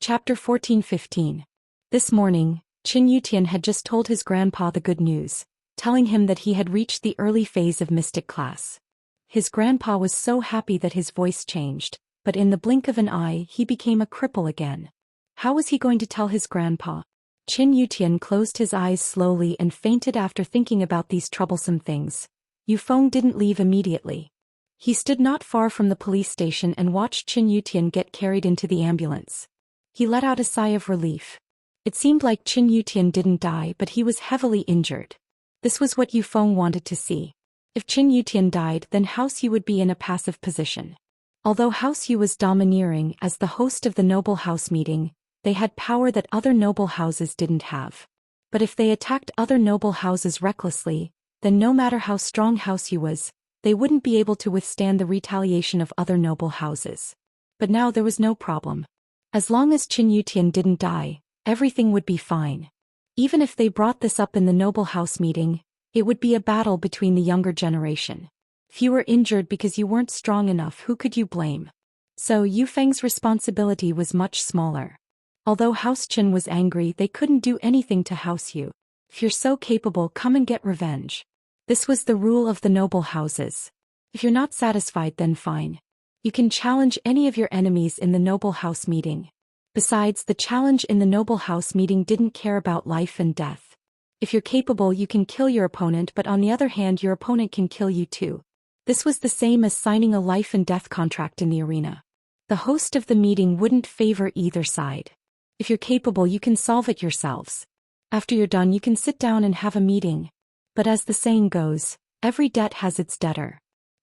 Chapter 14-15. This morning, Qin Yutian had just told his grandpa the good news, telling him that he had reached the early phase of mystic class. His grandpa was so happy that his voice changed, but in the blink of an eye he became a cripple again. How was he going to tell his grandpa? Qin Yutian closed his eyes slowly and fainted after thinking about these troublesome things. Yufeng didn't leave immediately. He stood not far from the police station and watched Qin Yutian get carried into the ambulance. He let out a sigh of relief. It seemed like Qin Yutian didn't die, but he was heavily injured. This was what Yufeng wanted to see. If Qin Yutian died, then House Yu would be in a passive position. Although House Yu was domineering as the host of the noble house meeting, they had power that other noble houses didn't have. But if they attacked other noble houses recklessly, then no matter how strong House Yu was, they wouldn't be able to withstand the retaliation of other noble houses. But now there was no problem. As long as Qin Yutian didn't die, everything would be fine. Even if they brought this up in the noble house meeting, it would be a battle between the younger generation. If you were injured because you weren't strong enough, who could you blame? So Yufeng's responsibility was much smaller. Although House Qin was angry, they couldn't do anything to House Yu. If you're so capable, come and get revenge. This was the rule of the noble houses. If you're not satisfied, then fine. You can challenge any of your enemies in the noble house meeting. Besides, the challenge in the noble house meeting didn't care about life and death. If you're capable, you can kill your opponent, but on the other hand, your opponent can kill you too. This was the same as signing a life and death contract in the arena. The host of the meeting wouldn't favor either side. If you're capable, you can solve it yourselves. After you're done, you can sit down and have a meeting. But as the saying goes, every debt has its debtor.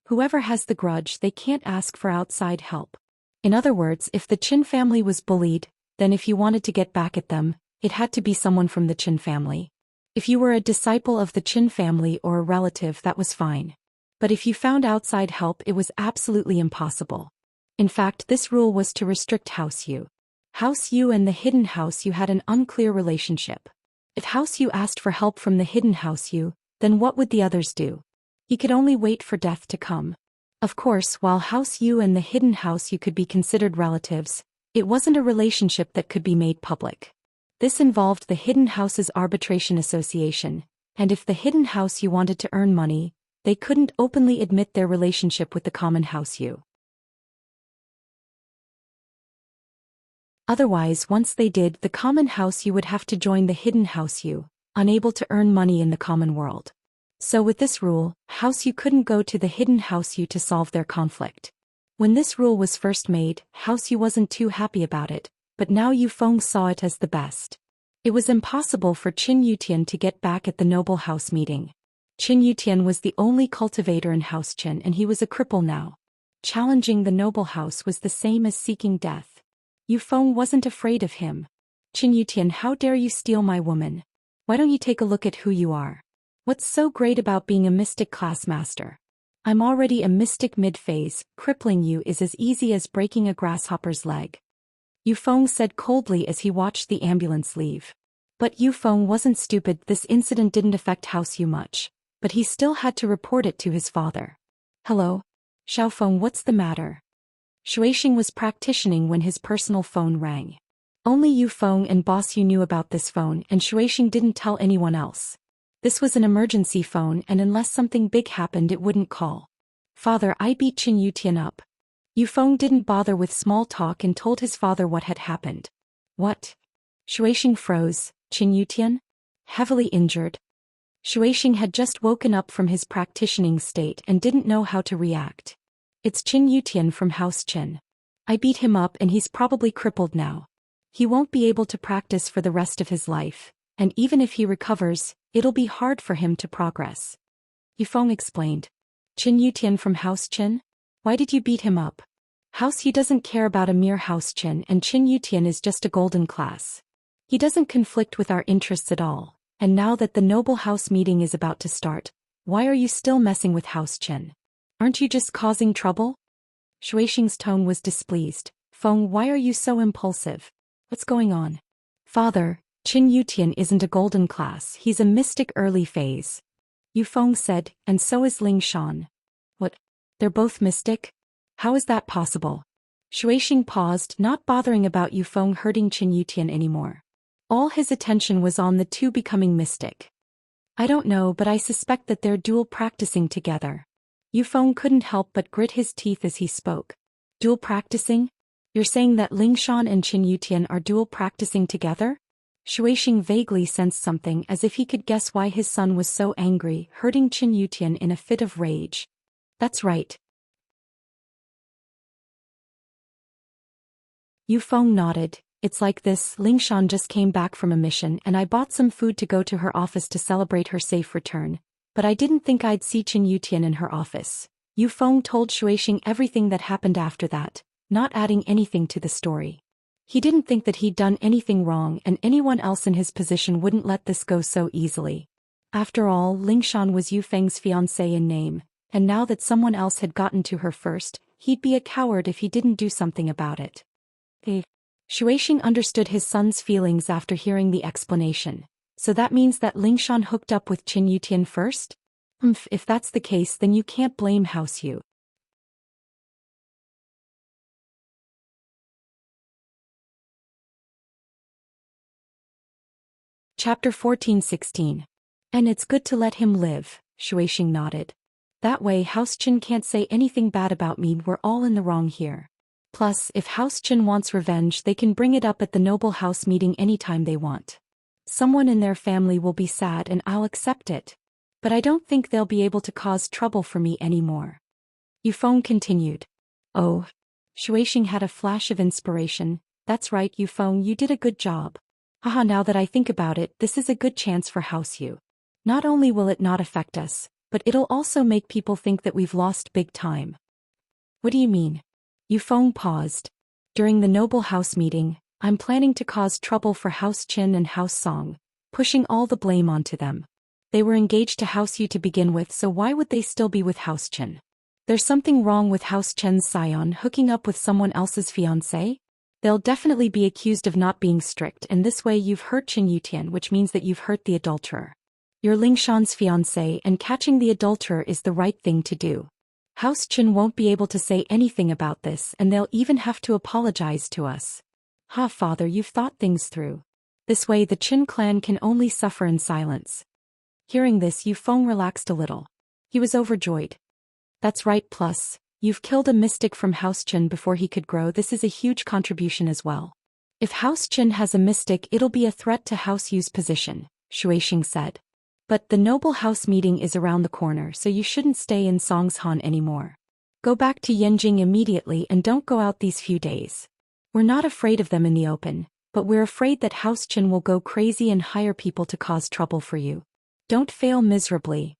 Whoever has the grudge, they can't ask for outside help. In other words, if the Qin family was bullied, then if you wanted to get back at them, it had to be someone from the Qin family. If you were a disciple of the Qin family or a relative, that was fine. But if you found outside help, it was absolutely impossible. In fact, this rule was to restrict House Yu. House Yu and the hidden House Yu had an unclear relationship. If House Yu asked for help from the hidden House Yu, then what would the others do? He could only wait for death to come. Of course, while House Yu and the hidden House Yu could be considered relatives, it wasn't a relationship that could be made public. This involved the hidden house's arbitration association, and if the hidden House Yu wanted to earn money, they couldn't openly admit their relationship with the common House Yu. Otherwise, once they did, the common House Yu would have to join the hidden House Yu, unable to earn money in the common world. So with this rule, House Yu couldn't go to the hidden House Yu to solve their conflict. When this rule was first made, House Yu wasn't too happy about it, but now Yufeng saw it as the best. It was impossible for Qin Yutian to get back at the noble house meeting. Qin Yutian was the only cultivator in House Qin, and he was a cripple now. Challenging the noble house was the same as seeking death. Yufeng wasn't afraid of him. Qin Yutian, how dare you steal my woman? Why don't you take a look at who you are? What's so great about being a mystic class master? I'm already a mystic mid-phase, crippling you is as easy as breaking a grasshopper's leg. Yufeng said coldly as he watched the ambulance leave. But Yufeng wasn't stupid. This incident didn't affect House Yu much, but he still had to report it to his father. Hello? Xiaofeng, what's the matter? Shuixing was practicing when his personal phone rang. Only Yufeng and Boss Yu knew about this phone, and Shuixing didn't tell anyone else. This was an emergency phone, and unless something big happened, it wouldn't call. Father, I beat Qin Yutian up. Yufeng didn't bother with small talk and told his father what had happened. What? Shuixing froze. Qin Yutian? Heavily injured? Shuixing had just woken up from his practicing state and didn't know how to react. It's Qin Yutian from House Qin. I beat him up and he's probably crippled now. He won't be able to practice for the rest of his life, and even if he recovers, it'll be hard for him to progress. Yufeng explained. Qin Yutian from House Qin? Why did you beat him up? House Yu doesn't care about a mere House Qin, and Qin Yutian is just a golden class. He doesn't conflict with our interests at all, and now that the noble house meeting is about to start, why are you still messing with House Qin? Aren't you just causing trouble? Shuixing's tone was displeased. Feng, why are you so impulsive? What's going on? Father, Qin Yutian isn't a golden class, he's a mystic early phase. Yu Feng said, and so is Ling Shan. What? They're both mystic? How is that possible? Shuixing paused, not bothering about Yu Feng hurting Qin Yutian anymore. All his attention was on the two becoming mystic. I don't know, but I suspect that they're dual practicing together. Yu Feng couldn't help but grit his teeth as he spoke. Dual practicing? You're saying that Ling Shan and Qin Yutian are dual practicing together? Shuixing vaguely sensed something, as if he could guess why his son was so angry, hurting Qin Yutian in a fit of rage. That's right. Yu Feng nodded. It's like this, Ling Shan just came back from a mission and I bought some food to go to her office to celebrate her safe return, but I didn't think I'd see Qin Yutian in her office. Yu Feng told Shuixing everything that happened after that, not adding anything to the story. He didn't think that he'd done anything wrong, and anyone else in his position wouldn't let this go so easily. After all, Ling Shan was Yu Feng's fiancée in name, and now that someone else had gotten to her first, he'd be a coward if he didn't do something about it. Shuixing understood his son's feelings after hearing the explanation. So that means that Ling Shan hooked up with Qin Yutian first? If that's the case, then you can't blame House Yu. Chapter 14-16. And it's good to let him live, Shuixing nodded. That way House Qin can't say anything bad about me, we're all in the wrong here. Plus, if House Qin wants revenge, they can bring it up at the noble house meeting anytime they want. Someone in their family will be sad and I'll accept it. But I don't think they'll be able to cause trouble for me anymore. Yu Feng continued. Oh. Shuixing had a flash of inspiration. That's right, Yu Feng, you did a good job. Haha, now that I think about it, this is a good chance for House Yu. Not only will it not affect us, but it'll also make people think that we've lost big time. What do you mean? Yu Feng paused. During the noble house meeting, I'm planning to cause trouble for House Qin and House Song, pushing all the blame onto them. They were engaged to House Yu to begin with, so why would they still be with House Qin? There's something wrong with House Chen's scion hooking up with someone else's fiancé? They'll definitely be accused of not being strict, and this way you've hurt Qin Yutian, which means that you've hurt the adulterer. You're Ling Shan's fiancé, and catching the adulterer is the right thing to do. House Qin won't be able to say anything about this, and they'll even have to apologize to us. Ha, father, you've thought things through. This way the Qin clan can only suffer in silence. Hearing this, Yu Feng relaxed a little. He was overjoyed. That's right, plus, you've killed a mystic from House Qin before he could grow. This is a huge contribution as well. If House Qin has a mystic, it'll be a threat to House Yu's position, Shuixing said. But the noble house meeting is around the corner, so you shouldn't stay in Songshan anymore. Go back to Yanjing immediately and don't go out these few days. We're not afraid of them in the open, but we're afraid that House Qin will go crazy and hire people to cause trouble for you. Don't fail miserably.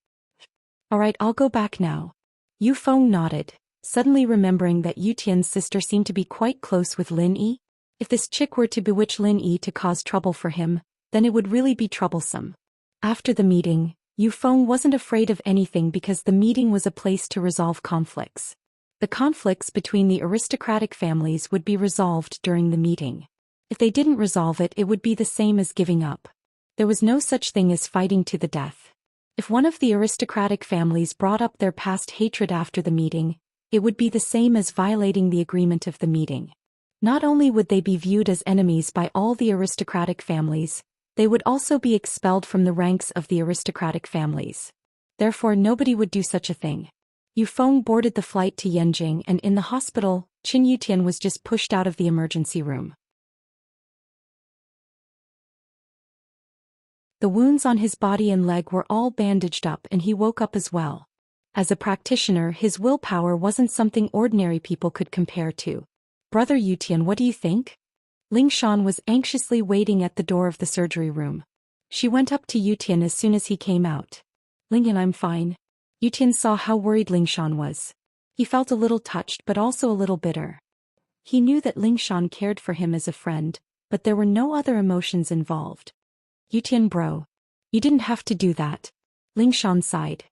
Alright, I'll go back now. Yu Feng nodded, suddenly remembering that Yutian's sister seemed to be quite close with Lin Yi. If this chick were to bewitch Lin Yi to cause trouble for him, then it would really be troublesome. After the meeting, Yu Feng wasn't afraid of anything because the meeting was a place to resolve conflicts. The conflicts between the aristocratic families would be resolved during the meeting. If they didn't resolve it, it would be the same as giving up. There was no such thing as fighting to the death. If one of the aristocratic families brought up their past hatred after the meeting, it would be the same as violating the agreement of the meeting. Not only would they be viewed as enemies by all the aristocratic families, they would also be expelled from the ranks of the aristocratic families. Therefore nobody would do such a thing. Yu Feng boarded the flight to Yanjing, and in the hospital, Qin Yutian was just pushed out of the emergency room. The wounds on his body and leg were all bandaged up and he woke up as well. As a practitioner, his willpower wasn't something ordinary people could compare to. Brother Yutian, what do you think? Ling Shan was anxiously waiting at the door of the surgery room. She went up to Yutian as soon as he came out. Lingyan, I'm fine. Yutian saw how worried Ling Shan was. He felt a little touched but also a little bitter. He knew that Lingshan cared for him as a friend, but there were no other emotions involved. Yutian bro. You didn't have to do that. Lingshan sighed.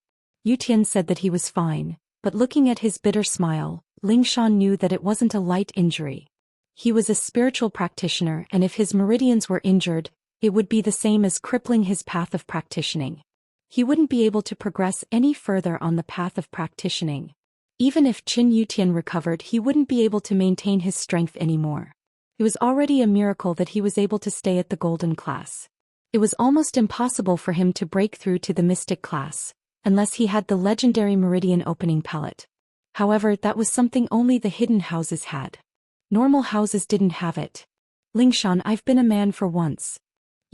Yutian said that he was fine, but looking at his bitter smile, Lingshan knew that it wasn't a light injury. He was a spiritual practitioner, and if his meridians were injured, it would be the same as crippling his path of practitioning. He wouldn't be able to progress any further on the path of practitioning. Even if Qin Yutian recovered, he wouldn't be able to maintain his strength anymore. It was already a miracle that he was able to stay at the golden class. It was almost impossible for him to break through to the mystic class, unless he had the legendary meridian opening pellet. However, that was something only the hidden houses had. Normal houses didn't have it. Lingshan, I've been a man for once.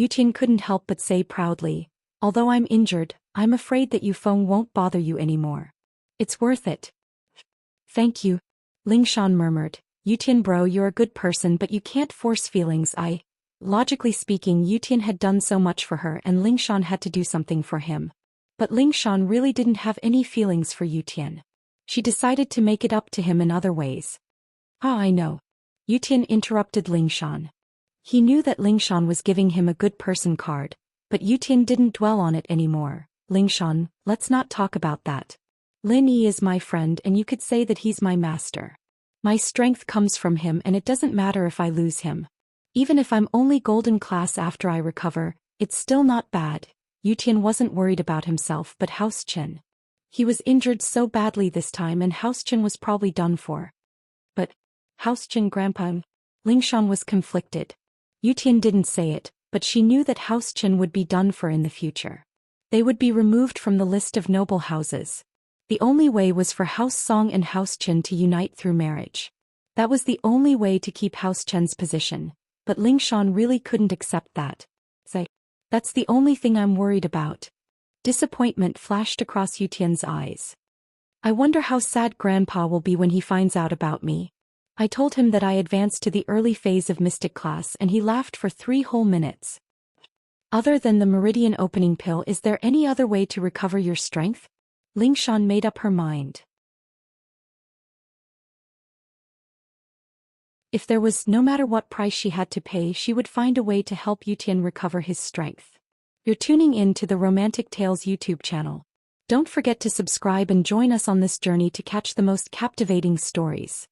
Yutian couldn't help but say proudly, although I'm injured, I'm afraid that Yufeng won't bother you anymore. It's worth it. Thank you. Lingshan murmured, Yutian bro, you're a good person, but you can't force feelings. Logically speaking, Yutian had done so much for her and Lingshan had to do something for him. But Lingshan really didn't have any feelings for Yutian. She decided to make it up to him in other ways. I know. Yutian interrupted Lingshan. He knew that Lingshan was giving him a good person card, but Yutian didn't dwell on it anymore. Lingshan, let's not talk about that. Lin Yi is my friend and you could say that he's my master. My strength comes from him and it doesn't matter if I lose him. Even if I'm only golden class after I recover, it's still not bad. Yutian wasn't worried about himself but House Qin. He was injured so badly this time and House Qin was probably done for. But, House Qin grandpa? Lingshan was conflicted. Yutian didn't say it, but she knew that House Qin would be done for in the future. They would be removed from the list of noble houses. The only way was for House Song and House Qin to unite through marriage. That was the only way to keep House Qin's position, but Lingshan really couldn't accept that. That's the only thing I'm worried about. Disappointment flashed across Yutian's eyes. I wonder how sad Grandpa will be when he finds out about me. I told him that I advanced to the early phase of mystic class and he laughed for 3 whole minutes. Other than the meridian opening pill, is there any other way to recover your strength? Lingshan made up her mind. If there was, no matter what price she had to pay, she would find a way to help Yutian recover his strength. You're tuning in to the Romantic Tales YouTube channel. Don't forget to subscribe and join us on this journey to catch the most captivating stories.